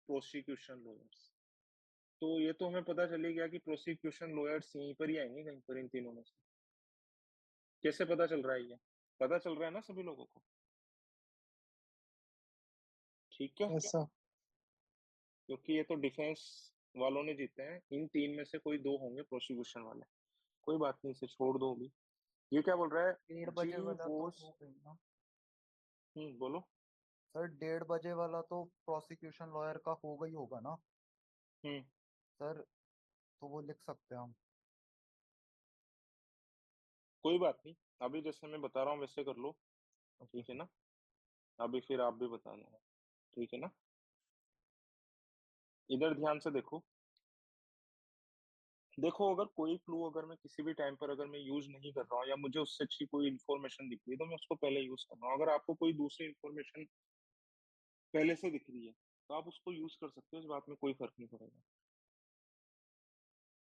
prosecution lawyers। तो ये तो हमें पता चली गया कि प्रोसिक्यूशन लॉयर्स यहीं पर ही आएंगे कहीं पर, इन तीनों में से। कैसे पता चल रहा है? ये पता चल रहा है ना सभी लोगों को? ठीक है, यस सर। क्योंकि ये तो डिफेंस वालों ने जीते हैं, इन 3 में से कोई 2 होंगे प्रोसिक्यूशन वाले। कोई बात नहीं, इसे छोड़ दो अभी। ये क्या बोल रहा है? 1:30 जी बजे वाला तो वॉज, हो गई ना बोलो। सर। 1:30 बजे वाला तो प्रोसिक्यूशन लॉयर का हो गई होगा ना हम्म सर, तो वो लिख सकते हैं हम। कोई बात नहीं, अभी जैसे मैं बता रहा हूँ वैसे कर लो। ओके ठीक है ना, अभी फिर आप भी बता देना। ठीक है ना, इधर ध्यान से देखो। देखो, अगर कोई क्लू अगर मैं किसी भी टाइम पर अगर मैं यूज नहीं कर रहा हूँ, या मुझे उससे अच्छी कोई इन्फॉर्मेशन दिख रही है, तो मैं उसको पहले यूज कर रहा हूँ। अगर आपको कोई दूसरी इन्फॉर्मेशन पहले से दिख रही है, तो आप उसको यूज कर सकते हो, इस बात में कोई फर्क नहीं पड़ेगा।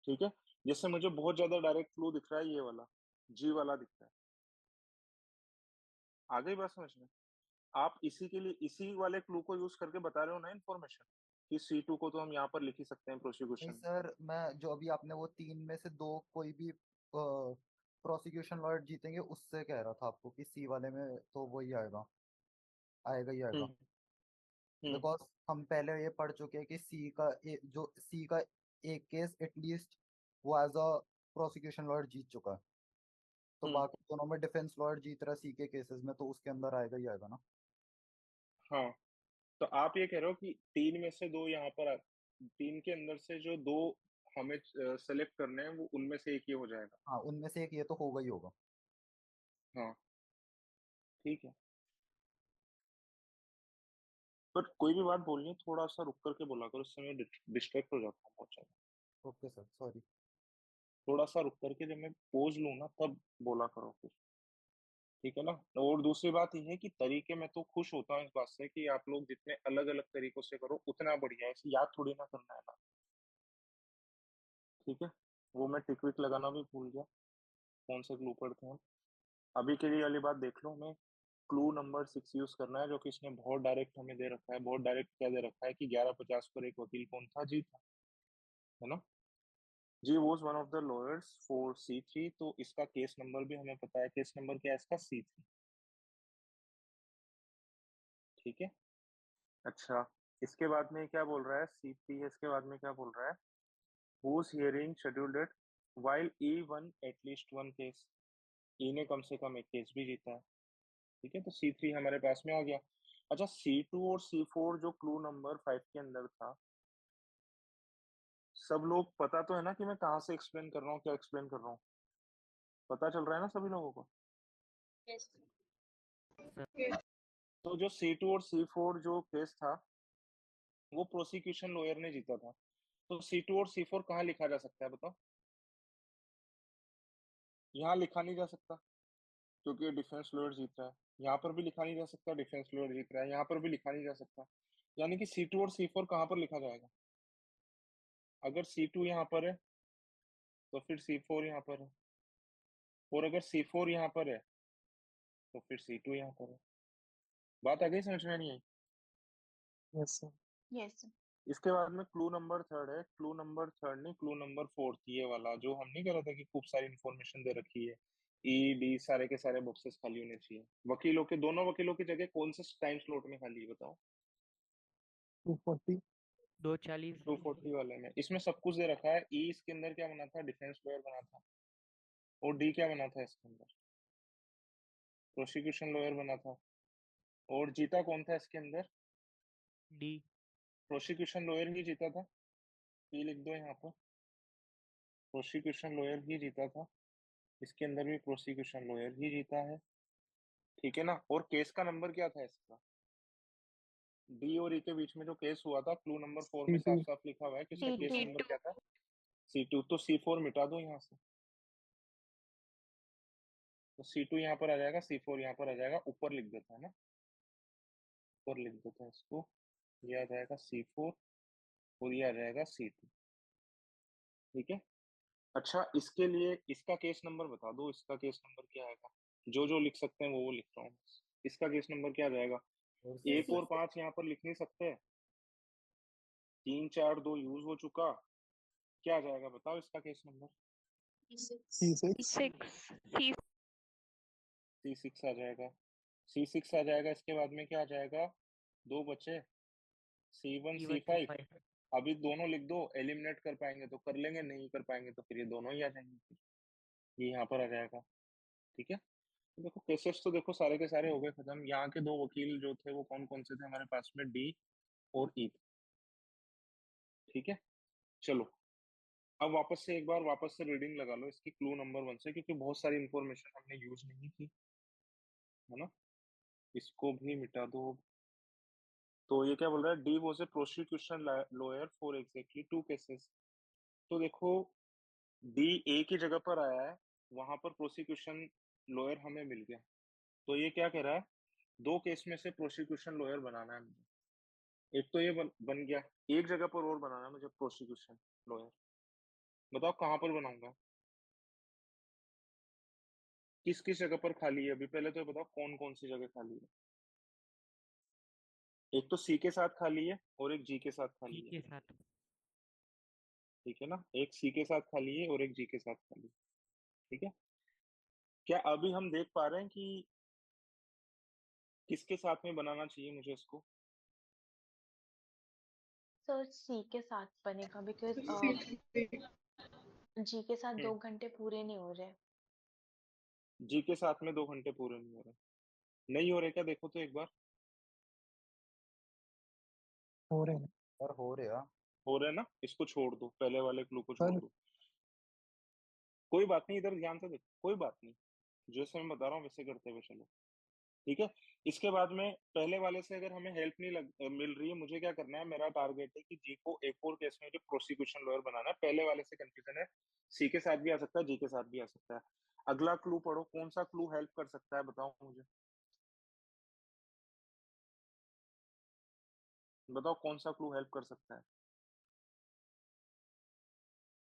ठीक है, जैसे मुझे बहुत ज्यादा डायरेक्ट क्लू दिख रहा है, ये वाला जी वाला दिख रहा है। आ गई बात समझ में? आप इसी के लिए इसी वाले क्लू को यूज करके बता रहे हो ना इन्फॉर्मेशन, कि C2 को तो हम यहाँ पर लिख ही सकते हैं नहीं प्रोसिक्यूशन में। सर, मैं जो अभी आपने वो 3 में से 2 कोई भी प्रोसिक्यूशन लॉयर जीतेंगे उससे कह रहा था आपको कि सी वाले में तो वही आएगा, आएगा ही आएगा। हम्म हम्म बिकॉज हम पहले ये पढ़ चुके हैं कि जो सी का एक केस एटलीस्ट वो एज अ प्रोसिक्यूशन लॉयर जीत चुका है, तो हम्म बाकी दोनों में डिफेंस लॉयर जीत रहा है सी के केसेस में, तो उसके अंदर आएगा ही आएगा ना। हाँ, तो आप ये कह रहे हो कि 3 में से 2 यहाँ पर 3 के अंदर से जो 2 हमें सेलेक्ट करने हैं, वो उनमें से एक ही हो जाएगा। हाँ, उनमें से एक ये तो होगा ही होगा। हाँ, ठीक है, पर कोई भी बात बोलनी है थोड़ा सा रुक करके बोला करो, उससे मैं डिस्ट्रैक्ट हो जाता हूँ बहुत ज्यादा। Okay sir, sorry. थोड़ा सा रुक करके जब मैं पोज लूँ ना, तब बोला करो फिर। ठीक है ना। और दूसरी बात ये है कि तरीके में तो खुश होता हूँ इस बात से कि आप लोग जितने अलग अलग तरीकों से करो उतना बढ़िया है, ऐसे याद थोड़ी ना करना है ना। ठीक है, वो मैं टिक विक लगाना भी भूल गया, कौन से क्लू पढ़ते हैं। अभी के लिए वाली बात देख लो, हमें क्लू नंबर 6 यूज करना है, जो कि इसने बहुत डायरेक्ट हमें दे रखा है। बहुत डायरेक्ट क्या दे रखा है कि 1150 पर एक वकील कौन था? जी था, है ना। G was one of the lawyers for C3, तो इसका केस नंबर भी हमें पता है। केस नंबर क्या है इसका? C3। ठीक है। अच्छा, इसके बाद में क्या बोल रहा है? C3 है, इसके बाद में क्या बोल रहा है? whose hearing scheduled it while E won at least one case। E ने कम से कम एक केस भी जीता है। ठीक है, तो C3 हमारे पास में आ गया। अच्छा, C2 और C4 जो क्लू नंबर 5 के अंदर था, सब लोग पता तो है ना कि मैं कहाँ से एक्सप्लेन कर रहा हूँ, क्या एक्सप्लेन कर रहा हूँ? पता चल रहा है ना सभी लोगों को? यस तो जो C2 और C4 जो केस था, वो प्रोसिक्यूशन लॉयर ने जीता था। तो C2 और C4 कहाँ लिखा जा सकता है बताओ? यहाँ लिखा नहीं जा सकता क्योंकि डिफेंस लॉयर जीत रहा है। यहाँ पर भी लिखा नहीं जा सकता, डिफेंस लॉयर जीत रहा है। यहाँ पर भी लिखा नहीं जा सकता। यानी कि C2 और C4 कहाँ पर लिखा जाएगा? अगर C2 यहाँ पर है तो फिर C4 यहाँ पर है, और अगर C4 यहाँ पर है तो फिर C2 यहाँ पर है। बात आ गई समझ में? नहीं आई? Yes sir. यस इसके बाद में क्लू नंबर 3 है। क्लू नंबर 3 नहीं, क्लू नंबर 4 ये वाला जो हम नहीं कह रहे थे कि खूब सारी इंफॉर्मेशन दे रखी है। E D सारे के सारे बॉक्सेस खाली होने चाहिए। वकीलों के, दोनों वकीलों की जगह कौन से टाइम स्लॉट में खाली है बताओ? 240। 240 240 वाले में। इसमें सब कुछ दे रखा है। E इसके अंदर क्या बना था? डिफेंस लॉयर बना था। और D क्या बना था इसके अंदर? प्रोसिक्यूशन लॉयर बना था। और जीता कौन था इसके अंदर? डी। प्रोसिक्यूशन लॉयर ही जीता था। P लिख दो यहाँ पर, प्रोसिक्यूशन लॉयर ही जीता था। इसके अंदर भी प्रोसिक्यूशन लॉयर ही जीता है। ठीक है ना। और केस का नंबर क्या था इसका? D और E के बीच में जो केस हुआ था, क्लू नंबर 4 में साफ C2। साफ लिखा हुआ है कि इसका केस C2 नंबर क्या था? C2। तो C4 मिटा दो यहाँ से, तो C2 यहाँ पर आ जाएगा, C4 यहाँ पर आ जाएगा। ऊपर लिख देता है ना, ऊपर लिख देता है इसको। ये आ जाएगा C4 और ये आ जाएगा C2। ठीक है। अच्छा, इसके लिए इसका केस नंबर बता दो। इसका केस नंबर क्या आएगा? जो जो लिख सकते हैं वो लिख रहा हूँ। इसका केस नंबर क्या आ जाएगा? 1 और 5 यहाँ पर लिख नहीं सकते। 3 4 2 यूज हो चुका। क्या आ जाएगा बताओ इसका केस नंबर? C6। 6 C6 आ जाएगा। C6 आ जाएगा। इसके बाद में क्या आ जाएगा? दो बचे, C1 C1 C5। C5 अभी दोनों लिख दो। एलिमिनेट कर पाएंगे तो कर लेंगे, नहीं कर पाएंगे तो फिर ये दोनों ही आ जाएंगे। फिर ये यहाँ पर आ जाएगा। ठीक है। तो देखो केसेस तो देखो सारे के सारे हो गए खत्म। यहाँ के दो वकील जो थे वो कौन कौन से थे हमारे पास में? D और E। ठीक है। चलो, अब वापस से एक बार वापस से रीडिंग लगा लो इसकी क्लू नंबर 1 से, क्योंकि बहुत सारी इंफॉर्मेशन हमने यूज नहीं की, है ना। इसको भी मिटा दो। तो ये क्या बोल रहा है? D was a prosecution lawyer for exactly 2 cases. तो देखो, D A की जगह पर आया है, वहां पर प्रोसिक्यूशन लॉयर हमें मिल गया। तो ये क्या कह रहा है? 2 केस में से प्रोसिक्यूशन लॉयर बनाना है मुझे। एक तो ये बन गया, एक जगह पर और बनाना है मुझे प्रोसिक्यूशन लॉयर। बताओ कहाँ पर बनाऊंगा? किस किस जगह पर खाली है? अभी पहले तो ये बताओ कौन कौन सी जगह खाली है। एक तो C के साथ खाली है और एक G के साथ C खाली है। के साथ। ठीक है ना। एक C के साथ खाली है और एक G के साथ खाली है। ठीक है। क्या अभी हम देख पा रहे हैं कि किसके साथ में बनाना चाहिए मुझे इसको? सर C के साथ बनेगा बिकॉज C3। G के साथ 2 घंटे पूरे नहीं हो रहे। G के साथ में 2 घंटे पूरे नहीं हो रहे। नहीं हो रहे क्या? देखो तो एक बार। हो रहे हैं सर हो रहे हैं। हो रहे हैं ना। इसको छोड़ दो, पहले वाले क्लू को छोड़ सर। दो। कोई बात नहीं, इधर ध्यान से देखो, कोई बात नहीं। जैसे मैं बता रहा हूँ वैसे करते हुए चलो। ठीक है। इसके बाद में पहले वाले से अगर हमें हेल्प नहीं मिल रही है, मुझे क्या करना है? मेरा टारगेट है कि जी को एक और केस में जो प्रोसिक्यूशन लॉयर बनाना है। पहले वाले से कंफ्यूजन है, सी के साथ भी आ सकता है, जी के साथ भी आ सकता है। अगला क्लू पढ़ो, कौन सा क्लू हेल्प कर सकता है बताओ मुझे। बताओ कौन सा क्लू हेल्प कर सकता है?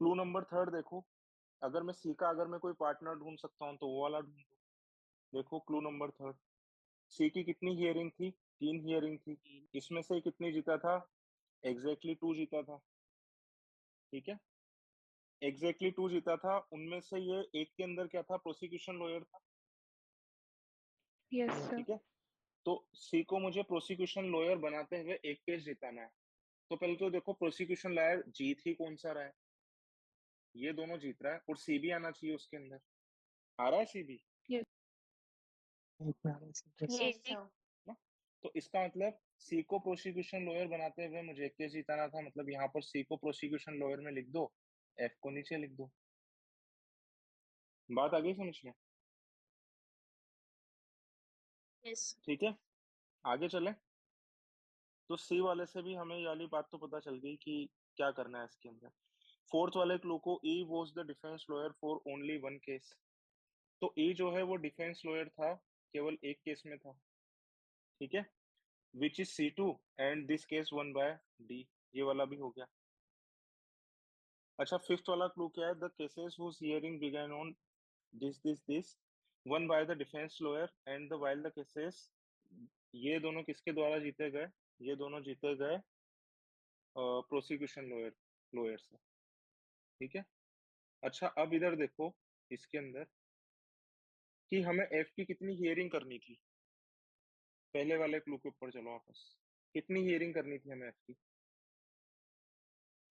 क्लू नंबर थर्ड देखो, अगर मैं सी का अगर मैं कोई पार्टनर ढूंढ सकता हूँ तो वो वाला ढूंढ दो। देखो क्लू नंबर थर्ड, सी की कितनी हियरिंग थी? 3 हियरिंग थी। इसमें से कितनी जीता था? एग्जैक्टली 2 जीता था। ठीक है, एग्जैक्टली 2 जीता था। उनमें से ये एक के अंदर क्या था? प्रोसिक्यूशन लॉयर था। Yes sir. ठीक है, तो सी को मुझे प्रोसिक्यूशन लॉयर बनाते हुए एक केस जिताना है। तो पहले तो देखो प्रोसिक्यूशन लॉयर जीत ही कौन सा रहा है? ये दोनों जीत रहा है, और सी भी आना चाहिए उसके अंदर। आ रहा है सी भी यस एक में आ रहा है yes. Yes sir. ना? तो इसका मतलब सी को प्रोसिक्यूशन लॉयर बनाते हुए मुझे एक केस जिताना था। मतलब यहाँ पर सी को प्रोसिक्यूशन लॉयर में लिख दो, एफ को नीचे लिख दो। बात आ गई समझ में? यस ठीक है, आगे चले। तो सी वाले से भी हमें ये वाली बात तो पता चल गई कि क्या करना है इसके अंदर। फोर्थ वाले क्लू को, E was the defence lawyer for only 1 case. तो ई जो है वो डिफेंस लॉयर था केवल एक केस में था। ठीक है, which is C2 and this case one by D. ये वाला भी हो गया। अच्छा, फिफ्थ वाला क्लू क्या है? The cases whose hearing began on this one by the defence lawyer and the while the cases. ये दोनों किसके द्वारा जीते गए? ये दोनों जीते गए प्रोसिक्यूशन लॉयर से। ठीक है, अच्छा अब इधर देखो इसके अंदर कि हमें एफ की कितनी हियरिंग करनी थी। पहले वाले क्लू के ऊपर चलो वापस, कितनी हियरिंग करनी थी हमें एफ की?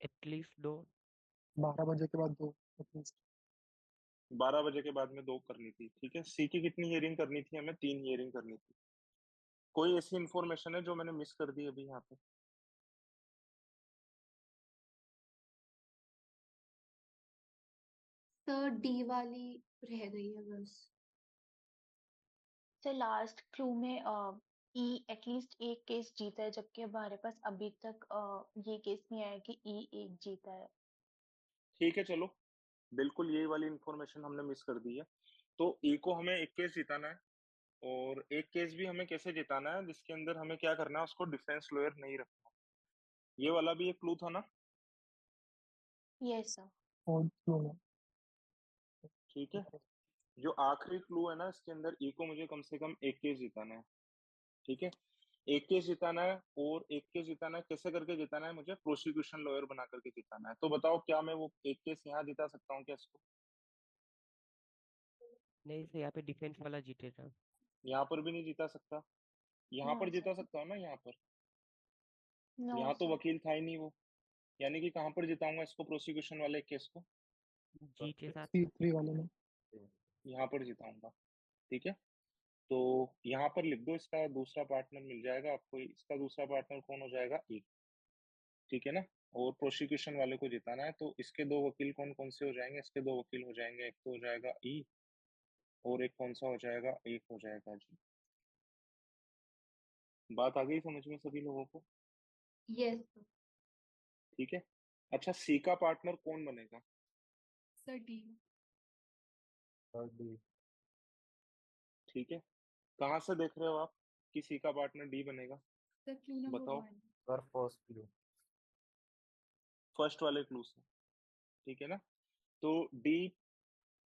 एटलीस्ट 2। 12 बजे के बाद 2 एटलीस्ट। 12 बजे के बाद में 2 करनी थी। ठीक है, सी की कितनी हियरिंग करनी थी हमें? 3 हियरिंग करनी थी। कोई ऐसी इंफॉर्मेशन है जो मैंने मिस कर दी अभी यहाँ पे? सर डी वाली रह गई है बस। सर लास्ट क्लू में ई एटलीस्ट एक केस जीता है, जबकि हमारे पास अभी तक ये केस नहीं आया कि ई एक जीता है। ठीक है चलो, बिल्कुल यही वाली इंफॉर्मेशन हमने मिस कर दी है। तो ई को हमें एक केस जिताना है, और एक केस भी हमें कैसे जिताना है जिसके अंदर हमें क्या करना है? उसको डिफेंस लॉयर नहीं रखना। ये वाला भी एक क्लू था ना? Yes sir. और क्यों ना? ठीक है, जो आखिरी क्लू है ना इसके अंदर, ई को मुझे कम से कम एक केस जिताना है। ठीक है, एक केस जिताना है, और एक केस जिताना है कैसे करके जिताना है? मुझे प्रोसिक्यूशन लॉयर बना करके जिताना है। तो बताओ क्या मैं वो एक केस यहाँ जिता सकता हूँ क्या इसको? नहीं सर, यहाँ पे डिफेंस वाला जीतेगा। यहाँ पर भी नहीं जिता सकता। यहाँ नो पर जिता सर। सकता हूँ ना, यहाँ पर। नो यहाँ तो सर। वकील था ही नहीं वो, यानी कि कहाँ पर जिताऊंगा इसको, प्रोसिक्यूशन वाले केस को? जी के साथ। C3 वाले में। यहाँ पर जिताऊंगा। ठीक है, तो यहाँ पर लिख दो, इसका दूसरा पार्टनर मिल जाएगा आपको। इसका दूसरा पार्टनर कौन हो जाएगा? ई। ठीक है ना, और प्रोसिक्यूशन वाले को जिताना है, तो इसके 2 वकील कौन कौन से हो जाएंगे? इसके 2 वकील हो जाएंगे, एक तो हो जाएगा ई, और एक कौन सा हो जाएगा? एक हो जाएगा जी। बात आ गई समझ में सभी लोगों को? यस ठीक है, अच्छा सी का पार्टनर कौन बनेगा? Sir D. ठीक है, कहाँ से देख रहे हो आप कि सी का पार्टनर डी बनेगा? सर क्लू नंबर बताओ। 1। Sir first clue. फर्स्ट वाले क्लू से। ठीक है ना, तो डी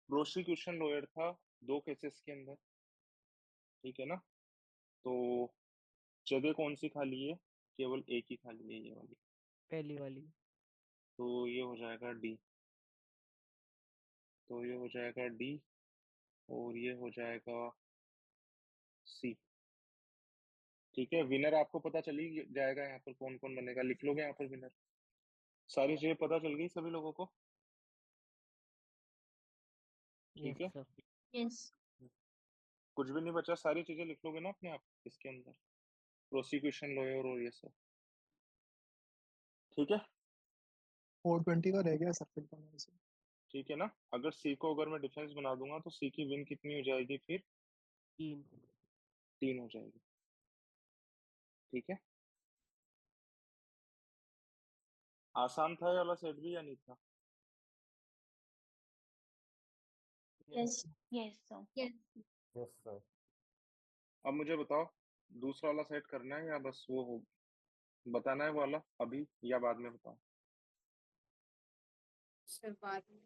प्रोसिक्यूशन लॉयर था 2 केसेस के अंदर। ठीक है ना, तो जगह कौन सी खाली है? केवल एक ही खाली है, ये वाली। पहली वाली। तो ये हो जाएगा डी, तो ये हो जाएगा डी, और ये हो जाएगा सी। ठीक है, विनर आपको पता चल ही जाएगा यहाँ पर कौन कौन बनेगा। लिख लोगे यहाँ पर विनर? सारी चीजें पता चल गई सभी लोगों को? ठीक यस है, सर। यस कुछ भी नहीं बचा, सारी चीजें लिख लोगे ना अपने आप इसके अंदर, प्रोसिक्यूशन लॉयर और ये सब। ठीक है, 420 का रह गया सर फिर बनाने से। ठीक है ना, अगर सी को अगर मैं डिफेंस बना दूंगा तो सी की विन कितनी हो जाएगी फिर? 3। 3 हो जाएगी। ठीक है, आसान था ये वाला सेट भी या नहीं था? Yes yes sir. Yes yes sir. अब मुझे बताओ, दूसरा वाला सेट करना है या बस वो हो बताना है वाला अभी, या बाद में बताओ? सर बाद में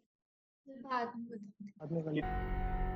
बता बाद में कर